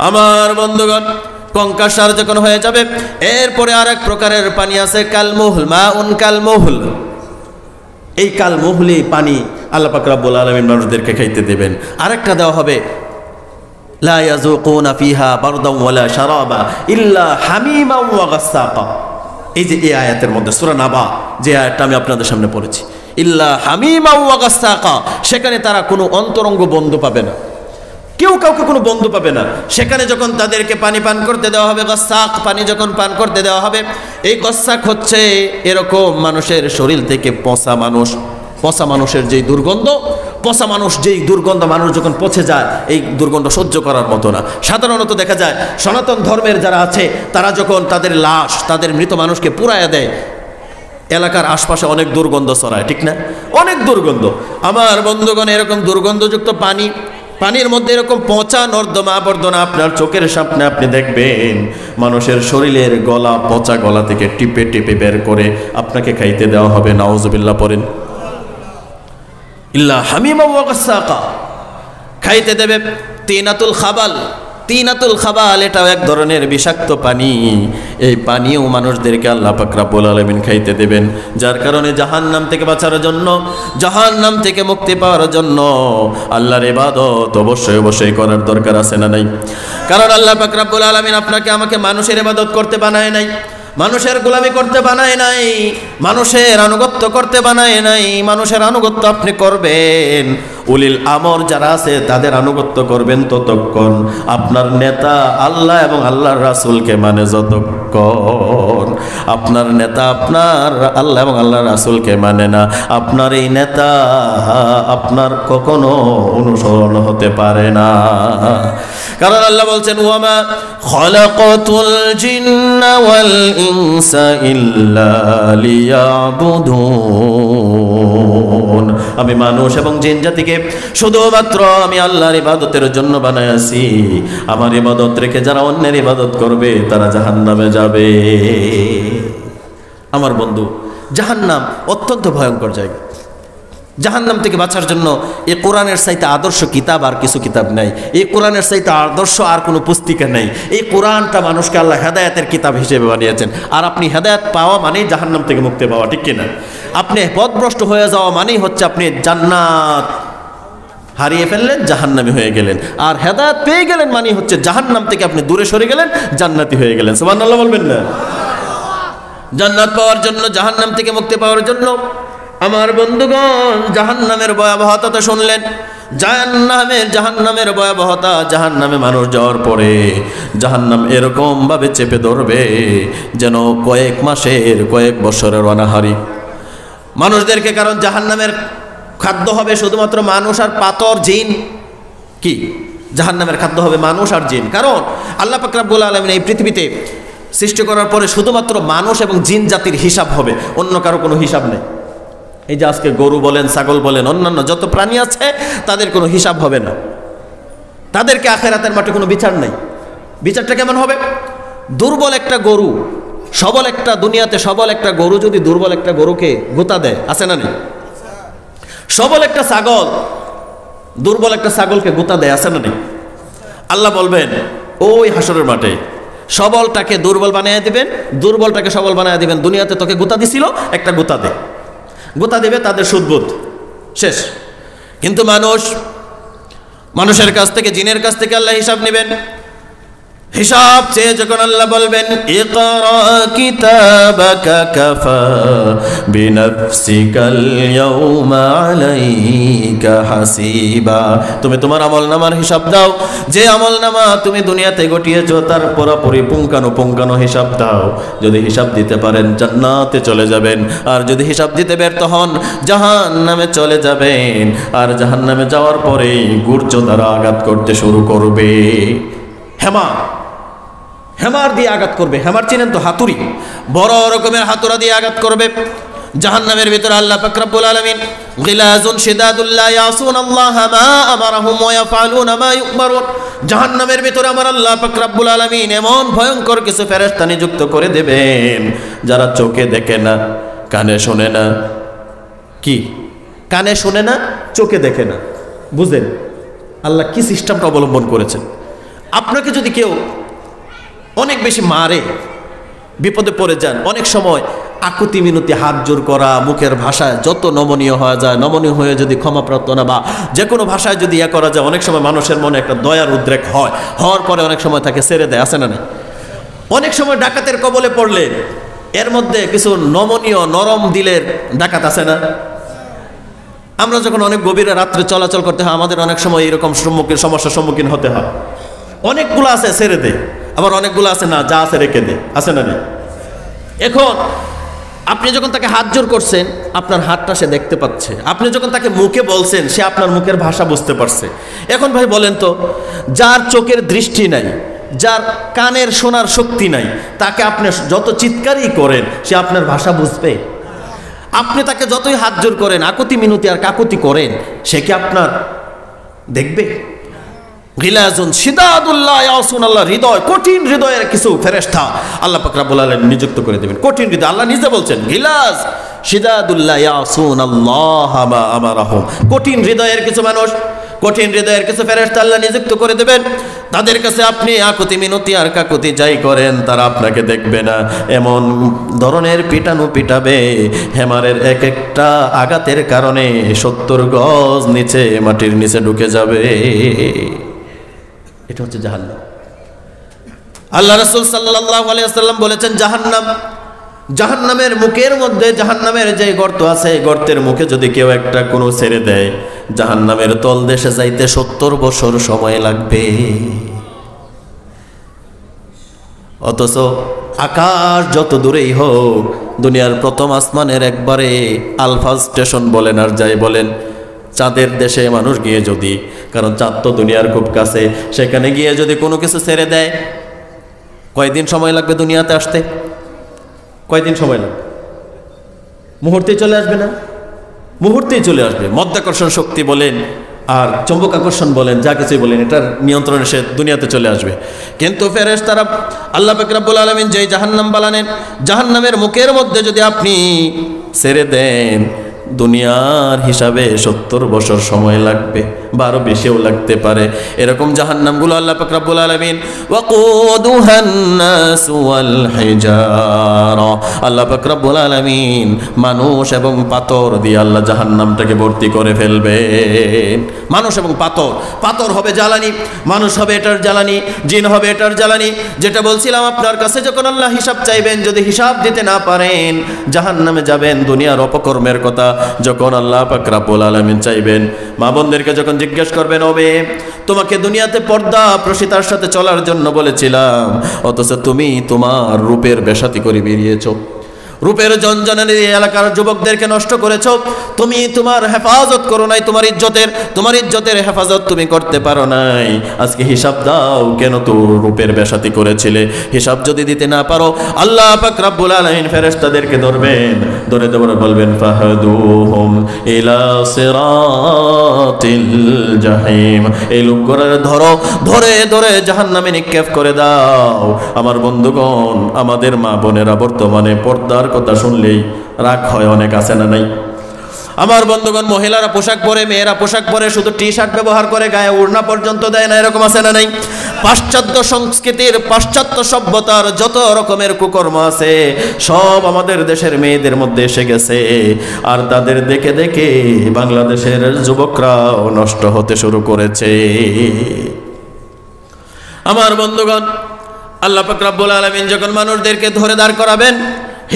Speaker 1: আমার বন্ধুগণ, কঙ্কালসার যখন হয়ে যাবে, এরপরে আর এক প্রকারের পানি আছে, কালমুহল, মাউন কালমুহল। এই কালমুহলি পানি আল্লাহ পাক রব্বুল আলামিন মানুষদেরকে খাইতে দেবেন। আরেকটা দেওয়া হবে, লা ইয়াযুকুনা ফিহা বারদান ওয়ালা শারাবা ইল্লা হামিমান ওয়া গাসসাকা। এই যে এই আয়াতের মধ্যে সূরা নাবা যে আয়াতটা আমি আপনাদের সামনে পড়েছি, ইল্লা হামিমান ওয়া গাসসাকা, সেখানে তারা কোনো অন্তরঙ্গ বন্ধু পাবে না, কেউ কাউকে কোনো বন্ধু পাবে না। সেখানে যখন তাদেরকে পানি পান করতে দেওয়া হবে, গাসসাক পানি যখন পান করতে দেওয়া হবে, এই গাসসাক হচ্ছে এরকম মানুষের শরীর থেকে পচা মানুষের যেই দুর্গন্ধ, পচা মানুষ যেই দুর্গন্ধ, মানুষ যখন পচে যায় এই দুর্গন্ধ সহ্য করার মতো না। সাধারণত দেখা যায় সনাতন ধর্মের যারা আছে তারা যখন তাদের লাশ, তাদের মৃত মানুষকে পুড়াইয়া দেয়, এলাকার আশপাশে অনেক দুর্গন্ধ ছড়ায়, ঠিক না? অনেক দুর্গন্ধ। আমার বন্ধুগণ, এরকম দুর্গন্ধযুক্ত পানির মধ্যে এরকম পচা নর্দমা আবর্জনা আপনার চোখের সামনে আপনি দেখবেন, মানুষের শরীরের গলা, পচা গলা থেকে টিপে টিপে বের করে আপনাকে খাইতে দেওয়া হবে। নাউজুবিল্লাহ পড়েন। ইল্লা হামিমান ওয়া গাসসাকা, খাইতে দেবে। তিনাতুল খাবাল, এটাও এক ধরনের বিষাক্ত পানি। এই পানিও মানুষদেরকে আল্লাহ পাক রব্বুল আলামিন খাইতে দেবেন, যার কারণে জাহান্নাম থেকে বাঁচার জন্য, জাহান্নাম থেকে মুক্তি পাওয়ার জন্য আল্লাহর ইবাদত অবশ্যই করার দরকার আছে না নাই? কারণ আল্লাহ পাক রব্বুল আলামিন আপনাকে আমাকে মানুষের ইবাদত করতে বানায় নাই, মানুষের গোলামি করতে বানায় নাই, মানুষের আনুগত্য করতে বানায় নাই। মানুষের আনুগত্য আপনি করবেন উলিল আমর যারা আছে তাদের আনুগত্য করবেন ততক্ষণ, আপনার নেতা আল্লাহ এবং আল্লাহর রাসূলকে মানে যতক্ষণ। আপনার নেতা আপনার আল্লাহ এবং আল্লাহর রাসূলকে মানে না, আপনার এই নেতা আপনার কখনো অনুসরণ হতে পারে না। কারণ আল্লাহ বলছেন ওয়ামা খালাকাতুল জিন্না ওয়াল ইনসা ইল্লা লিয়াবুদুন, আমি মানুষ এবং জিন জাতিকে শুধুমাত্র আমি আল্লাহর ইবাদতের জন্য বানাইছি। আমার ইবাদত রেখে যারা অন্যের ইবাদত করবে তারা জাহান্নামে যাবে। আমার বন্ধু, জাহান্নাম অত্যন্ত ভয়ঙ্কর জায়গা। জাহান্নাম থেকে বাঁচার জন্য এই কোরআনের চাইতে আদর্শ কিতাব আর কিছু কিতাব নাই, এই কোরআনের চাইতে আদর্শ আর কোনো পুস্তিকা নেই। এই কোরআনটা মানুষকে আল্লাহ হেদায়েতের কিতাব হিসেবে বানিয়েছেন। আর আপনি হেদায়েত পাওয়া মানেই জাহান্নাম থেকে মুক্তি পাওয়া, ঠিক কিনা? আপনি পথভ্রষ্ট হয়ে যাওয়া মানেই হচ্ছে আপনি জান্নাত হারিয়ে ফেললেন, জাহান্নামী হয়ে গেলেন। আর হেদায়েত পেয়ে গেলেন মানে হচ্ছে জাহান্নাম থেকে আপনি দূরে সরে গেলেন, জান্নাতি হয়ে গেলেন। সুবহানাল্লাহ বলবেন না? জান্নাত পাওয়ার জন্য, জাহান্নাম থেকে মুক্তি পাওয়ার জন্য আমার বন্ধুগণ জাহান্নামের ভয়াবহতা তো শুনলেন। জাহান্নামের ভয়াবহতা, জাহান্নামে মানুষ যাওয়ার পরে জাহান্নাম এরকম ভাবে চেপে ধরবে যেন কয়েক মাসের কয়েক বছরের অনাহারি মানুষদেরকে। কারণ জাহান্নামের খাদ্য হবে শুধুমাত্র মানুষ আর পাথর, জিন। কি? জাহান্নামের খাদ্য হবে মানুষ আর জিন। কারণ আল্লাহ পাক রব্বুল আলামিন এই পৃথিবীতে সৃষ্টি করার পরে শুধুমাত্র মানুষ এবং জিন জাতির হিসাব হবে, অন্য কারো কোনো হিসাব নেই। এই যে আজকে গরু বলেন, ছাগল বলেন, অন্যান্য যত প্রাণী আছে তাদের কোনো হিসাব হবে না। তাদেরকে আখিরাতের মাঠে কোনো বিচার নেই। বিচারটা কেমন হবে? দুর্বল একটা গরু, সবল একটা, দুনিয়াতে সবল একটা গরু যদি দুর্বল একটা গরুকে গোতা দেয়, আছে না নেই? সবল একটা ছাগল দুর্বল একটা ছাগলকে গোতা দেয়, আছে না নেই? আল্লাহ বলবেন ওই হাসরের মাঠে সবলটাকে দুর্বল বানিয়ে দিবেন, দুর্বলটাকে সবল বানিয়ে দিবেন। দুনিয়াতে তোকে গোতা দিছিল, একটা গোতা দে। গোতা দেবে, তাদের সুদবোধ শেষ। কিন্তু মানুষের কাছ থেকে, জিনের কাছ থেকে আল্লাহ হিসাব নেবেন। হিসাব চেয়ে যখন আল্লাহ বলবেন ইকরা কিতাবাকা কাফা বিনাফসিকাল ইয়াউমা আলাইকা হাসিবা, তুমি তোমার আমলনামার হিসাব দাও। যে আমলনামা তুমি দুনিয়াতে গটিয়েছো তার পুরোপুরি পুঙ্খানুপুঙ্খানু হিসাব দাও। যদি হিসাব দিতে পারেন জান্নাতে চলে যাবেন, আর যদি হিসাব দিতে ব্যর্থ হন জাহান্নামে চলে যাবেন। আর জাহান্নামে যাওয়ার পরেই গুর্জ দ্বারা আঘাত করতে শুরু করবে। হেমার দিয়ে আঘাত করবে। হেমার চিনেন তো? হাতুড়ি, বড় রকমের হাতুড়া দিয়ে আঘাত করবে। জাহান্নামের ভিতরে আল্লাহ পাক রব্বুল আলামিন গিলাজুন শিদাদুল লা ইয়াসুনাল্লাহা মা আমারহুম ওয়া ইয়াফআলুনা মা ইউমারুন, জাহান্নামের ভিতরে আমার আল্লাহ পাক রব্বুল আলামিন এমন ভয়ঙ্কর কিছু ফেরেশতা নিযুক্ত করে দেবেন যারা চোখে দেখে না, কানে শোনে না। কি? কানে শোনে না, চোখে দেখে না। বুঝলেন আল্লাহ কি সিস্টেমটা অবলম্বন করেছেন? আপনাকে যদি কেউ অনেক বেশি মারে, বিপদে পড়ে যান, অনেক সময় আকুতি মিনতি, হাত জোর করা, মুখের ভাষায় যত নমনীয় হওয়া যায়, নমনীয় হয়ে যদি ক্ষমা প্রার্থনা বা যে কোনো ভাষায় যদি ইয়ে করা যায়, অনেক সময় মানুষের মনে একটা দয়ার উদ্রেক হয়। হওয়ার পরে অনেক সময় তাকে ছেড়ে দেয়, আছে না নেই? অনেক সময় ডাকাতের কবলে পড়লে এর মধ্যে কিছু নমনীয় নরম দিলের ডাকাত আছে না? আমরা যখন অনেক গভীরে রাত্রে চলাচল করতে হয়, আমাদের অনেক সময় এরকম সমস্যার সম্মুখীন হতে হয়। অনেকগুলো আছে ছেড়ে দে, আবার অনেকগুলো আছে না, যা আছে রেখে দে, আছে না নেই? এখন আপনি যখন তাকে হাত জোর করছেন, আপনার হাতটা সে দেখতে পাচ্ছে। আপনি যখন তাকে মুখে বলছেন, সে আপনার মুখের ভাষা বুঝতে পারছে। এখন ভাই বলেন তো, যার চোখের দৃষ্টি নাই, যার কানের শোনার শক্তি নাই, তাকে আপনি যত চিৎকারই করেন সে আপনার ভাষা বুঝবে? আপনি তাকে যতই হাত জোর করেন, আকুতি মিনতি আর কাকুতি করেন, সে কি আপনার দেখবে? গিলাজুন শিদাদুল লা ইয়াসুনাল্লাহ, হৃদয়, কঠিন হৃদয়ের কিছু ফেরেশতা আল্লাহ পাক রব্বুল আলামিন নিযুক্ত করে দেবেন। কঠিন হৃদয়, আল্লাহ নিজে বলছেন গিলাজ শিদাদুল লা ইয়াসুনাল্লাহ মা আমারহুম। কঠিন হৃদয়ের কিছু মানুষ, কঠিন হৃদয়ের কিছু ফেরেশতা আল্লাহ নিযুক্ত করে দেবেন। তাদের কাছে আপনি আকুতি মিনতি আর কাকুতি যাই করেন, তারা আপনাকে দেখবে না। এমন ধরনের পিটানো পিটাবে, হেমারের এক একটা আঘাতের কারণে 70 গজ নিচে, মাটির নিচে ঢুকে যাবে। এটা হচ্ছে জাহান্নাম। আল্লাহ রাসূল সাল্লাল্লাহু আলাইহি ওয়াসাল্লাম বলেছেন জাহান্নাম জাহান্নামের মুখের মধ্যে, জাহান্নামের যে গর্ত আছে, গর্তের মুখে যদি কেউ একটা কোনো ছেড়ে দেয়, জাহান্নামের তল দেশে যাইতে 70 বছর সময় লাগবে। অথচ আকাশ যত দূরেই হোক, দুনিয়ার প্রথম আসমানের একবারে আলফা স্টেশন বলেন আর যাই বলেন, চাঁদের দেশে মানুষ গিয়ে যদি, কারণ চাঁদ তো দুনিয়ার খুব কাছে, সেখানে গিয়ে যদি কোনো কিছু ছেড়ে দেয়, কয়দিন সময় লাগবে দুনিয়াতে আসতে? কয়দিন সময় লাগবে? মুহূর্তেই চলে আসবে না? মুহূর্তেই চলে আসবে। মধ্যাকর্ষণ শক্তি বলেন আর চৌম্বক আকর্ষণ বলেন, যা কিছুই বলেন, এটার নিয়ন্ত্রণে সে দুনিয়াতে চলে আসবে। কিন্তু ফেরেশতারা, আল্লাহ পাক রব্বুল আলামিন যেই জাহান্নাম বানালেন, জাহান্নামের মুখের মধ্যে যদি আপনি ছেড়ে দেন, দুনিয়ার হিসাবে 70 বছর সময় লাগবে, বা আরো বেশিও লাগতে পারে। এরকম জাহান্নামগুলো আল্লাহ পাক রব্বুল আলামিন ওয়াকুদুহান নাস ওয়াল হিজারা, আল্লাহ পাক রব্বুল আলামিন মানুষ এবং পাথর দিয়ে আল্লাহ জাহান্নামটাকে ভর্তি করে ফেলবেন। মানুষ এবং পাথর, পাথর হবে জ্বালানি, মানুষ হবে এটার জ্বালানি, জিন হবে এটার জ্বালানি। যেটা বলছিলাম, আপনার কাছে যখন আল্লাহ হিসাব চাইবেন, যদি হিসাব দিতে না পারেন জাহান্নামে যাবেন। দুনিয়ার অপকর্মের কথা যখন আল্লাহ পাক রব্বুল আলামিন চাইবেন, মা বোনদেরকে যখন জিজ্ঞেস করবেন, ওবে তোমাকে দুনিয়াতে পর্দা প্রসিতার সাথে চলার জন্য বলেছিলাম, অথচ তুমি তোমার রূপের বেশাতি করে বেরিয়েছো, রূপের জঞ্জনের এলাকার যুবকদেরকে নষ্ট করেছো, তুমি তোমার হেফাজত করো নাই, তোমার ইজ্জতের হেফাজত তুমি করতে পারো নাই। আজকে হিসাব দাও, কেন তো রূপের বেশাতি করেছিলে? হিসাব যদি দিতে না পারো, আল্লাহ পাক রব্বুল আলামিন ফেরেশতাদেরকে ধরবেন, ধরে বলবেন ফাহাদুহুম ইলা সিরাতিল জাহিম, এই লোকগুলোর ধরে জাহান্নামে নিক্ষেপ করে দাও। আমার বন্ধুগণ, আমাদের মা বোনেরা বর্তমানে পর্দার কথা শুনলেই রাগ হয়, অনেক আছে না নাই? আমার বন্ধুগণ, মহিলারা পোশাক পরে, মেয়েরা পোশাক পরে, শুধু টি শার্ট ব্যবহার করে, গায়ে ওড়না পর্যন্ত দেয় না, এরকম আছে না নাই? পাশ্চাত্য সংস্কৃতির, পাশ্চাত্য সভ্যতার যত রকমের কুকর্ম আছে সব আমাদের দেশের মেয়েদের মধ্যে এসে গেছে। আর তাদের দেখে দেখে বাংলাদেশের যুবকরাও নষ্ট হতে শুরু করেছে। আমার বন্ধুগণ, আল্লাহ পাক রব্বুল আলামিন যখন মানুষদেরকে ধরে দাঁড় করাবেন,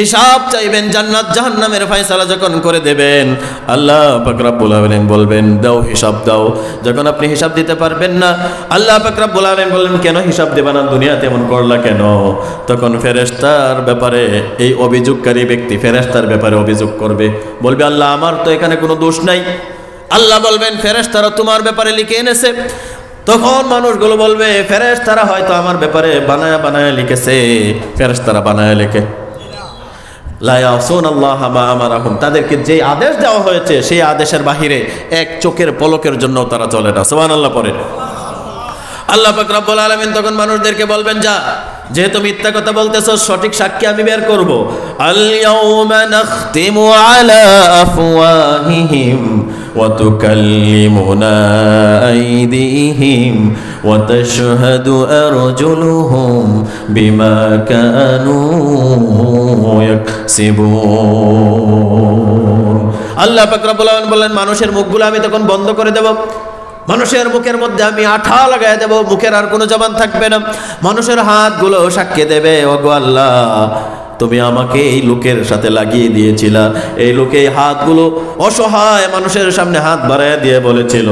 Speaker 1: হিসাব চাইবেন, জান্নাত জাহান্নামের ফয়সালা যখন করে দেবেন, আল্লাহ পাক রব্বুল আলামিন বলবেন দাও, হিসাব দাও। যখন আপনি হিসাব দিতে পারবেন না, আল্লাহ পাক রব্বুল আলামিন বললেন কেন হিসাব দেবে না, দুনিয়াতে এমন করলা কেন? তখন ফেরেশতার ব্যাপারে এই অভিযোগকারী ব্যক্তি ফেরেশতার ব্যাপারে অভিযোগ করবে, বলবে আল্লাহ আমার তো এখানে কোনো দোষ নাই। আল্লাহ বলবেন ফেরেশতারা তোমার ব্যাপারে লিখে এনেছে। তখন মানুষগুলো বলবে ফেরেশতারা হয়তো আমার ব্যাপারে বানায়া লিখেছে। ফেরেশতারা বানায়া লেখে, লা ইয়াসুনাল্লাহা মা আমারাহুম, তাদেরকে যে আদেশ দেওয়া হয়েছে সেই আদেশের বাহিরে এক চোখের পলকের জন্য তারা চলে না। সুবহানাল্লাহ পড়ে। আল্লাহ পাক রব্বুল আলামিন তখন মানুষদেরকে বলবেন, যা, যেহেতু মিথ্যা কথা বলতেছো, সঠিক সাক্ষী আমি বের করব। আল ইয়াউমা নাখতিমু আলা আফওয়াহিহিম ওয়া তুকাল্লিমুনা আইদিহিম ওয়া তাশহাদু আরজুলুহুম বিমা কানু ইয়াকসিবুন। আল্লাহ পাক রব্বুল আলামিন বলেন, মানুষের মুখগুলো আমি তখন বন্ধ করে দেব, মানুষের মুখের মধ্যে আমি আঠা লাগাই দেব, মুখের আর কোনো জবান থাকবে না। মানুষের হাতগুলো সাক্ষী দেবে, ওগো আল্লাহ তুমি আমাকে এই লোকের সাথে লাগিয়ে দিয়েছিলা। এই লোকে হাতগুলো অসহায় মানুষের সামনে হাত বাড়ায় দিয়ে বলেছিল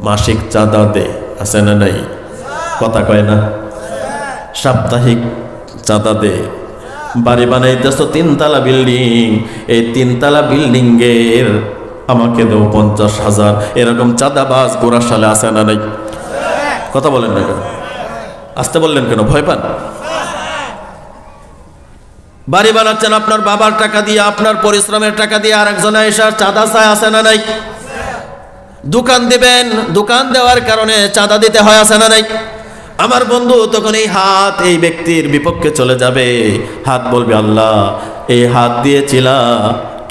Speaker 1: মাসিক চাঁদা দে, আছে না নাই? কথা কয় না? সাপ্তাহিক চাঁদা দে। বাড়ি বানাইতেছ 3 তলা বিল্ডিং, এই 3 তলা বিল্ডিং এর আমাকে দেও 50,000। এরকম চাঁদাবাজ গোরাশালে আছে না নাই? কথা বলেন না কেন? আসতে বললেন কেন? ভয় পান? বাড়ি বানাচ্ছেন আপনার বাবার টাকা দিয়ে, আপনার পরিশ্রমের টাকা দিয়ে, আর একজন এসে চাঁদা চায়, আছে না নাই? দোকান দিবেন, দোকান দেওয়ার কারণে চাঁদা দিতে হয়, আছে না নাই? আমার বন্ধু তখন এই হাত এই ব্যক্তির বিপক্ষে চলে যাবে। হাত বলবে আল্লাহ এই হাত দিয়েছিলা,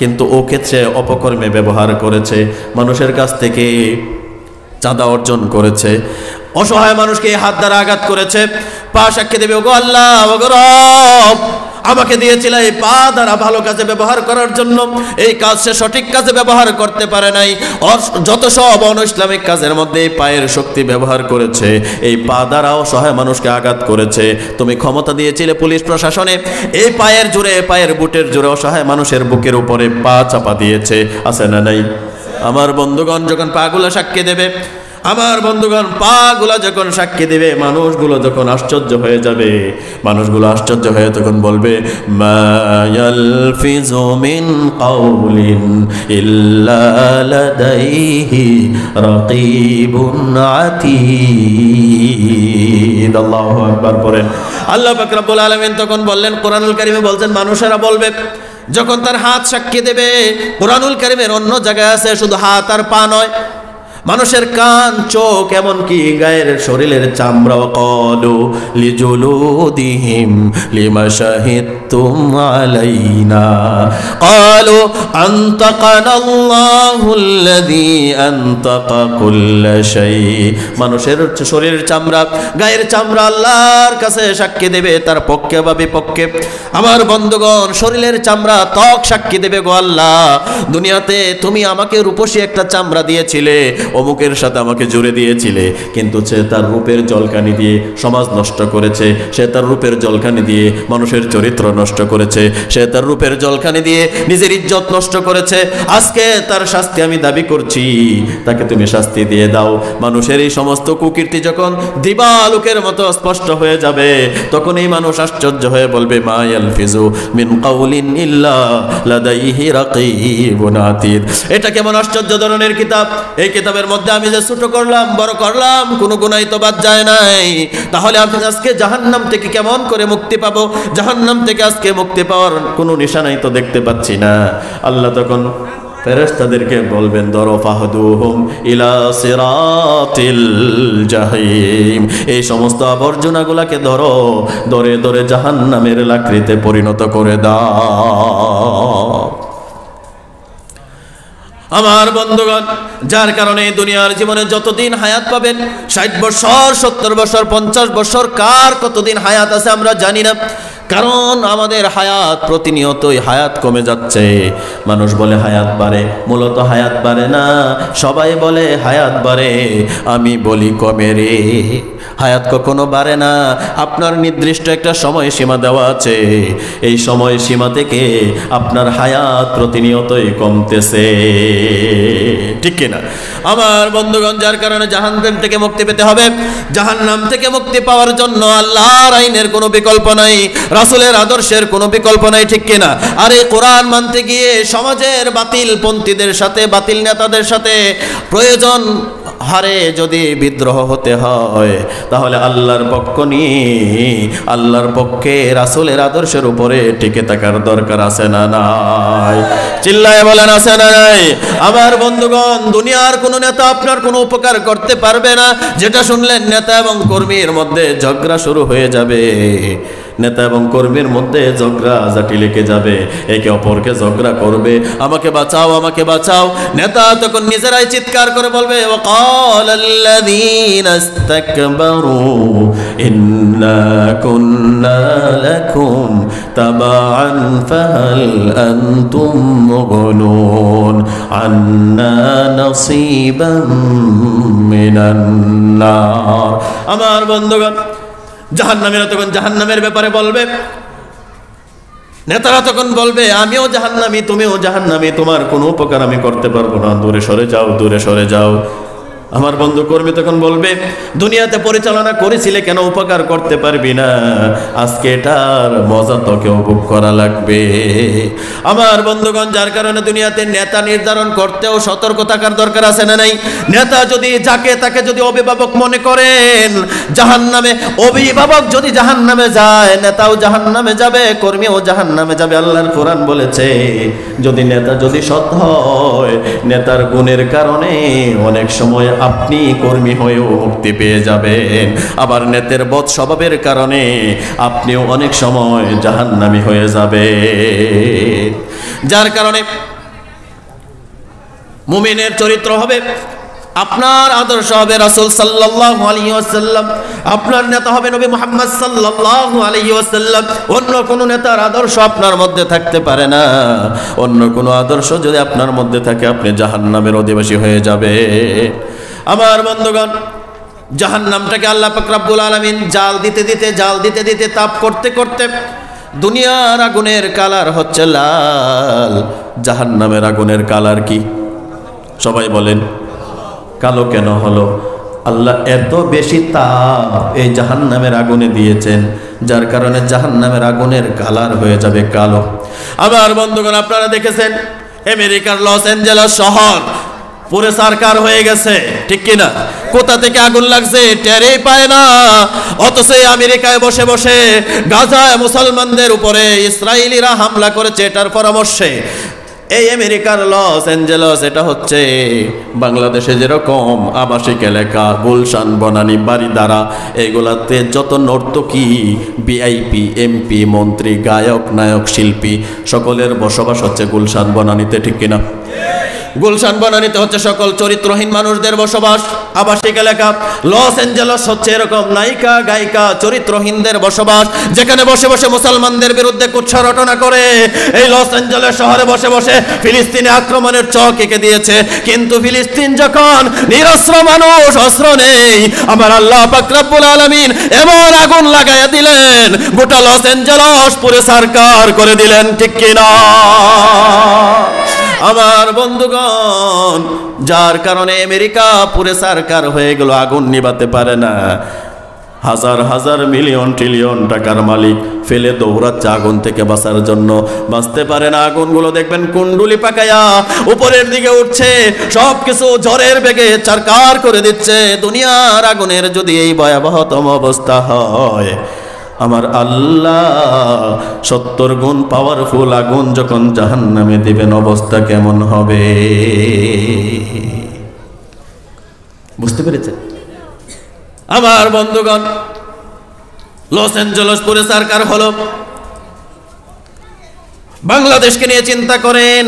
Speaker 1: কিন্তু ও ক্ষেত্রে অপকর্মে ব্যবহার করেছে, মানুষের কাছ থেকে চাঁদা অর্জন করেছে, অসহায় মানুষকে হাত দ্বারা আঘাত করেছে। পা সাক্ষী দেবে, ওগো আল্লাহ, ওগো রব আমাকে দিয়েছিল এই পা দ্বারা ভালো কাজে ব্যবহার করার জন্য, এই কাজ সে সঠিক কাজে ব্যবহার করতে পারে নাই। যত সব অনৈসলামিক কাজের মধ্যে এই পায়ের শক্তি ব্যবহার করেছে, এই পা দ্বারা অসহায় মানুষকে আঘাত করেছে। তুমি ক্ষমতা দিয়েছিলে পুলিশ প্রশাসনে, এই পায়ের জোরে, পায়ের বুটের জোরে অসহায় মানুষের বুকের উপরে পা চাপা দিয়েছে, আছে না নাই? আমার বন্ধুগণ, যখন পাগুলো সাক্ষী দেবে, আমার বন্ধুগণ পাগুলা যখন সাক্ষী দেবে, মানুষগুলো যখন আশ্চর্য হয়ে যাবে, মানুষগুলো আশ্চর্য হয়ে তখন বলবে, মা ইয়ালফিজু মিন কাউলিন ইল্লা লাদাইহি রাকিবুন আতীদ। আল্লাহু আকবার পড়েন। আল্লাহ পাক রব্বুল আলামিন তখন বললেন, কোরআনুল কারীমে বলছেন, মানুষেরা বলবে যখন তার হাত সাক্ষী দেবে। কোরআনুল কারীমের অন্য জায়গায় আছে শুধু হাত আর পা নয়, মানুষের কান, চোখ, এমনকি গায়ের শরীরের চামড়াও। ক্বালু লিজুলুদিহিম লিমা শাহিদতুম আলাইনা ক্বালু আনতাকানাল্লাহুল্লাযী আনতাকা কুল্লা শাই। মানুষের শরীরের চামড়া, গায়ের চামড়া আল্লাহর কাছে সাক্ষী দেবে তার পক্ষে বা বিপক্ষে। আমার বন্ধুগণ, শরীরের চামড়া, ত্বক সাক্ষী দেবে, গো আল্লাহ, দুনিয়াতে তুমি আমাকে রূপসী একটা চামড়া দিয়েছিলে, অমুকের সাথে আমাকে জুড়ে দিয়েছিলে, কিন্তু সে তার রূপের জলকানি দিয়ে সমাজ নষ্ট করেছে, সে তার রূপের জলকানি দিয়ে মানুষের চরিত্র নষ্ট করেছে, সে তার রূপের জলকানি দিয়ে নিজের ইজ্জত নষ্ট করেছে। আজকে তার শাস্তি আমি দাবি করছি, তাকে তুমি শাস্তি দিয়ে দাও। মানুষের এই সমস্ত কুকীর্তি যখন দিবালোকের মতো স্পষ্ট হয়ে যাবে, তখন এই মানুষ আশ্চর্য হয়ে বলবে, মা ইয়ালফিজু মিন কাউলিন ইল্লা লাদাইহি রাকিবুন আতীদ। এটা কেমন আশ্চর্য ধরনের কিতাব! এই কিতাবের মধ্যে আমি যে ছোট করলাম, বড় করলাম, কোনো গুনাহ তো বাদ যায় নাই। তাহলে আমি আজকে জাহান্নাম থেকে কেমন করে মুক্তি পাবো? জাহান্নাম থেকে আজকে মুক্তি পাওয়ার কোনো নিশানাই তো দেখতে পাচ্ছি না। আল্লাহ তখন ফেরেশতাদেরকে বলবেন, ধরো ফাহদুহুম ইলা সিরাতিল জাহিম। এই সমস্ত আবর্জনাগুলাকে ধরো, ধরে ধরে জাহান্নামের লাকড়িতে পরিণত করে দাও। আমার বন্ধুগণ, যার কারণে দুনিয়ার জীবনে যতদিন হায়াত পাবেন, 60 বছর, 70 বছর, 50 বছর, কার কতদিন হায়াত আছে আমরা জানি না। কারণ আমাদের হায়াত প্রতিনিয়তই হায়াত কমে যাচ্ছে। মানুষ বলে হায়াত বাড়ে, মূলত হায়াত বাড়ে না। সবাই বলে হায়াত বাড়ে, আমি বলি কমে রে। হায়াত কখনো বাড়ে না। আপনার নির্দিষ্ট একটা সময় সীমা দেওয়া আছে, এই সময় সীমা থেকে আপনার হায়াত প্রতিনিয়তই কমতেছে, ঠিক কিনা? আমার বন্ধুগণ, যার কারণে জাহান্নাম থেকে মুক্তি পেতে হবে। জাহান্নাম থেকে মুক্তি পাওয়ার জন্য আল্লাহর আইনের কোনো বিকল্প নাই, রাসূলের আদর্শের কোনো বিকল্প নাই, ঠিক কিনা? আর এই কোরআন মানতে গিয়ে সমাজের বাতিল পন্থীদের সাথে, বাতিল নেতাদের সাথে প্রয়োজন হারে যদি বিদ্রোহ হতে হয়, তাহলে আল্লাহর পক্ষ নিয়ে, আল্লাহর পক্ষে, রাসূলের আদর্শের উপরে টিকে থাকার দরকার আছে না নাই? চিল্লায় বলেন, আছে না নাই? আমার বন্ধুগণ, দুনিয়ার কোনো নেতা আপনার কোনো উপকার করতে পারবে না। যেটা শুনলেন, নেতা এবং কর্মীর মধ্যে ঝগড়া শুরু হয়ে যাবে, নেতা এবং কর্মীর মধ্যে ঝগড়া জাটি লেগে যাবে, একে অপরকে ঝগড়া করবে, আমাকে বাঁচাও, আমাকে বাঁচাও। নেতা তখন নিজেরাই চিৎকার করে বলবে, ওয়াকালাল্লাযীনা ইসতাকবারু ইন্না কুন্না লাকুম তাবাআন ফাহাল আনতুম মুগনুন আন্না নাসীবাম মিনান নার। আমার বন্ধুগণ, জাহান্নামীরা তখন জাহান্নামের ব্যাপারে বলবে, নেতারা তখন বলবে, আমিও জাহান্নামী, তুমিও জাহান্নামী, তোমার কোনো উপকার আমি করতে পারবো না, দূরে সরে যাও, দূরে সরে যাও। আমার বন্ধু কর্মী তখন বলবে, দুনিয়াতে পরিচালনা করেছিলে, কেন উপকার করতে পারবি না? আজকে এটার মজা তোকে উপভোগ করা লাগবে। আমার বন্ধুগণ, যার কারণে দুনিয়াতে নেতা নির্ধারণ করতেও সতর্ক থাকার দরকার আছে না নাই? নেতা যদি যাকে তাকে যদি অভিভাবক মনে করেন, জাহান্নামে, অভিভাবক যদি জাহান্নামে যায়, নেতাও জাহান্নামে যাবে, কর্মীও জাহান্নামে যাবে। আল্লাহর কোরআন বলেছে, যদি নেতা যদি সৎ হয়, নেতার গুণের কারণে অনেক সময় আপনি কর্মী হয়েও মুক্তি পেয়ে যাবেন। আবার নেতার বদ স্বভাবের কারণে আপনিও অনেক সময় জাহান্নামী হয়ে যাবেন। যার কারণে মুমিনের চরিত্র হবে আপনার আদর্শ হবে রাসূল সাল্লাল্লাহু আলাইহি ওয়াসাল্লাম, আপনার নেতা হবে নবী মুহাম্মদ সাল্লাল্লাহু আলাইহি ওয়াসাল্লাম। অন্য কোন নেতার আদর্শ আপনার মধ্যে থাকতে পারে না। অন্য কোন আদর্শ যদি আপনার মধ্যে থাকে আপনি জাহান্নামের অধিবাসী হয়ে যাবে। আমার বন্ধুগণ, জাহান্নামটাকে আল্লাহ পাক রব্বুল আলামিন জাল দিতে দিতে তাপ করতে করতে দুনিয়ার আগুনের কালার হচ্ছে লাল, জাহান্নামের আগুনের কালার কি? সবাই বলেন কালো কেন হলো? আল্লাহ এত বেশি তাপ এই জাহান্নামের আগুনে দিয়েছেন, যার কারণে জাহান্নামের আগুনের কালার হয়ে যাবে কালো। আবার বন্ধুগণ, আপনারা দেখেছেন আমেরিকার লস অ্যাঞ্জেলেস শহর পুরো সরকার হয়ে গেছে, ঠিক কিনা? কোথা থেকে আগুন লাগছে টেরই পায় না। অথচ আমেরিকায় বসে বসে গাজায় মুসলমানদের উপরে ইসরায়েলিরা হামলা করেছে এটার পরামর্শে। এই আমেরিকার লস অ্যাঞ্জেলেস এটা হচ্ছে বাংলাদেশে যেরকম আবাসিক এলাকা, গুলশান, বনানী, বাড়িধারা, এগুলাতে যত নর্তকী, ভিআইপি, এমপি, মন্ত্রী, গায়ক, নায়ক, শিল্পী সকলের বসবাস হচ্ছে গুলশান বনানীতে, ঠিক কিনা? গুলশান বনানীতে হচ্ছে সকল চরিত্রহীন মানুষদের বসবাস, আবাসিক এলাকা। লস অ্যাঞ্জেলেস হচ্ছে এরকম নায়িকা, গায়িকা, চরিত্রহীনদের বসবাস, যেখানে বসে বসে মুসলমানদের বিরুদ্ধে কুৎসা রটনা করে। এই লস অ্যাঞ্জেলেস শহরে বসে বসে ফিলিস্তিনে আক্রমণের চক এঁকে দিয়েছে। কিন্তু ফিলিস্তিন যখন নিরস্ত্র মানুষ, অস্ত্র নেই, আমার আল্লাহ পাক রব্বুল আলামিন এমন আগুন লাগাইয়া দিলেন, গোটা লস অ্যাঞ্জেলেস পুরো সরকার করে দিলেন, ঠিক কিনা? আমার বন্ধুগণ, যার কারণে আমেরিকা পুরো সরকার হয়ে গেল, আগুন নিভাতে পারে না। হাজার হাজার মিলিয়ন ট্রিলিয়ন টাকার মালিক ফেলে দৌড়াচ্ছে আগুন থেকে বাঁচার জন্য, বাঁচতে পারে না। আগুনগুলো দেখবেন কুণ্ডুলি পাকায়া উপরের দিকে উঠছে, সব কিছু ঝড়ের বেগে চারকার করে দিচ্ছে। দুনিয়ার আগুনের যদি এই ভয়াবহতম অবস্থা হয়, আমার আল্লাহ 70 গুণ পাওয়ারফুল আগুন যখন জাহান্নামে দিবেন, অবস্থা কেমন হবে? বুঝতে পেরেছেন? আমার বন্ধুগণ, লস অ্যাঞ্জেলেস পুরো সরকার হলো। বাংলাদেশকে নিয়ে চিন্তা করেন।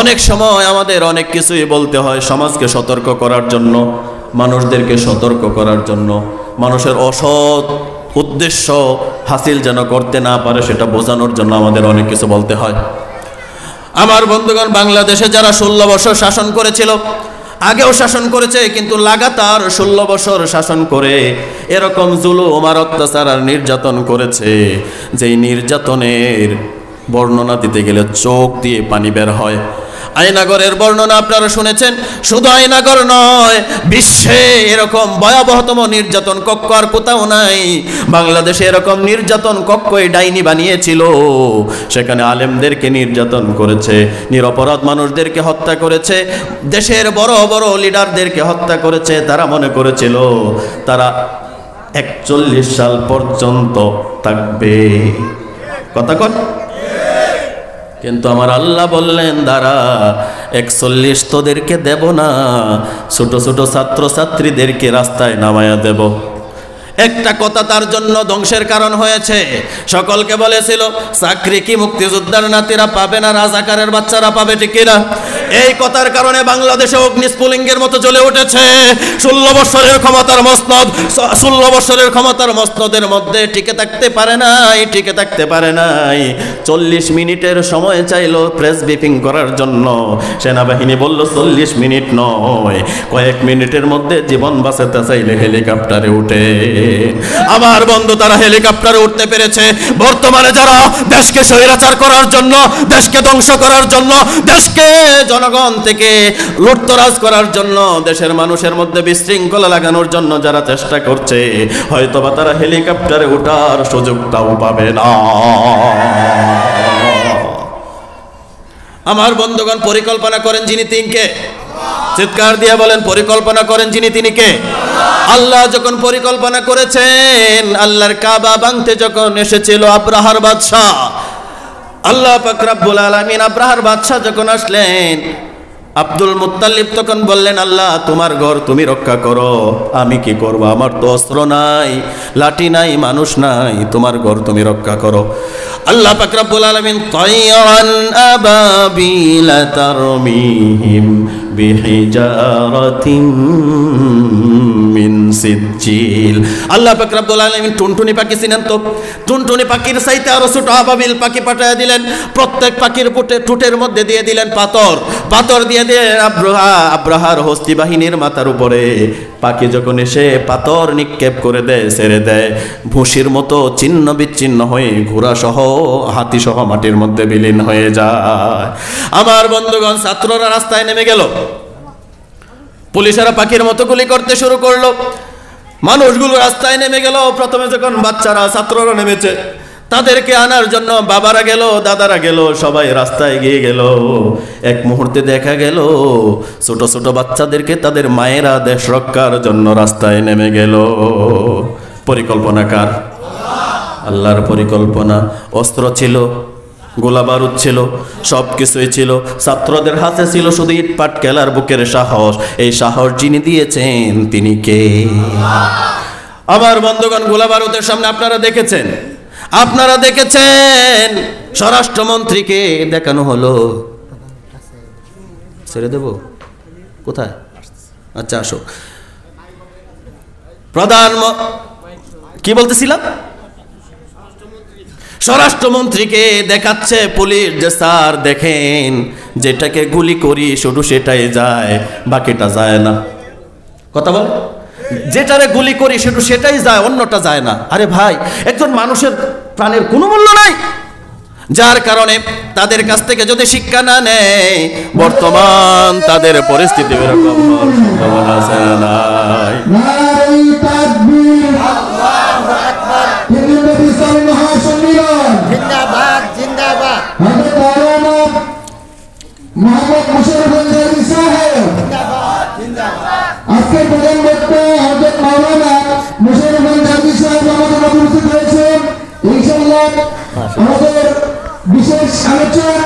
Speaker 1: অনেক সময় আমাদের অনেক কিছুই বলতে হয় সমাজকে সতর্ক করার জন্য, মানুষদেরকে সতর্ক করার জন্য, মানুষের অসৎ উদ্দেশ্য হাসিল যেন করতে না পারে সেটা বোঝানোর জন্য আমাদের অনেক কিছু বলতে হয়। আমার বন্ধুগণ, বাংলাদেশে যারা 16 বছর শাসন করেছিল, আগেও শাসন করেছে, কিন্তু লাগাতার 16 বছর শাসন করে এরকম জুলুম আর অত্যাচার আর নির্যাতন করেছে, যেই নির্যাতনের বর্ণনা দিতে গেলে চোখ দিয়ে পানি বের হয়। আয়নাগরের বর্ণনা আপনারা শুনেছেন। শুধু আয়নাগর নয়, বিশ্বে এরকম ভয়াবহতম নির্যাতন কক্ষ আর কোথাও নাই। বাংলাদেশে এরকম নির্যাতন কক্ষই ডাইনি বানিয়েছিল। সেখানে আলেমদেরকে নির্যাতন করেছে, নিরপরাধ মানুষদেরকে হত্যা করেছে, দেশের বড় বড় লিডারদেরকে হত্যা করেছে। তারা মনে করেছিল তারা 41 সাল পর্যন্ত থাকবে। কথা কন। কিন্তু আমার আল্লাহ বললেন, দাঁড়া, 41 তোদেরকে দেব না, ছোট ছোট ছাত্র ছাত্রীদেরকে রাস্তায় নামায়া দেব। একটা কথা তার জন্য ধ্বংসের কারণ হয়েছে। সকলকে বলেছিল চাকরি কি মুক্তিযোদ্ধার নাতিরা পাবে না, রাজাকারের বাচ্চারা পাবে, ঠিক কিনা? এই কথার কারণে বাংলাদেশে অগ্নিস্ফুলিঙ্গের মতো জ্বলে উঠেছে। 16 বছরের ক্ষমতার মসনদ, 16 বছরের ক্ষমতার মসনদের মধ্যে টিকে থাকতে পারে নাই। 40 মিনিটের সময় চাইলো প্রেস ব্রিফিং করার জন্য। সেনাবাহিনী বলল 40 মিনিট নয়, কয়েক মিনিটের মধ্যে জীবন বাঁচাতে চাইলে হেলিকপ্টারে উঠে। আমার বন্ধু, তারা হেলিকপ্টারে উঠতে পেরেছে। বর্তমানে যারা দেশকে স্বৈরাচার করার জন্য, দেশকে ধ্বংস করার জন্য, দেশকে জনগণ থেকে লুটতরাজ করার জন্য, দেশের মানুষের মধ্যে বিশৃঙ্খলা লাগানোর জন্য যারা চেষ্টা করছে, হয়তোবা তারা হেলিকপ্টারে ওঠার সুযোগটাও পাবে না। আমার বন্ধুগণ, পরিকল্পনা করেন যিনি, তিনকে চিৎকার দিয়ে বলেন, পরিকল্পনা করেন যিনি, তিনি কে? আল্লাহ যখন পরিকল্পনা করেছেন, আল্লাহর কাবা ভাঙতে যখন এসেছিল আব্রাহার বাদশাহ, আল্লাহ পাক রব্বুল আলামিন আব্রাহার বাদশাহ যখন আসলেন, আব্দুল মুত্তালিব তখন বললেন, আল্লাহ তোমার ঘর তুমি রক্ষা করো, আমি কি করব? আমার তো অস্ত্র নাই, লাঠি নাই, মানুষ নাই, তোমার ঘর তুমি রক্ষা করো। আল্লাহ পাক রব্বুল আলামিন তায়রান আবাবিলা তারমিহিম বিহিজারাতিন মিন সিজ্জিল। আল্লাহ পাক রব্বুল আলামিন টুনটুনি পাখি চিনেন তো? টুনটুনি পাখির চাইতে আরো ছোট আবাবিল পাখি পাঠিয়ে দিলেন। প্রত্যেক পাখির ঠোঁটের মধ্যে দিয়ে দিলেন পাথর। পাথর দিয়ে দিলেন আব্রাহার হস্তি বাহিনীর মাথার উপরে। পাখি যখন এসে পাথর নিক্ষেপ করে দেয়, ছেড়ে দেয়, ভুসির মতো ছিন্ন বিচ্ছিন্ন হয়ে ঘোড়া সহ হাতি সহ মাটির মধ্যে বিলীন হয়ে যায়। আমার বন্ধুগণ, ছাত্ররা রাস্তায় নেমে গেল। পুলিশেরা পাখির মতো গুলি করতে শুরু করলো। মানুষগুলো রাস্তায় নেমে গেল। প্রথমে যখন বাচ্চারা, ছাত্ররা নেমেছে, তাদেরকে আনার জন্য বাবারা গেল, দাদারা গেল, সবাই রাস্তায় গিয়ে গেল। এক মুহূর্তে দেখা গেল ছোট ছোট বাচ্চাদেরকে তাদের মায়েরা দেশ রক্ষার জন্য রাস্তায় নেমে গেল। পরিকল্পনা কার? আল্লাহর পরিকল্পনা। অস্ত্র ছিল, গোলা বারুদ ছিল, সব কিছুই ছিল। ছাত্রদের হাতে ছিল শুধু ইট পাট কেলার বুকের সাহস। এই সাহস যিনি দিয়েছেন তিনি কে? আমার বন্ধুগণ, গোলা বারুদের সামনে আপনারা দেখেছেন স্বরাষ্ট্রমন্ত্রীকে দেখানো হলো। ছেড়ে দেব? কোথায়? আচ্ছা, আসো। কি বলতেছিলাম? স্বরাষ্ট্রমন্ত্রীকে দেখাচ্ছে পুলিশ যে স্যার দেখেন, যেটাকে গুলি করি শুধু সেটাই যায়, বাকিটা যায় না। কথা বল। যেটারে গুলি করি শুধু সেটাই যায়, অন্যটা যায় না। আরে ভাই, একজন মানুষের প্রাণের কোনো মূল্য নাই। যার কারণে তাদের কাছ থেকে যদি শিক্ষা না নেয়, বর্তমান তাদের পরিস্থিতি এরকম হওয়ার সম্ভাবনা আছে না নাই?
Speaker 2: জিন্দাবাদ জিন্দাবাদ।
Speaker 3: আজকে প্রধান বক্তা হযরত মাওলানা মুশাররফ জামি সাহেব আমাদের উপস্থিত হয়েছেন। ইনশাআল্লাহ আমাদের বিশেষ আলোচক